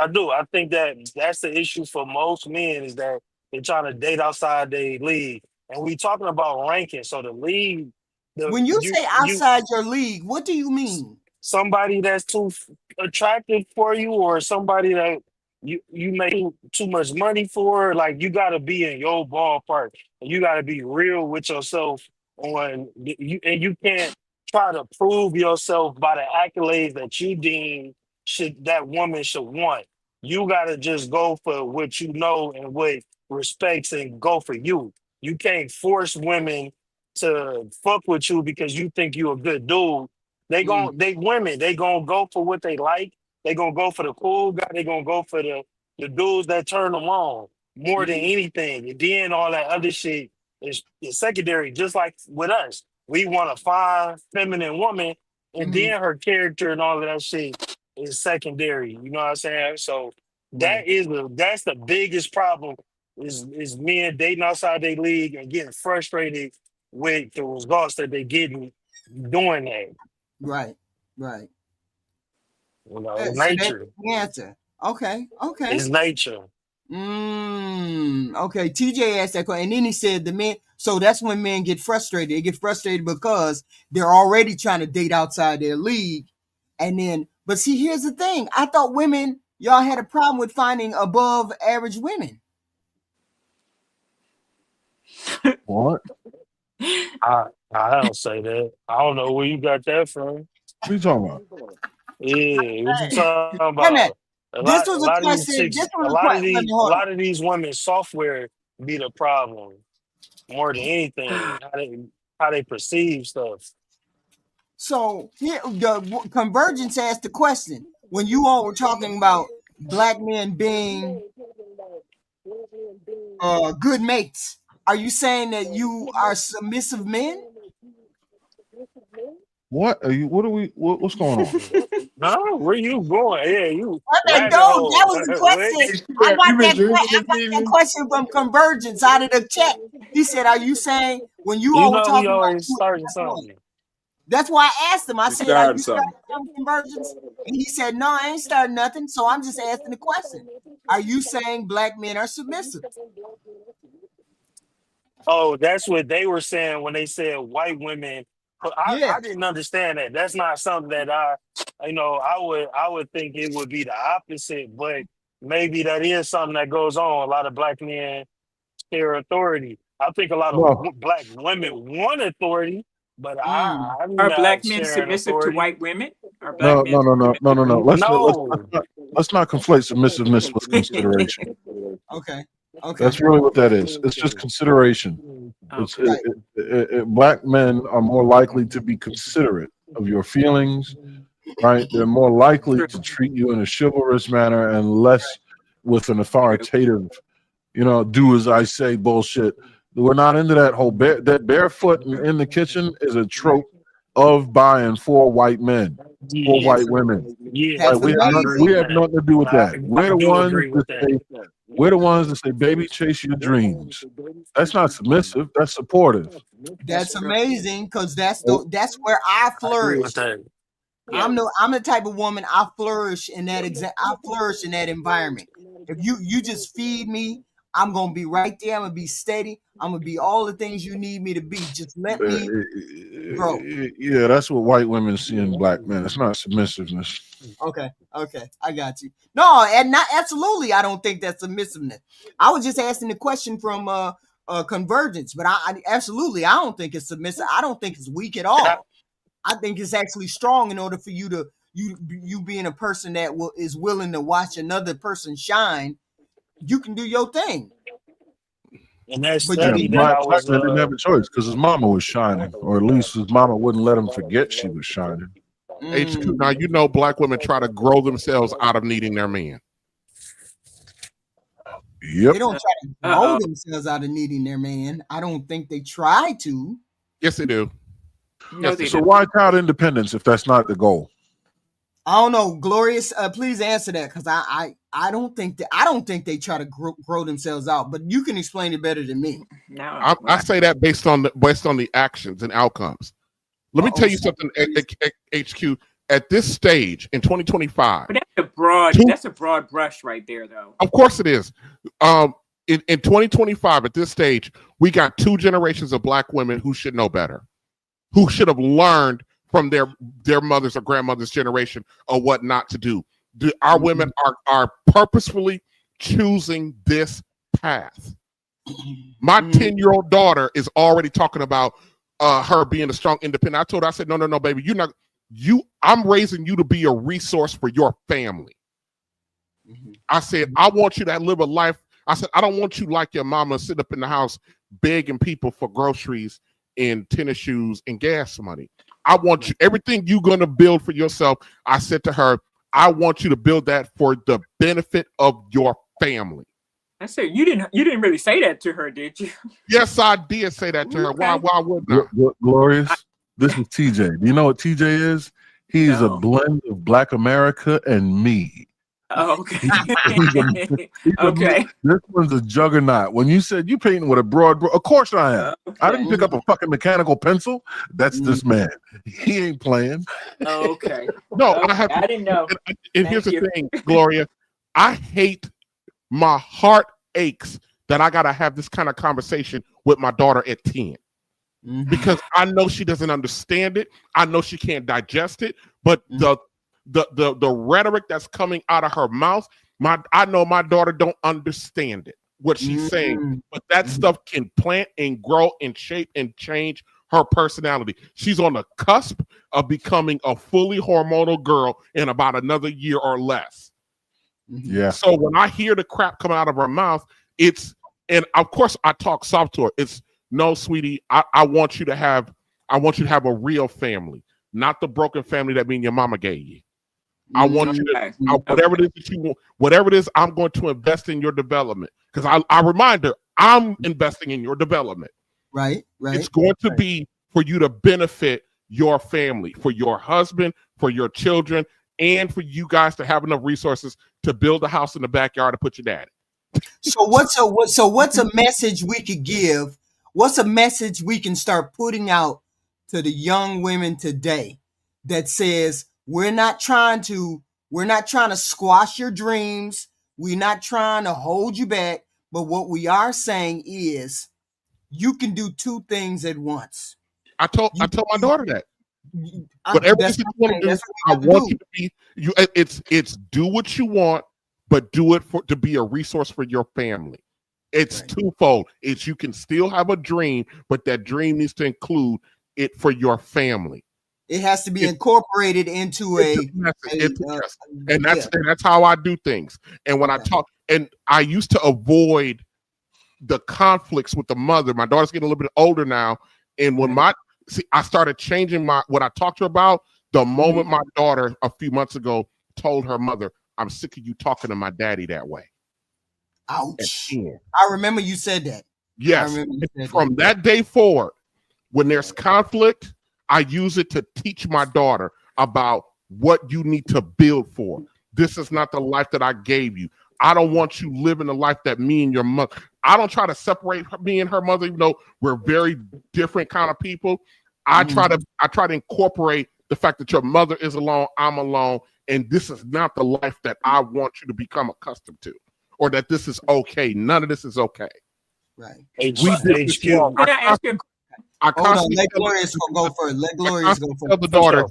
do. I think that's the issue for most men, is that they're trying to date outside their league. And we talking about ranking. So the league. When you say outside your league, what do you mean? Somebody that's too attractive for you, or somebody that you make too much money for. Like, you got to be in your ballpark, and you got to be real with yourself and you can't try to prove yourself by the accolades that you deem that woman should want. You got to just go for what you know and what respects, and go for you. You can't force women to fuck with you because you think you a good dude. They gonna go for what they like. They gonna go for the cool guy. They gonna go for the dudes that turn them on more than anything. And then all that other shit is secondary. Just like with us, we want a fine, feminine woman, and then her character and all of that shit is secondary. You know what I'm saying? So that's the biggest problem is men dating outside their league and getting frustrated with the results that they're getting doing that. Right. You know, it's So that's nature. the answer. Okay. It's nature. Okay. TJ asked that question, and then he said the men. So that's when men get frustrated. They get frustrated because they're already trying to date outside their league, and then. But see, here's the thing. I thought women, y'all had a problem with finding above average women. What? I don't say that. I don't know where you got that from. What are you talking about? Yeah, what you talking about? A This lot, was a a lot of these question. chicks, This was a question. Let me a hold on. lot of these women's software be the problem more than anything. How they perceive stuff. So here, the Convergence asked the question when you all were talking about black men being good mates. Are you saying that you are submissive men? What are you? What are we? What's going on? No, where you going? Yeah, you No, rabbit that hole. was the question. I got that question from Convergence out of the chat. He said, "Are you saying when you You all were know, we talking always about?" starting something. That's why I asked him. I We said, "Are you started something. starting some Convergence?" And he said, "No, I ain't starting nothing. So I'm just asking the question. Are you saying black men are submissive?" Oh, that's what they were saying when they said white women. But Yeah, I didn't understand that. That's not something that I would think it would be the opposite, but maybe that is something that goes on. A lot of black men share authority. I think a lot of No, black women want authority, but I'm Are not black men sharing submissive to authority. white women? Are black no, men no, no, no, no, no, no. No. Let's not conflate submissiveness with consideration. okay. That's really what that is. It's just consideration. It's Okay. black men are more likely to be considerate of your feelings, right? They're more likely to treat you in a chivalrous manner and less with an authoritative, do as I say bullshit. We're not into that whole that barefoot in the kitchen is a trope of buying for white men, for Yeah, white women. yeah, That's Right? We amazing. have nothing to do with that. I do agree with that. We're the ones that say, baby, chase your dreams. That's not submissive, that's supportive. That's That's true. amazing because that's where I I agree with flourish. that. Yeah. I'm the type of woman I flourish in that I flourish in that environment. If you just feed me, I'm gonna be right there. I'm gonna be steady. I'm gonna be all the things you need me to be. Just let me grow. Yeah, that's what white women see in black men. It's not submissiveness. Okay, I got you. No, and not absolutely. I don't think that's submissiveness. I was just asking the question from Convergence, but I absolutely I don't think it's submissive. I don't think it's weak at And all. I think it's actually strong in order for you to you being a person that is willing to watch another person shine. You can do your thing, that but you Yeah, study can that black I black was men didn't have a choice because his mama was shining, or at least his mama wouldn't let him forget she was shining. HQ. Now black women try to grow themselves out of needing their man. Yep. They don't try to grow themselves out of needing their man. I don't think they try to. Yes, they do. No, they So don't. why child independence if that's not the goal? I don't know, Glorious. Please answer that because I don't think they try to grow themselves out. But you can explain it better than me. No. I say that based on the actions and outcomes. Let me tell you something, HQ. At this stage in 2025, But that's a broad brush right there, though. Of course it is. In 2025, at this stage, we got 2 generations of black women who should know better, who should have learned from their mothers or grandmothers' generation of what not to do. Our women are purposefully choosing this path. My 10-year-old daughter is already talking about her being a strong independent. I told her, I said, no, baby, I'm raising you to be a resource for your family. I said, I want you to live a life. I said, I don't want you like your mama sit up in the house begging people for groceries and tennis shoes and gas money. I want you, everything you're going to build for yourself. I said to her, I want you to build that for the benefit of your family. I said, you didn't really say that to her, did you? Yes, I did say that to her. Why wouldn't I? Glorious. This is TJ. Do you know what TJ is? He's a blend of Black America and me. Oh, okay. Okay. This one's a juggernaut. When you said you painting with a broad, of course I am. Okay. I didn't pick up a fucking mechanical pencil. That's this man. He ain't playing. Okay. No, okay. I didn't know. And here's the thing, Gloria. I hate, my heart aches that I gotta have this kind of conversation with my daughter at 10. Because I know she doesn't understand it. I know she can't digest it. But the rhetoric that's coming out of her mouth, I know my daughter don't understand it, what she's saying. But that stuff can plant and grow and shape and change her personality. She's on the cusp of becoming a fully hormonal girl in about another year or less. Yeah. So when I hear the crap coming out of her mouth, and of course I talk soft to her. It's, no, sweetie, I want you to have a real family, not the broken family that your mama gave you. I want you to, whatever it is that you want, whatever it is, I'm going to invest in your development. Because I remind her, I'm investing in your development. Right. It's going to be for you to benefit your family, for your husband, for your children, and for you guys to have enough resources to build a house in the backyard to put your daddy. So what's a message we could give? What's a message we can start putting out to the young women today that says, we're not trying to squash your dreams. We're not trying to hold you back. But what we are saying is you can do two things at once. I told my daughter that. Whatever you want to do, I want you to be it's do what you want, but do it to be a resource for your family. It's twofold. It's you can still have a dream, but that dream needs to include it for your family. It has to be incorporated into and that's how I do things. And when I talk, and I used to avoid the conflicts with the mother. My daughter's getting a little bit older now, and when I started changing what I talked to her about the moment my daughter a few months ago told her mother, "I'm sick of you talking to my daddy that way." Ouch! I remember you said that. Yes. From that day forward, when there's conflict, I use it to teach my daughter about what you need to build for. This is not the life that I gave you. I don't want you living the life that me and your mother. I don't try to separate me and her mother, even though we're very different kind of people. I try to incorporate the fact that your mother is alone, I'm alone, and this is not the life that I want you to become accustomed to, or that this is okay. None of this is okay. Right. We did this wrong. Can I ask you? Hold on, let Glorious go first. Let Glorious go first. Tell the daughter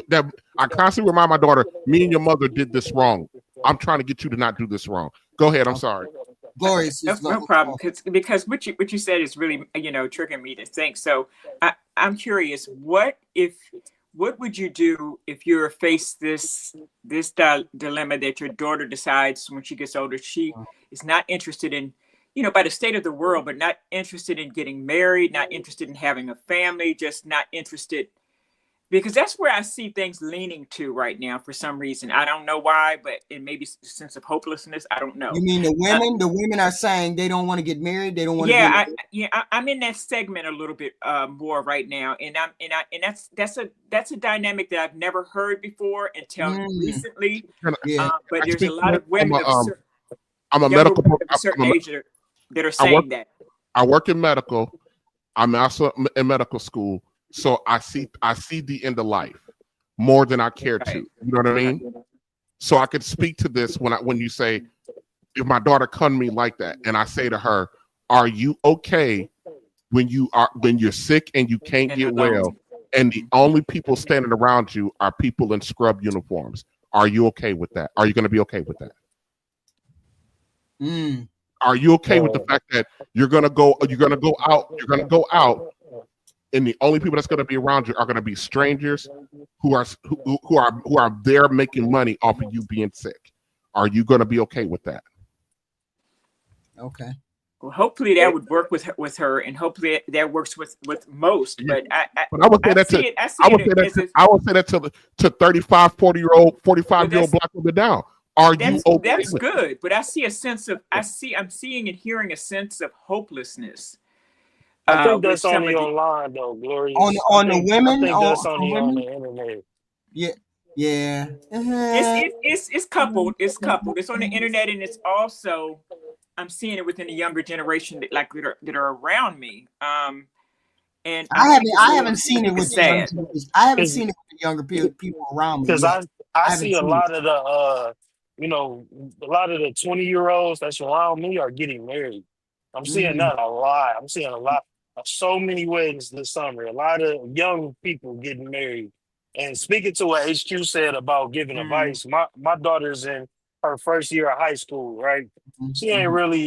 that I constantly remind my daughter, me and your mother did this wrong. I'm trying to get you to not do this wrong. Go ahead. I'm sorry. Glorious. No problem. Because what you said is really, triggering me to think. So I'm curious, what would you do if you're faced this dilemma that your daughter decides when she gets older, she is not interested in, by the state of the world, but not interested in getting married, not interested in having a family, just not interested, because that's where I see things leaning to right now for some reason. I don't know why, but it may be a sense of hopelessness. I don't know. You mean the women? The women are saying they don't want to get married. They don't want to. I'm in that segment a little bit more right now, and that's a dynamic that I've never heard before until recently. But there's a lot of women I'm a medical age that are saying that. I work in medical. I'm also in medical school. So I see the end of life more than I care to. You know what I mean? So I could speak to this when you say, if my daughter come to me like that, and I say to her, "Are you okay when you're sick and you can't get well, and the only people standing around you are people in scrub uniforms? Are you okay with that? Are you going to be okay with that? Are you okay with the fact that you're gonna go out, and the only people that's gonna be around you are gonna be strangers who are there making money off of you being sick? Are you gonna be okay with that?" Okay. Well, hopefully that would work with her, and hopefully that works with most. But I would say that to 35, 40-year-old, 45-year-old black women down. Are you okay? That's good, but I see a sense of I'm seeing and hearing a sense of hopelessness. I think that's only online though, Gloria. On the women. I think that's only on the internet. Yeah. Yeah. It's coupled. It's coupled. It's on the internet, and it's also I'm seeing it within the younger generation that are around me. And I haven't seen it with the young sad. people. I haven't seen it with the younger people around me Because yet. I I see haven't a seen it. lot of the a lot of the 20-year-olds that's around me are getting married. I'm seeing Mm, that a lot. I'm seeing a lot of so many weddings this summer. A lot of young people getting married. And speaking to what HQ said about giving advice, my daughter's in her first year of high school, right? She ain't really,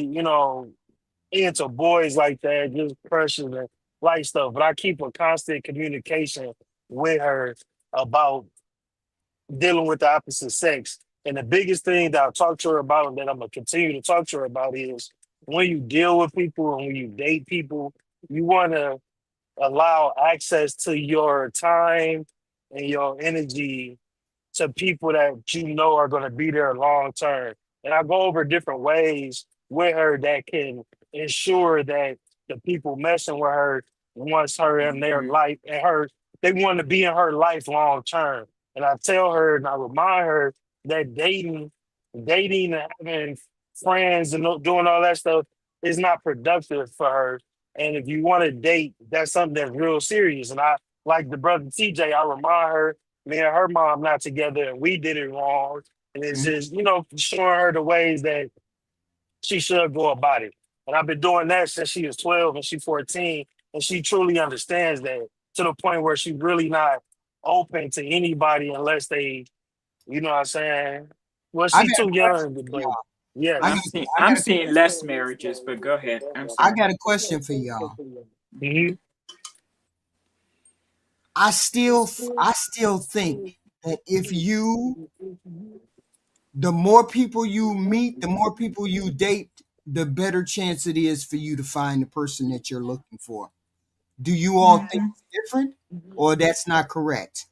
into boys like that, just crushes and light stuff. But I keep a constant communication with her about dealing with the opposite sex. And the biggest thing that I'll talk to her about and that I'm gonna continue to talk to her about is when you deal with people and when you date people, you wanna allow access to your time and your energy to people that you know are gonna be there long term. And I go over different ways with her that can ensure that the people messing with her wants her in their life and they want to be in her life long term. And I tell her and I remind her that dating and having friends and doing all that stuff is not productive for her. And if you want to date, that's something that's real serious. And I, like the brother TJ, I remind her, me and her mom not together and we did it wrong. And it's just, showing her the ways that she should go about it. And I've been doing that since she was 12 and she's 14. And she truly understands that to the point where she's really not open to anybody unless they, you know what I'm saying? Well, I she's got a too question young, for but y'all. yes. I'm seeing less marriages, but go ahead. I'm I sorry. got a question for y'all. Mhm. I still think that the more people you meet, the more people you date, the better chance it is for you to find the person that you're looking for. Do you all think it's different, or that's not correct?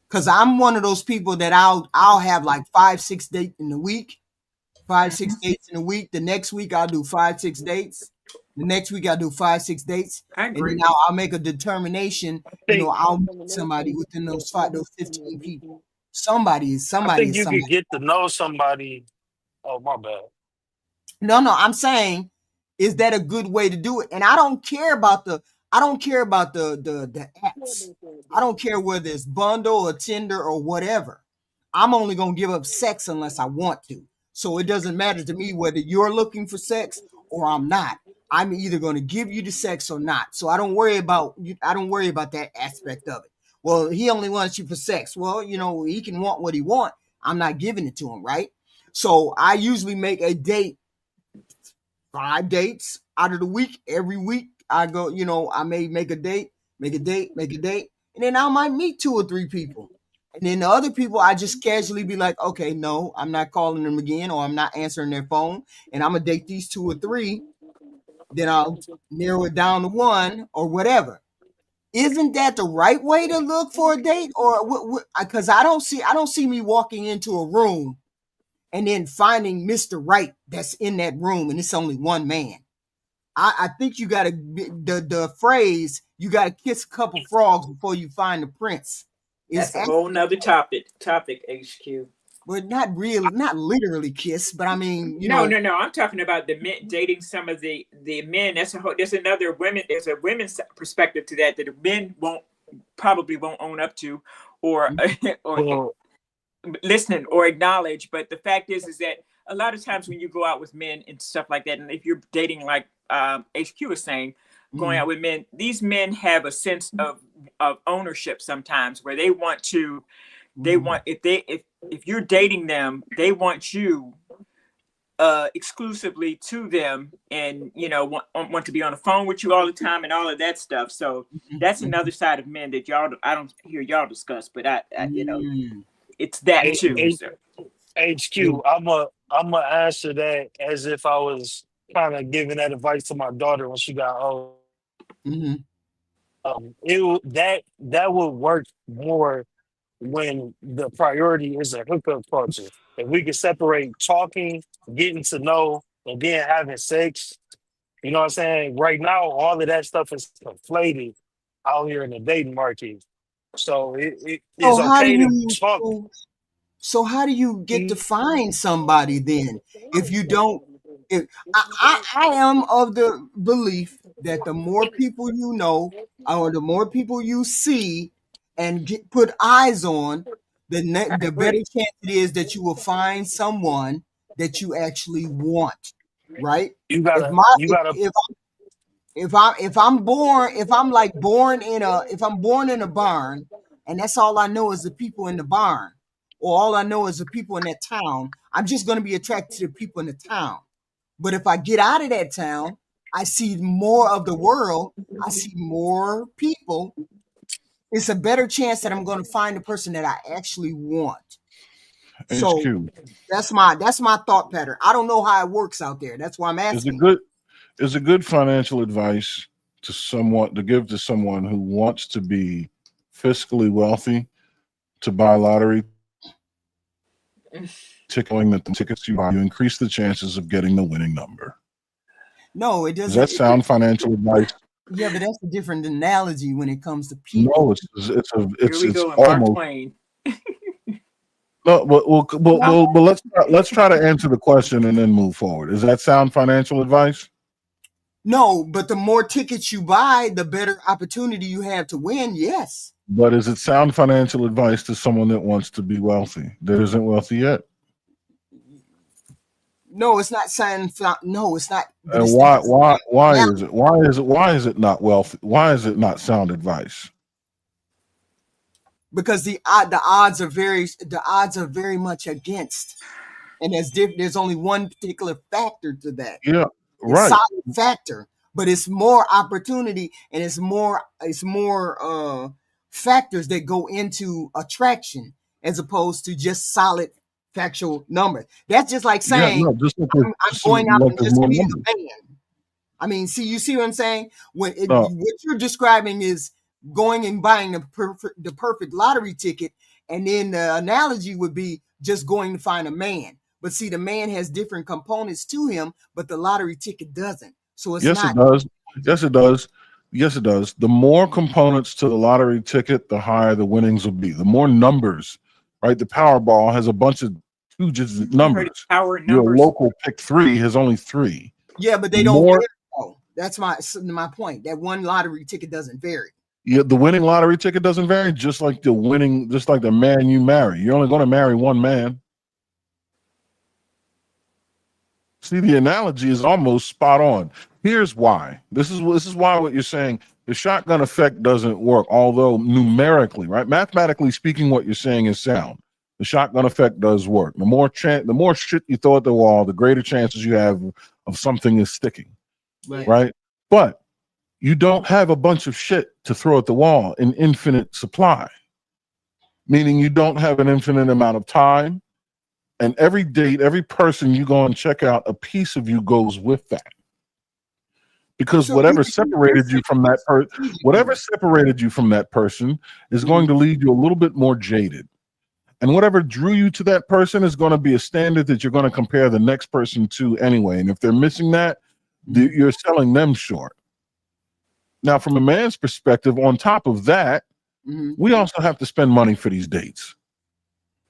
Because I'm one of those people that I'll have like 5-6 dates in a week, 5-6 dates in a week. The next week I'll do 5-6 dates. The next week I'll do 5-6 dates, I and then agree. I'll make a determination. I'll meet somebody within those 15 people. Somebody is I somebody think is you could somebody. get to know somebody. Oh, my bad. No, I'm saying, is that a good way to do it? And I don't care about the apps. I don't care whether it's Bundle or Tinder or whatever. I'm only gonna give up sex unless I want to. So it doesn't matter to me whether you're looking for sex or I'm not. I'm either gonna give you the sex or not. So I don't worry about that aspect of it. Well, he only wants you for sex. Well, he can want what he want. I'm not giving it to him, right? So I usually make a date 5 dates out of the week. Every week I go, I may make a date, and then I might meet 2 or 3 people. And then the other people, I just casually be like, okay, no, I'm not calling them again, or I'm not answering their phone, and I'm gonna date these 2 or 3. Then I'll narrow it down to one or whatever. Isn't that the right way to look for a date, or what? Because I don't see me walking into a room and then finding Mr. Right that's in that room, and it's only one man. I think you got to the phrase you got to kiss a couple frogs before you find the prince is That's a whole nother topic. HQ. but not really, not literally kiss, but I mean, No. I'm talking about the men dating some of the men. There's another women. There's a women's perspective to that the men probably won't own up to, or or listening or acknowledge. But the fact is that a lot of times when you go out with men and stuff like that, and if you're dating like HQ is saying, going out with men, these men have a sense of ownership sometimes where they want if you're dating them, they want you exclusively to them, and want to be on the phone with you all the time and all of that stuff. So that's another side of men that I don't hear y'all discuss, but I it's that too. So. HQ, I'm a answer that as if I was kind of giving that advice to my daughter when she got old. That would work more when the priority is a hookup culture. If we could separate talking, getting to know, and then having sex, you know what I'm saying? Right now, all of that stuff is conflated out here in the dating market. So it So is how do okay to you talk. so how do you get to find somebody then if you don't? If I am of the belief that the more people you know or the more people you see and put eyes on, the better chance it is that you will find someone that you actually want, right? You If gotta, my you gotta. if I'm born if I'm like born in a if I'm born in a barn and that's all I know is the people in the barn or all I know is the people in that town, I'm just going to be attracted to the people in the town. But if I get out of that town, I see more of the world, I see more people. It's a better chance that I'm going to find the person that I actually want. So HQ. that's my thought pattern. I don't know how it works out there. That's why I'm asking. Is it good financial advice to give to someone who wants to be fiscally wealthy to buy lottery tickling that the tickets you buy, you increase the chances of getting the winning number? No, it Does doesn't. that sound financial advice? Yeah, but that's a different analogy when it comes to people. No, Here we it's go, and Mark almost Twain. no. But let's try to answer the question and then move forward. Does that sound financial advice? No, but the more tickets you buy, the better opportunity you have to win. Yes. But does it sound financial advice to someone that wants to be wealthy that isn't wealthy yet? No, it's not saying. No, it's not. But And it's why is it not wealthy? Why is it not sound advice? because the odds are very much against, and there's only one particular factor to that. Yeah, It's right. solid factor, but it's more opportunity and it's more factors that go into attraction as opposed to just solid factual numbers. That's just like Yeah, saying no, just I'm going out and there's just more be numbers. a man. I mean, you see what I'm saying? What No, you're describing is going and buying the perfect lottery ticket, and then the analogy would be just going to find a man. But see, the man has different components to him, but the lottery ticket doesn't. So it's yes, not. it does. Yes, it does. Yes, it does. The more components to the lottery ticket, the higher the winnings will be. The more numbers, right? The Powerball has a bunch of two-digit numbers. Power Your numbers. local pick 3 has only 3. Yeah, but they don't vary. Though. That's my point. That one lottery ticket doesn't vary. Yeah, the winning lottery ticket doesn't vary, just like the man you marry. You're only going to marry one man. See, the analogy is almost spot on. Here's why. This is why what you're saying, the shotgun effect doesn't work, although numerically, right? Mathematically speaking, what you're saying is sound. The shotgun effect does work. The more shit you throw at the wall, the greater chances you have of something is sticking. Right? But you don't have a bunch of shit to throw at the wall in infinite supply, meaning you don't have an infinite amount of time. And every date, every person you go and check out, a piece of you goes with that. Because whatever separated you from that person is going to leave you a little bit more jaded. And whatever drew you to that person is going to be a standard that you're going to compare the next person to anyway. And if they're missing that, you're selling them short. Now, from a man's perspective, on top of that, we also have to spend money for these dates.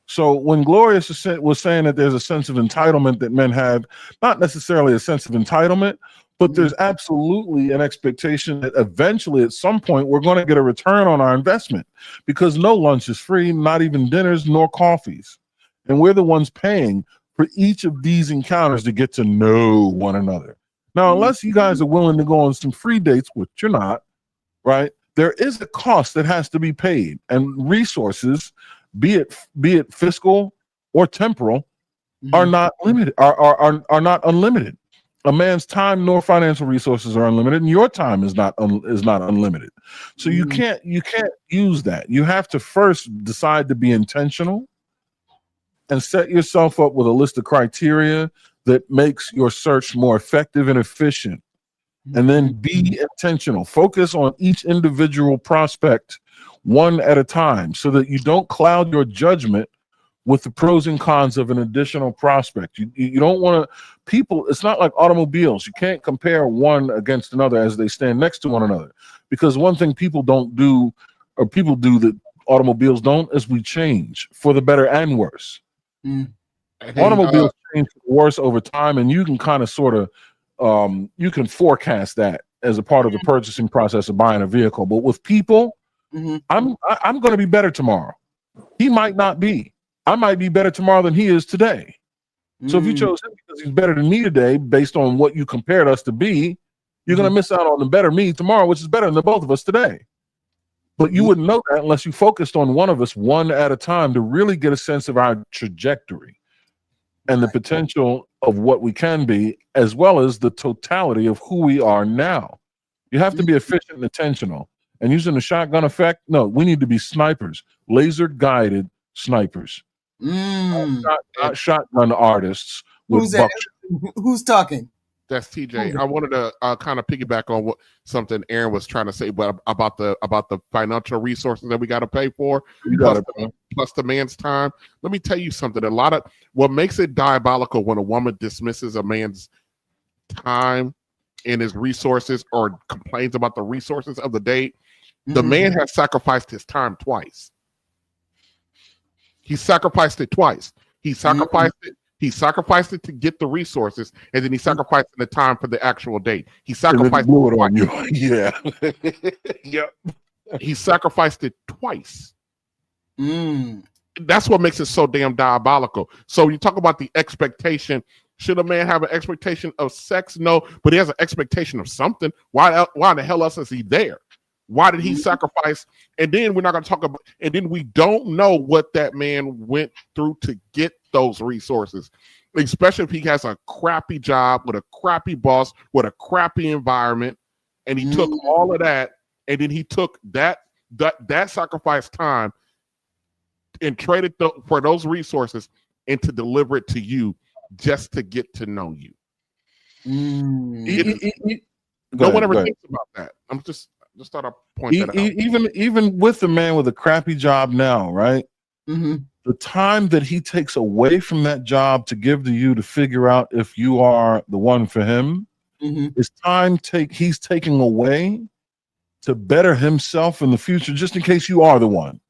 So when Gloria was saying that there's a sense of entitlement that men have, not necessarily a sense of entitlement, but there's absolutely an expectation that eventually at some point we're going to get a return on our investment, because no lunch is free, not even dinners nor coffees. And we're the ones paying for each of these encounters to get to know one another. Now, unless you guys are willing to go on some free dates, which you're not, right? There is a cost that has to be paid, and resources, be it fiscal or temporal, are not limited, are not unlimited. A man's time nor financial resources are unlimited, and your time is not unlimited. So you can't use that. You have to first decide to be intentional and set yourself up with a list of criteria that makes your search more effective and efficient. And then be intentional. Focus on each individual prospect one at a time so that you don't cloud your judgment with the pros and cons of an additional prospect. You don't want to, it's not like automobiles. You can't compare one against another as they stand next to one another, because one thing people don't do, or people do that automobiles don't is we change for the better and worse. Automobiles change for the worse over time, and you can kind of sort of you can forecast that as a part of the purchasing process of buying a vehicle. But with people, I'm going to be better tomorrow. He might not be. I might be better tomorrow than he is today. So if you chose him because he's better than me today, based on what you compared us to be, you're going to miss out on the better me tomorrow, which is better than the both of us today. But you wouldn't know that unless you focused on one of us one at a time to really get a sense of our trajectory and the potential of what we can be, as well as the totality of who we are now. You have to be efficient and intentional. And using the shotgun effect, no, we need to be snipers, laser-guided snipers. Not shotgun artists with Who's that? Who's talking? That's TJ. I wanted to kind of piggyback on what something Aaron was trying to say, but about the financial resources that we got to pay for, plus the man's time. Let me tell you something. What makes it diabolical when a woman dismisses a man's time and his resources or complains about the resources of the date. The man has sacrificed his time twice. He sacrificed it twice. He sacrificed it. He sacrificed it to get the resources, and then he sacrificed the time for the actual date. He sacrificed it on you. Yeah. Yep. He sacrificed it twice. That's what makes it so damn diabolical. So you talk about the expectation. Should a man have an expectation of sex? No, but he has an expectation of something. Why the hell else is he there? Why did he sacrifice? And then we're not going to talk about, and then we don't know what that man went through to get those resources, especially if he has a crappy job with a crappy boss, with a crappy environment. And he took all of that, and then he took that sacrificed time and traded for those resources and to deliver it to you just to get to know you. No one ever thinks about that. Just thought I'd point that out. Even with the man with a crappy job now, right? The time that he takes away from that job to give to you to figure out if you are the one for him is time he's taking away to better himself in the future, just in case you are the one.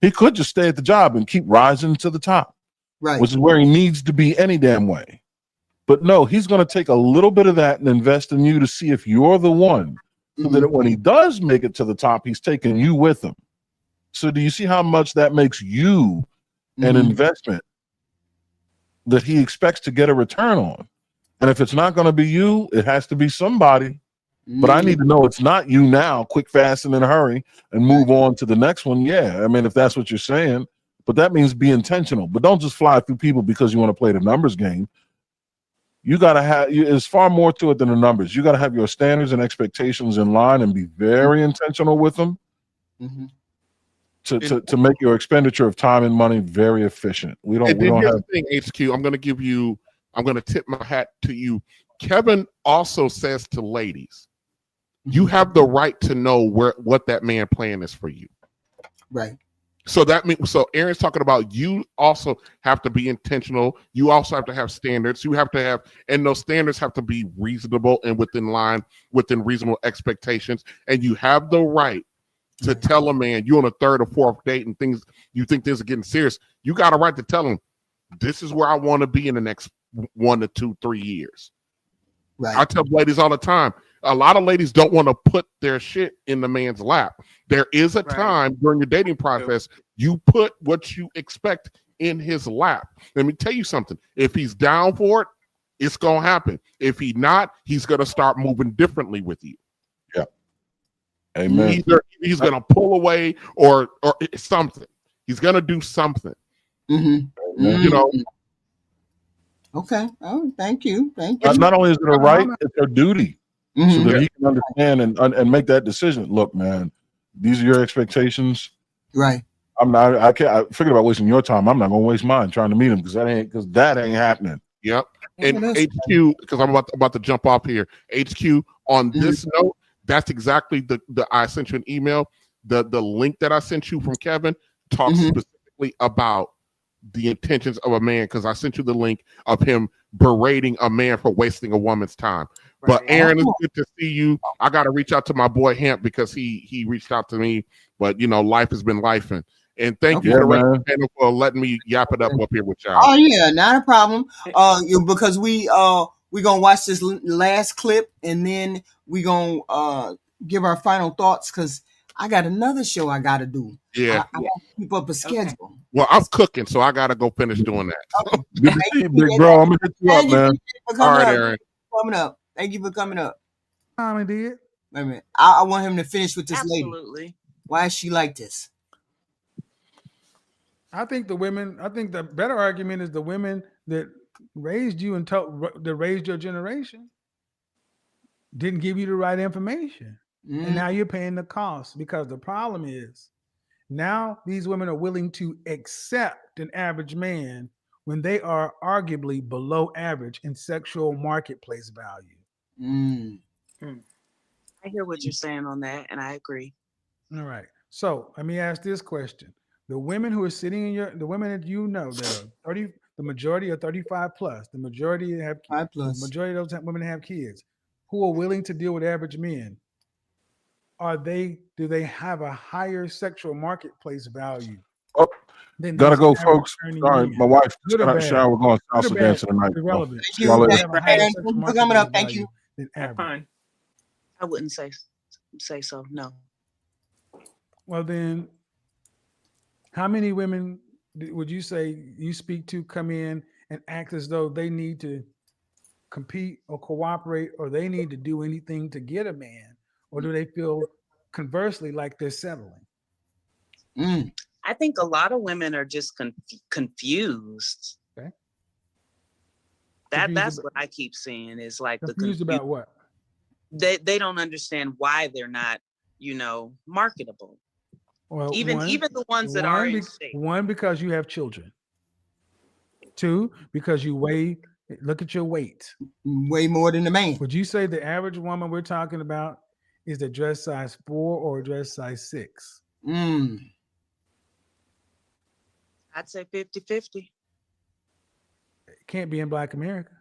He could just stay at the job and keep rising to the top, which is where he needs to be any damn way. But no, he's going to take a little bit of that and invest in you to see if you're the one. So that when he does make it to the top, he's taking you with him. So do you see how much that makes you an investment that he expects to get a return on? And if it's not going to be you, it has to be somebody. But I need to know it's not you now, quick, fast, and in a hurry, and move on to the next one. Yeah, I mean, if that's what you're saying. But that means be intentional. But don't just fly through people because you want to play the numbers game. You got to have, there's far more to it than the numbers. You got to have your standards and expectations in line and be very intentional with them to make your expenditure of time and money very efficient. We don't have the thing, HQ. I'm going to tip my hat to you. Kevin also says to ladies, you have the right to know what that man plan is for you. Right. So that means, Aaron's talking about you also have to be intentional. You also have to have standards. You have to have, and those standards have to be reasonable and within reasonable expectations. And you have the right to tell a man you're on a third or fourth date and you think things are getting serious. You got a right to tell him, this is where I want to be in the next 1 to 2, 3 years. Right. I tell ladies all the time, a lot of ladies don't want to put their shit in the man's lap. There is a time during your dating process, you put what you expect in his lap. Let me tell you something. If he's down for it, it's going to happen. If he's not, he's going to start moving differently with you. Yeah. Amen. He's going to pull away or something. He's going to do something. You know. Okay. Oh, thank you. Not only is it a right, it's a duty. So that he can understand and make that decision. Look, man, these are your expectations. Right. I figured about wasting your time. I'm not gonna waste mine trying to meet him because that ain't happening. Yep. And HQ, because I'm about to jump off here. HQ on this note, that's exactly the I sent you an email. The link that I sent you from Kevin talks specifically about the intentions of a man, because I sent you the link of him berating a man for wasting a woman's time. But Aaron, it's good to see you. I got to reach out to my boy Hamp because he reached out to me. But life has been lifing. And thank you to the rest of the panel for letting me yap it up here with y'all. Oh yeah, not a problem. Because we gonna watch this last clip and then we gonna give our final thoughts because I got another show I gotta do. Yeah, I gotta keep up a schedule. Okay. Well, I'm cooking, so I gotta go finish doing that. Okay. Good to see you, big bro. I'm gonna hit you up, man. All right, Aaron. Coming up. Thank you for coming up. Tommy did. Wait a minute. I want him to finish with this lady. Absolutely. Why is she like this? I think the better argument is the women that raised you and that raised your generation didn't give you the right information. And now you're paying the cost because the problem is now these women are willing to accept an average man when they are arguably below average in sexual marketplace value. I hear what you're saying on that, and I agree. All right. So let me ask this question. The women who are sitting in the women that that are 30, the majority are 35 plus, the majority have 5 plus. The majority of those women have kids who are willing to deal with average men. Do they have a higher sexual marketplace value? Oh, gotta go, folks. Sorry, my wife got out of the shower. We're going salsa dancing tonight. Irrelevant. Coming up. Thank you. I wouldn't say so. No. Well, then, how many women would you say you speak to come in and act as though they need to compete or cooperate or they need to do anything to get a man? Or do they feel conversely like they're settling? I think a lot of women are just confused. Okay. That's what I keep seeing is like confused about what? They don't understand why they're not, marketable. Well, even the ones that are in shape. One, because you have children. 2, because you look at your weight. Way more than the man. Would you say the average woman we're talking about is a dress size 4 or a dress size 6? I'd say 50-50. It can't be in Black America.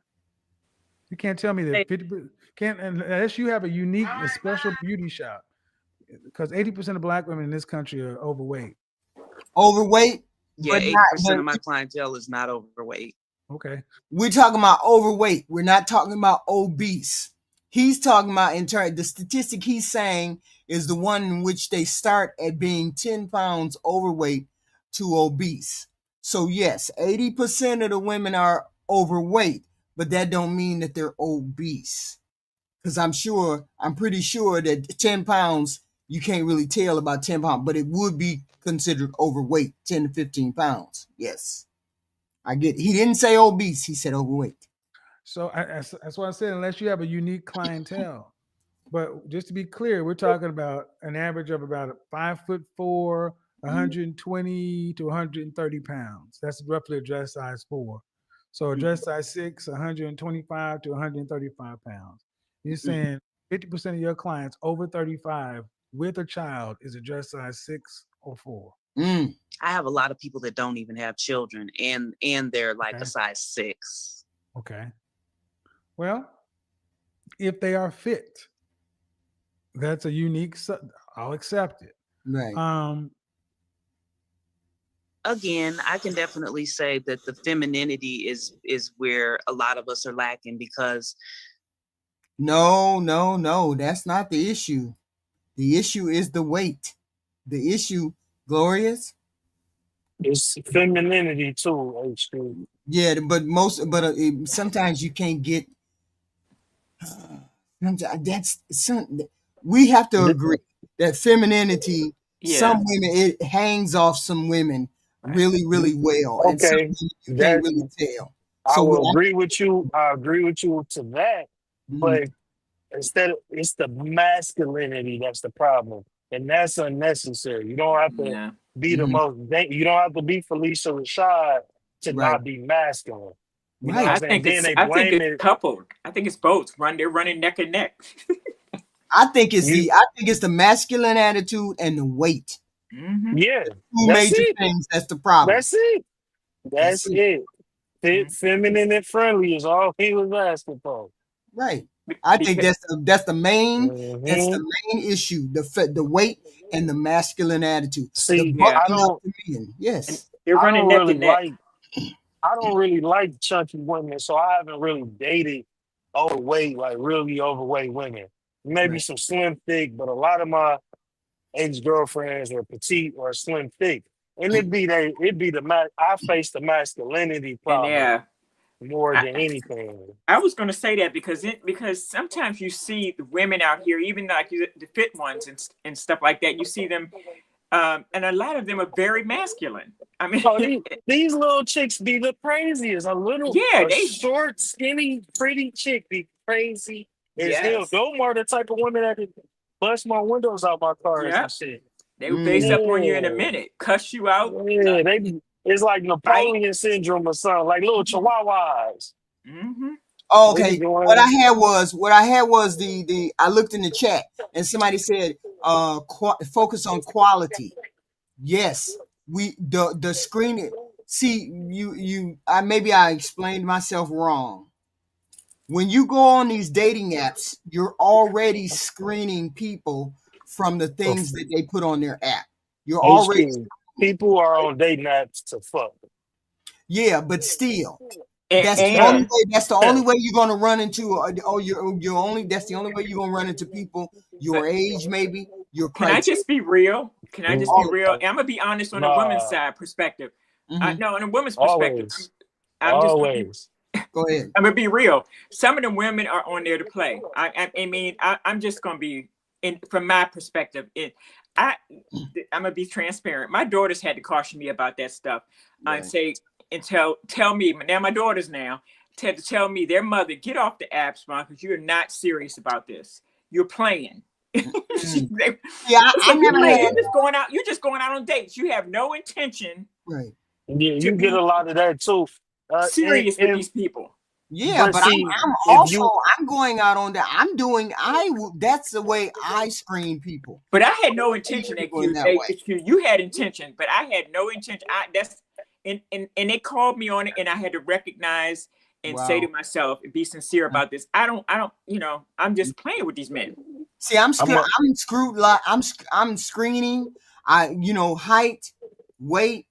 You can't tell me that 50 can't unless you have a special beauty shop. Because 80% of Black women in this country are overweight. Overweight? Yeah, 80% of my clientele is not overweight. Okay. We're talking about overweight. We're not talking about obese. He's talking about the statistic he's saying is the one in which they start at being 10 pounds overweight to obese. So yes, 80% of the women are overweight, but that don't mean that they're obese. Because I'm pretty sure that 10 pounds, you can't really tell about 10 pounds, but it would be considered overweight, 10 to 15 pounds. Yes. He didn't say obese, he said overweight. So that's why I said, unless you have a unique clientele. But just to be clear, we're talking about an average of about 5'4", 120 to 130 pounds. That's roughly a dress size 4. So a dress size 6, 125 to 135 pounds. You're saying 50% of your clients over 35 with a child is a dress size 6 or 4. I have a lot of people that don't even have children and they're like a size 6. Okay. Well, if they are fit, that's a unique, I'll accept it. Right. Again, I can definitely say that the femininity is where a lot of us are lacking because No, that's not the issue. The issue is the weight. The issue, Glorious? It's femininity too, HQ. Yeah, but sometimes you can't get. We have to agree that femininity. Yeah. Some women it hangs off some women really, really well, and some women you can't really tell. I will agree with you. I agree with you to that, but it's the masculinity that's the problem, and that's unnecessary. You don't have to be the most. You don't have to be Felicia Rashad to not be masculine. You know I think it's coupled. I think it's both. They're running neck and neck. I think it's the masculine attitude and the weight. Yeah, two major things. That's the problem. That's it. Feminine and friendly is all he was asking for. Right. I think that's the main issue. The weight and the masculine attitude. See, The I bucking up don't. the men. Yes. They're I running don't neck to really neck. like. I don't really like chunky women, so I haven't really dated overweight, like really overweight women. Maybe some slim thick, but a lot of my ex-girlfriends are petite or slim thick. And I face the masculinity And problem more than anything. I was going to say that because sometimes you see the women out here, even like the fit ones and stuff like that. You see them, and a lot of them are very masculine. I mean, these little chicks be the craziest. A short, skinny, pretty chick be crazy as hell. Those are the type of women that bust my windows out my cars and shit. They will face up on you in a minute, cuss you out. Yeah, it's like Napoleon syndrome or something, like little chihuahuas. Mm-hmm. Oh, okay. What I had was the I looked in the chat and somebody said focus on quality. Yes, the screening. See, maybe I explained myself wrong. When you go on these dating apps, you're already screening people from the things that they put on their app. You're already people are on dating apps to fuck. Yeah, but still, that's the only way. That's the only way you're gonna run into. That's the only way you're gonna run into people your age, maybe your criteria. Can I just be real? I'm gonna be honest on the women's side perspective. No, on a woman's perspective, I'm just go ahead. I'm gonna be real. Some of the women are on there to play. I mean, I'm just gonna be from my perspective. I'm gonna be transparent. My daughters had to caution me about that stuff and say and tell me. Now my daughters had to tell me their mother, get off the apps, Mom, because you're not serious about this. You're playing. I'm never had. You're just going out on dates. You have no intention. Right. Yeah, you get a lot of that too. Serious with these people. Yeah, but I'm going out on that. That's the way I screen people. But I had no intention you had intention, but I had no intention. And they called me on it, and I had to recognize and say to myself, be sincere about this. I don't, I'm just playing with these men. See, I'm screwed. Like I'm screening. Height, weight,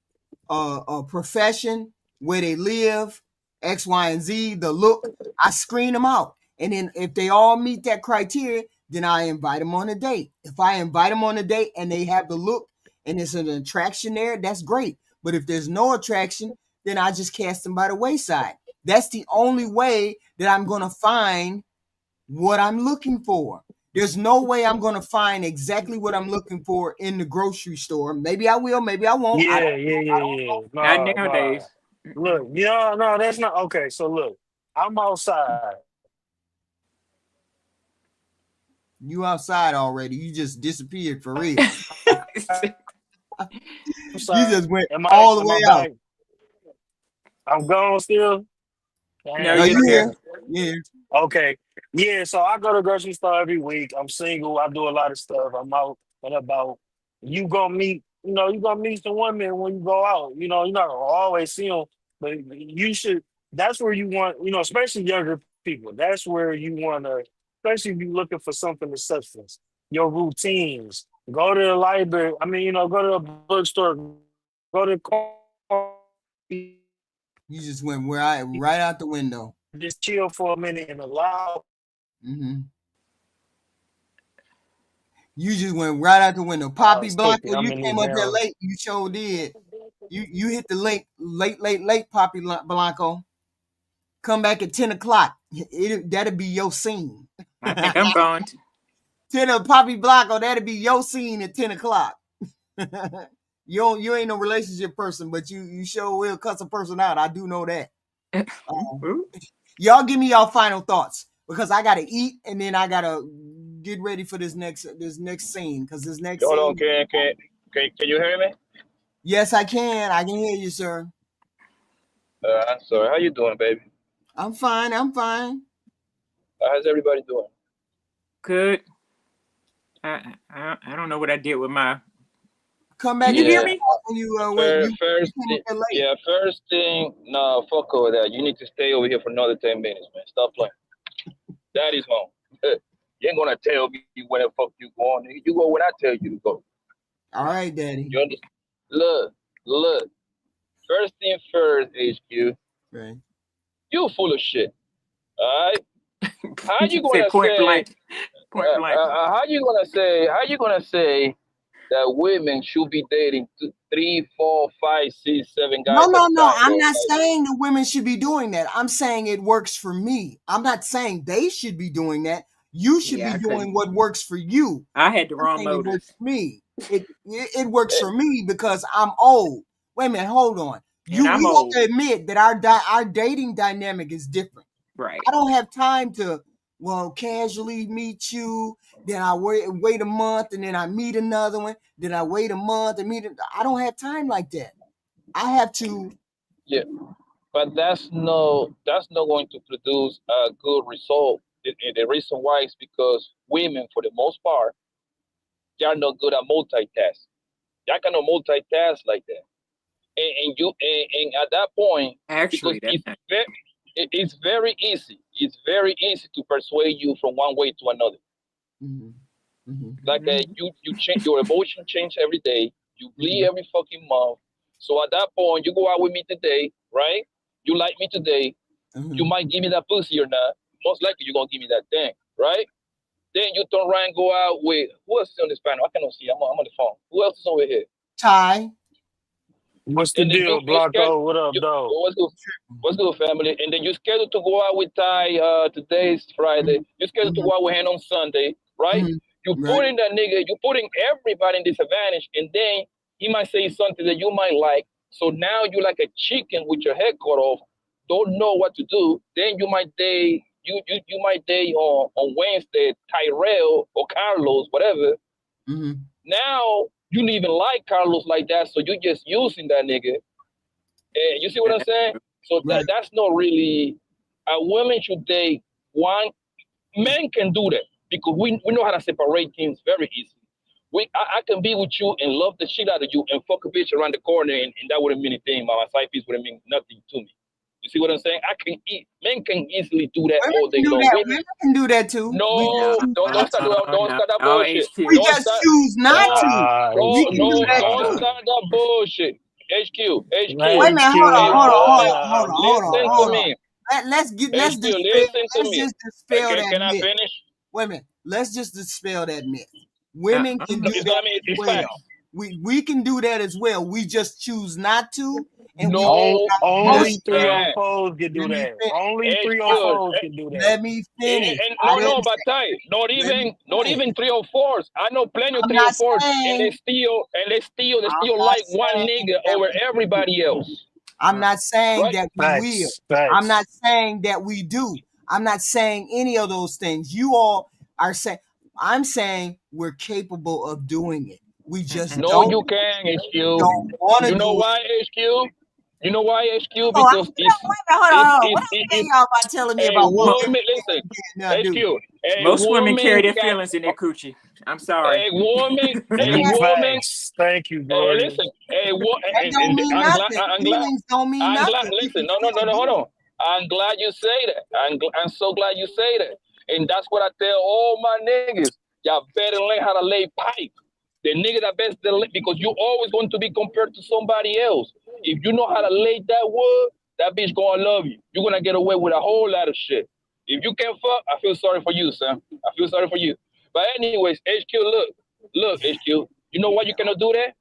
profession, where they live, X, Y, and Z, the look. I screen them out, and then if they all meet that criteria, then I invite them on a date. If I invite them on a date and they have the look and there's an attraction there, that's great. But if there's no attraction, then I just cast them by the wayside. That's the only way that I'm going to find what I'm looking for. There's no way I'm going to find exactly what I'm looking for in the grocery store. Maybe I will, maybe I won't. Yeah. Not nowadays. Look, no, that's not okay. So look, I'm outside. You outside already. You just disappeared for real. You just went all the way out. I'm gone still. No, you're here. Yeah. Okay. Yeah, so I go to the grocery store every week. I'm single. I do a lot of stuff. I'm out and about. You gonna meet some women when you go out. You're not gonna always see them, but you should. That's where you want, especially younger people. That's where you want to, especially if you're looking for something of substance. Your routines. Go to the library. Go to a bookstore. Go to coffee. You just went right out the window. Just chill for a minute and allow. Mm-hmm. You just went right out the window. Poppy Blanco, you came up here late. You sure did. You hit the link late, Poppy Blanco. Come back at 10 o'clock. That'll be your scene. I think I'm gone. Poppy Blanco, that'll be your scene at 10 o'clock. You ain't no relationship person, but you sure will cuss a person out. I do know that. Y'all give me y'all final thoughts, because I gotta eat and then I gotta get ready for this next scene, because this next scene. Okay. Can you hear me? Yes, I can. I can hear you, sir. Sorry. How you doing, baby? I'm fine. How's everybody doing? Good. I don't know what I did with my. Come back. Can you hear me? First thing, no, fuck all that. You need to stay over here for another 10 minutes, man. Stop playing. Daddy's home. You ain't gonna tell me where the fuck you going, nigga. You go when I tell you to go. All right, Daddy. You understand? Look. First thing first, HQ. Right. You full of shit. All right. How you Say gonna point say? blank. Point blank. How you gonna say? How you gonna say that women should be dating 3, 4, 5, 6, 7 guys No. at a time? I'm not saying the women should be doing that. I'm saying it works for me. I'm not saying they should be doing that. You should be doing what works for you. I had the wrong motive. It works for me. It works for me because I'm old. Wait a minute, hold on. We have to admit that our dating dynamic is different. Right. I don't have time to casually meet you. Then I wait a month, and then I meet another one. Then I wait a month and meet. I don't have time like that. I have to. Yeah, but that's not going to produce a good result. The reason why is because women, for the most part, they are not good at multitasking. They cannot multitask like that. And at that point, actually, it's very easy. It's very easy to persuade you from one way to another. Like you change your emotion, change every day. You bleed every fucking month. So at that point, you go out with me today, right? You like me today. You might give me that pussy or not. Most likely, you're gonna give me that thing, right? Then you turn around and go out with who else is on this panel? I cannot see. I'm on the phone. Who else is over here? Ty. What's the deal, Blanco? What up, dog? What's good, family? And then you're scheduled to go out with Ty. Today's Friday. You're scheduled to go out with him on Sunday, right? You putting that nigga, you putting everybody in disadvantage, and then he might say something that you might like. So now you're like a chicken with your head cut off, don't know what to do. Then you might date you might date on Wednesday Tyrell or Carlos, whatever. Now you don't even like Carlos like that, so you're just using that nigga. And you see what I'm saying? So that's not really a woman should date one. Men can do that because we know how to separate things very easily. I can be with you and love the shit out of you and fuck a bitch around the corner and that wouldn't mean anything. My side piece wouldn't mean nothing to me. You see what I'm saying? Men can easily do that all day long. Women can do that too. No, don't start that bullshit. We just choose not to. Don't start that bullshit. HQ. Wait a minute, hold on. Listen to me. Let's just dispel that myth. Can I finish? Wait a minute. Let's just dispel that myth. Women can do that as well. We can do that as well. We just choose not to. And only 304s can do that. Only 304s can do that. Let me finish. But Ty, not even 304s. I know plenty of 304s, and they still like one nigga over everybody else. I'm not saying that we will. I'm not saying that we do. I'm not saying any of those things. You all are saying. I'm saying we're capable of doing it. We just don't. You can, HQ. You know why, HQ? You know why, HQ? Because hold on. What y'all about telling me about women? Listen, HQ. Most women carry their feelings in their coochie. I'm sorry. A woman. Thank you, bro. Listen, I'm glad. Listen, no, hold on. I'm glad you say that. I'm so glad you say that. And that's what I tell all my niggas. Y'all better learn how to lay pipe. The nigga that best because you're always going to be compared to somebody else. If you know how to lay that wood, that bitch gonna love you. You're gonna get away with a whole lot of shit. If you can't fuck, I feel sorry for you, son. I feel sorry for you. But anyways, HQ, look, HQ. You know why you cannot do that?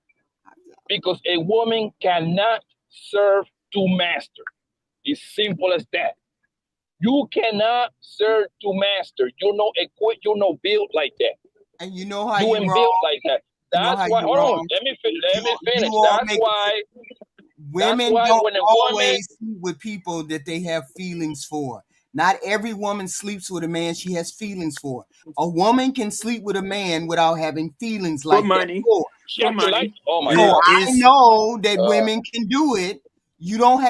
Because a woman cannot serve two masters. It's simple as that. You cannot serve two masters. You're not equipped. You're not built like that. And you know how you ain't built like that. That's why. Hold on. Let me finish. That's why women don't always sleep with people that they have feelings for. Not every woman sleeps with a man she has feelings for. A woman can sleep with a man without having feelings like that. Oh my God. God. I know that women can do it.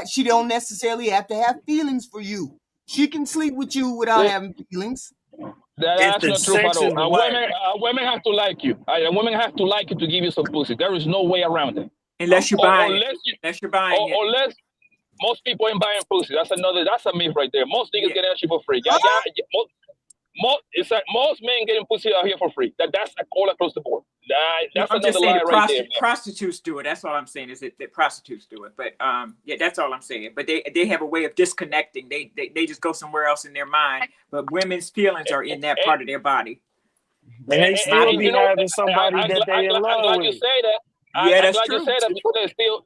She don't necessarily have to have feelings for you. She can sleep with you without having feelings. That's not true at all. A woman have to like you. A woman have to like you to give you some pussy. There is no way around it. Unless you're buying it. Unless most people ain't buying pussy. That's a myth right there. Most niggas get that shit for free. Most men getting pussy out here for free. That's all across the board. That's I'm just another saying lie right there, man. prostitutes do it. That's all I'm saying is that prostitutes do it. But yeah, that's all I'm saying. But they have a way of disconnecting. They just go somewhere else in their mind. But women's feelings are in that part of their body. And they still be having somebody that they in love I'm glad with. you say that. Yeah, I'm that's glad true. you say that because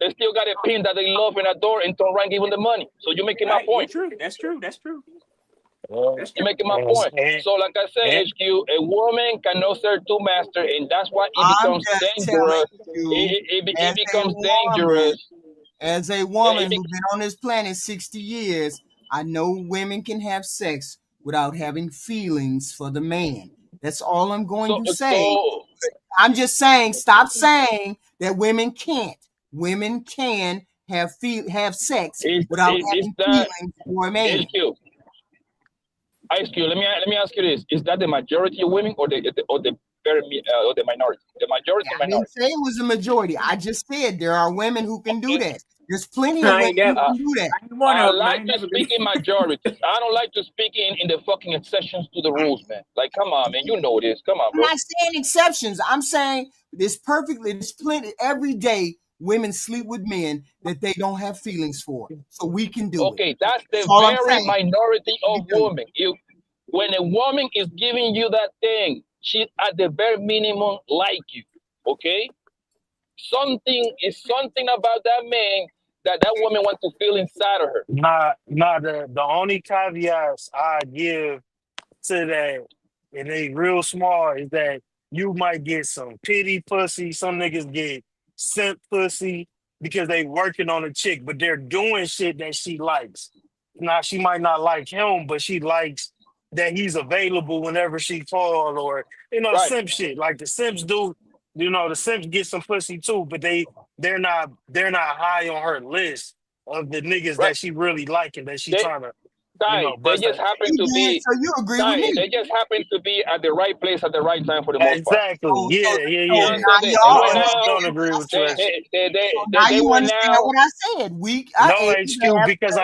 they still got a pin that they love and adore and don't rank even the money. So you're making my point. True. That's true. That's true. You're making my point. So like I said, HQ, a woman cannot serve two masters, and that's why it becomes dangerous. It becomes dangerous. As a woman who's been on this planet 60 years, I know women can have sex without having feelings for the man. That's all I'm going to say. I'm just saying, stop saying that women can't. Women can have sex without having feelings for a man. HQ, let me ask you this: is that the majority of women or the minority? The majority. I didn't say it was a majority. I just said there are women who can do that. There's plenty of women who can do that. I like to speak in majorities. I don't like to speak in the fucking exceptions to the rules, man. Like, come on, man. You know this. Come on, bro. I'm not saying exceptions. I'm saying there's plenty every day women sleep with men that they don't have feelings for. So we can do it. Okay, that's the very minority of women. When a woman is giving you that thing, she at the bare minimum like you. Okay? Something about that man that woman wants to feel inside of her. The only caveats I give to that, and they real small, is that you might get some pity pussy. Some niggas get simp pussy because they working on a chick, but they're doing shit that she likes. Now, she might not like him, but she likes that he's available whenever she call, or, simp shit. Like the simps do, the simps get some pussy too, but they're not high on her list of the niggas that she really like and that she trying to, they just happen to be. So you agree with me? They just happen to be at the right place at the right time for the most part. Exactly. Yeah. I don't agree with you. Now you understand what I said. HQ because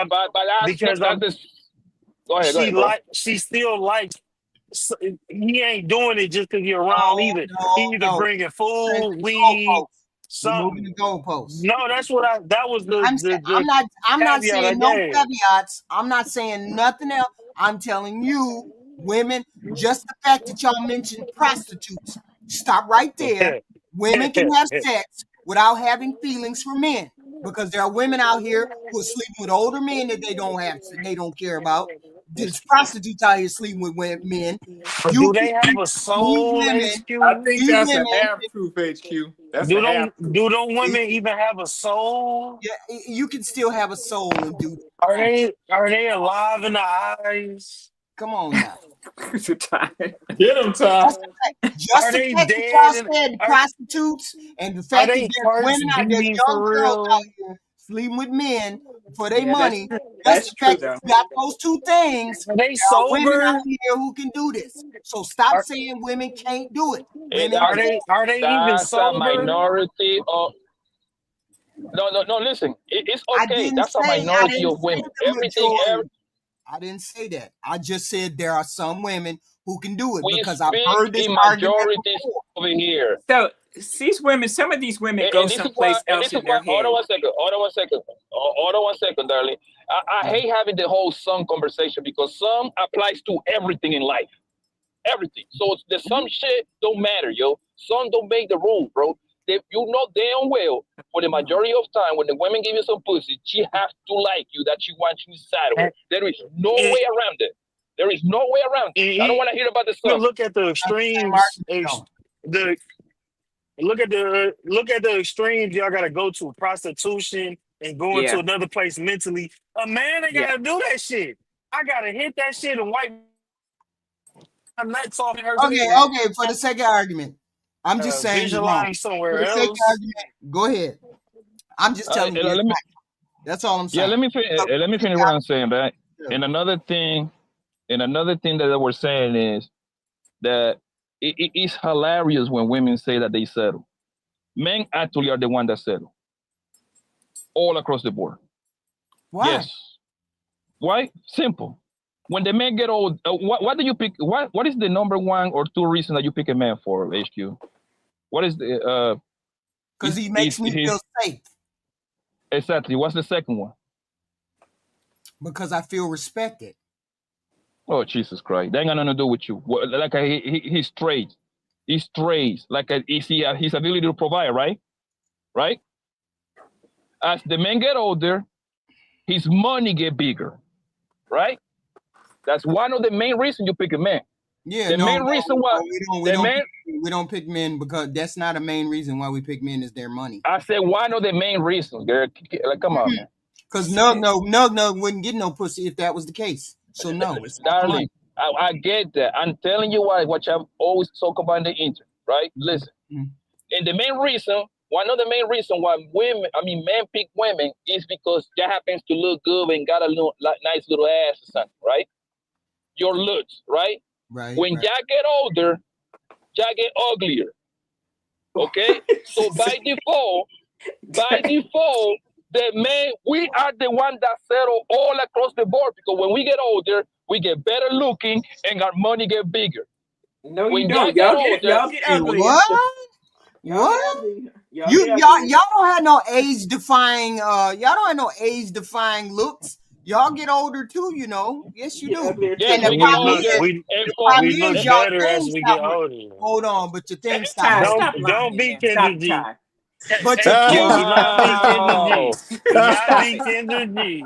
Go ahead, she still likes. He ain't doing it just because you're around either. He either bringing food, weed, something. Moving the goalposts. No, that's what that was the. I'm not saying no caveats. I'm not saying nothing else. I'm telling you, women, just the fact that y'all mentioned prostitutes. Stop right there. Women can have sex without having feelings for men. Because there are women out here who are sleeping with older men that they don't care about. There's prostitutes out here sleeping with men. Do they have a soul, HQ? I think that's a half truth, HQ. Do them women even have a soul? Yeah, you can still have a soul and do that. Are they alive in the eyes? Come on now. Get them, Ty. Just the fact that y'all said prostitutes and the fact that there's women out there, young girls out here sleeping with men for their money. That's the fact that you got those two things. Are they sober? Women out here who can do this. So stop saying women can't do it. Women are they even sober? A minority of. No. Listen, it's okay. That's a minority of women. I didn't say that. I just said there are some women who can do it because I've heard this argument over here. So some of these women go someplace else in their head. Hold on one second, darling. I hate having the whole some conversation because some applies to everything in life. Everything. So the some shit don't matter, yo. Some don't make the rules, bro. You know damn well for the majority of time when the women give you some pussy, she has to like you, that she wants you inside of her. There is no way around it. There is no way around it. I don't want to hear about the stuff. Look at the extremes. Look at the extremes y'all gotta go to: prostitution and going to another place mentally. A man ain't gotta do that shit. I gotta hit that shit and wipe my nuts off her. Okay. For the sake of argument. I'm just saying somewhere else. Go ahead. I'm just telling you. That's all I'm saying. Yeah, let me finish what I'm saying, right? Yeah. And another thing that we're saying is that it's hilarious when women say that they settle. Men actually are the one that settle. All across the board. Why? Yes. Why? Simple. when the men get old, what do you pick? What is the number 1 or 2 reason that you pick a man for, HQ? What is the because he makes me feel safe. Exactly. What's the second one? Because I feel respected. Oh, Jesus Christ. That ain't got nothing to do with you. Like he's straight. He's straight. Like his ability to provide, right? Right? As the men get older, his money get bigger. Right? That's one of the main reasons you pick a man. Yeah, the main reason why we don't pick men, because that's not a main reason why we pick men is their money. I said one of the main reasons, girl. Like, come on, man. Because Nug wouldn't get no pussy if that was the case. So no, it's not darling. I get that. I'm telling you what I've always talked about in the internet, right? Listen. And the main reason, one of the main reasons why men pick women is because that happens to look good and got a nice little ass or something, right? Your looks, right? Right. When y'all get older, y'all get uglier. Okay? So by default, the men, we are the one that settle all across the board, because when we get older, we get better looking and our money get bigger. No, you don't. Y'all get ugly. What? What? Y'all don't have no age defying looks. Y'all get older too, you know. Yes, you do. Yeah, and we look better as we get older. Hold on, but your thing stop. Don't be Kendra G. But do not be Kendra G. Do not be Kendra G.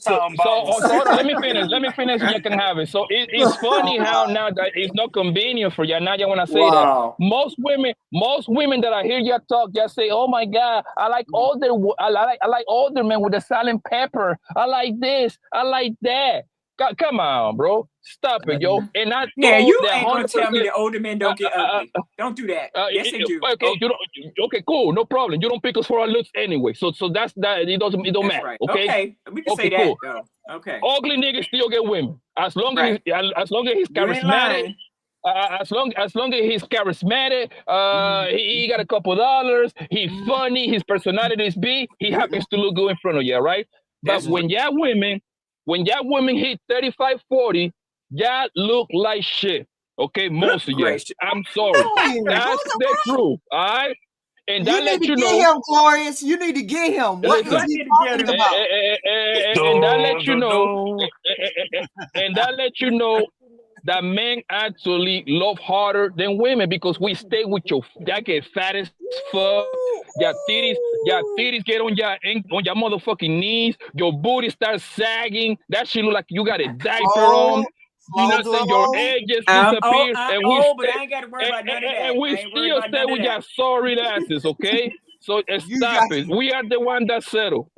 So hold on, let me finish and you can have it. So it's funny how now that it's not convenient for you. Now you want to say that. Most women that I hear you talk, just say, "Oh my God, I like older men with the salt and pepper. I like this, I like that." Come on, bro. Stop it, yo. And I you ain't gonna tell me that older men don't get ugly. Don't do that. Yes, they do. Okay, okay, cool, no problem. You don't pick us for our looks anyway. So that's that. It don't matter. Right. Okay, we can say that cool. though. Okay. Ugly niggas still get women as long as he's charismatic. As long as he's charismatic, he got a couple dollars. He's funny. His personality is big. He happens to look good in front of you, right? But when y'all women hit 35, 40, y'all look like shit. Okay, most of you. I'm sorry. That's the truth. All right. And that let you know. Him, Glorious. You need to get him. What is he talking about? And that let you know. And that let you know that men actually love harder than women, because we stay with y'all get fat as fuck. Your titties get on your motherfucking knees. Your booty starts sagging. That shit look like you got a diaper on. You know what I'm saying? Your edges disappear. But I ain't got to worry about none of that. And we still stay with your sorry asses, okay? So stop it. We are the one that settle.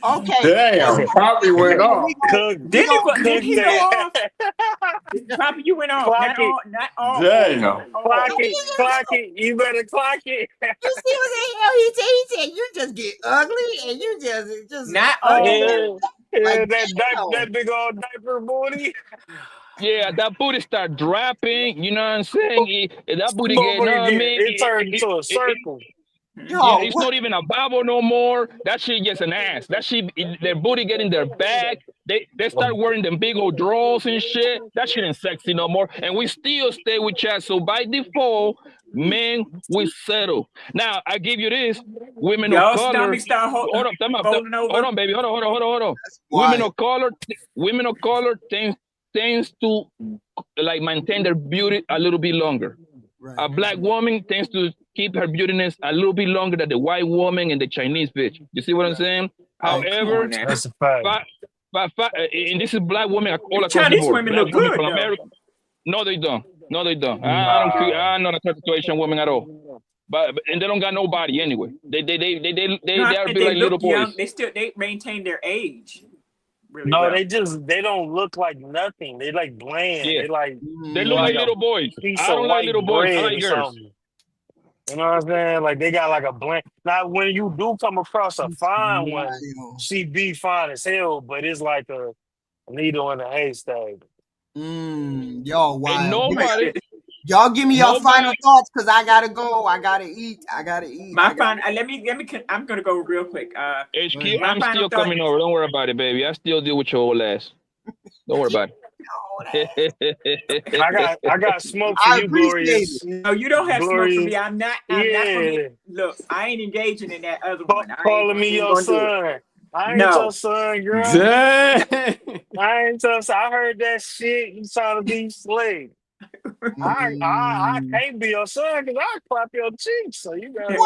Okay. Damn, Poppy went off. Did he go off? Poppy, you went off. Not all. Damn. Clock it. You better clock it. You see what the hell he said? You just get ugly and you just not all. Like, that big old diaper booty. Yeah, that booty start dropping. You know what I'm saying? That booty it turned into a circle. It's not even a bubble no more. That shit gets an ass. That shit, their booty get in their back. They start wearing them big old drawers and shit. That shit ain't sexy no more. And we still stay with chat. So by default, men, we settle. Now I give you this: women of color. Hold on, baby. Hold on. Women of color tends to like maintain their beauty a little bit longer. Right. A black woman tends to keep her beautiness a little bit longer than the white woman and the Chinese bitch. You see what I'm saying? However, that's a fact. And this is black women all across Chinese the board. Women black look women good, from though. America. No, they don't. I'm not attracted to Asian women at all. And they don't got no body anyway. They are big like little boys. Young. They maintain their age. Really no, well. they don't look like nothing. They like bland. Yeah. They look like little boys. I don't like little boys. I like girls. You know what I'm saying? Like they got like a bland. Now when you do come across a fine one, she be fine as hell, but it's like a needle in a haystack. Yo, wow. Nobody. Y'all give me your final thoughts because I gotta go. I gotta eat. My final. Let me. I'm gonna go real quick. HQ, I'm still coming over. Don't worry about it, baby. I still deal with your old ass. Don't worry about I got smoke for I you, appreciate Glorious. it. No, you don't have smoke for me. Glorious. I'm not Yeah. look, I ain't engaging in that other one. Calling me ain't your gonna do it. son. I ain't No. your son, girl. Dang. I ain't your son. I heard that shit. You trying to be slick. I can't be your son because I clap your cheeks. So you got and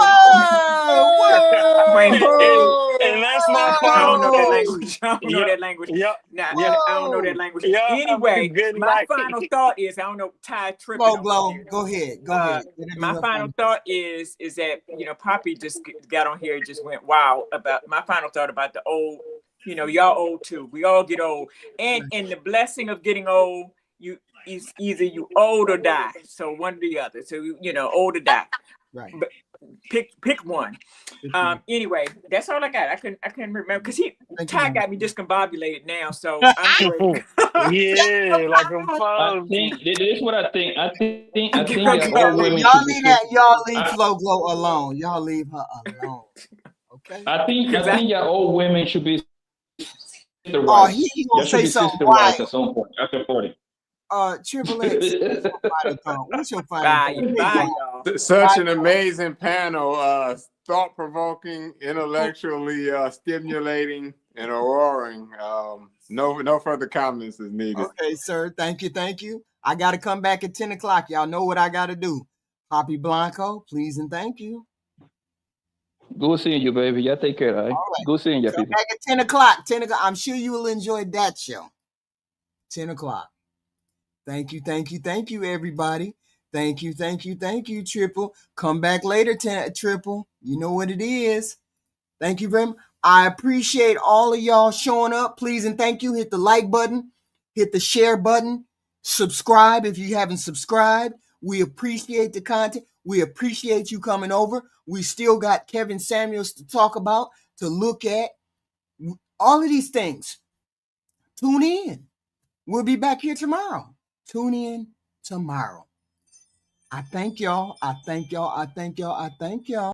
that's my I don't final know that thought. language. I don't know that language. Yep. I don't know that language. Yeah. Anyway, Good my night. final thought is I don't know Ty tripping. Smoke Glow, go ahead. My final thought is that Poppy just got on here and just went wow about my final thought about the old. Y'all old too. We all get old, and the blessing of getting old, is either you old or die. So one or the other. So old or die. Right. But pick one. Anyway, that's all I got. I couldn't remember because Ty got me discombobulated now. So I'm yeah, like I'm I think this is what I think. I think y'all old women y'all should be leave y'all leave Flo Glow alone. Y'all leave her alone. Okay. I think y'all old women should be sister Oh, wives. he Y'all gonna should say be something sister wives wild. at some point after 40. Triple X. What's your final thought? Bye, y'all. Such an amazing panel. Thought-provoking, intellectually stimulating, and roaring. No further comments is needed. Okay, sir. Thank you. I got to come back at 10 o'clock. Y'all know what I got to do. Poppy Blanco, please and thank you. Good seeing you, baby. Y'all take care, all right? Good seeing you, Come people. back at 10 o'clock. 10 o'clock. I'm sure you will enjoy that show. 10 o'clock. Thank you, everybody. Thank you, Triple. Come back later, Triple. You know what it is. Thank you very much. I appreciate all of y'all showing up. Please and thank you. Hit the like button. Hit the share button. Subscribe if you haven't subscribed. We appreciate the content. We appreciate you coming over. We still got Kevin Samuels to talk about, to look at. All of these things. Tune in. We'll be back here tomorrow. Tune in tomorrow. I thank y'all.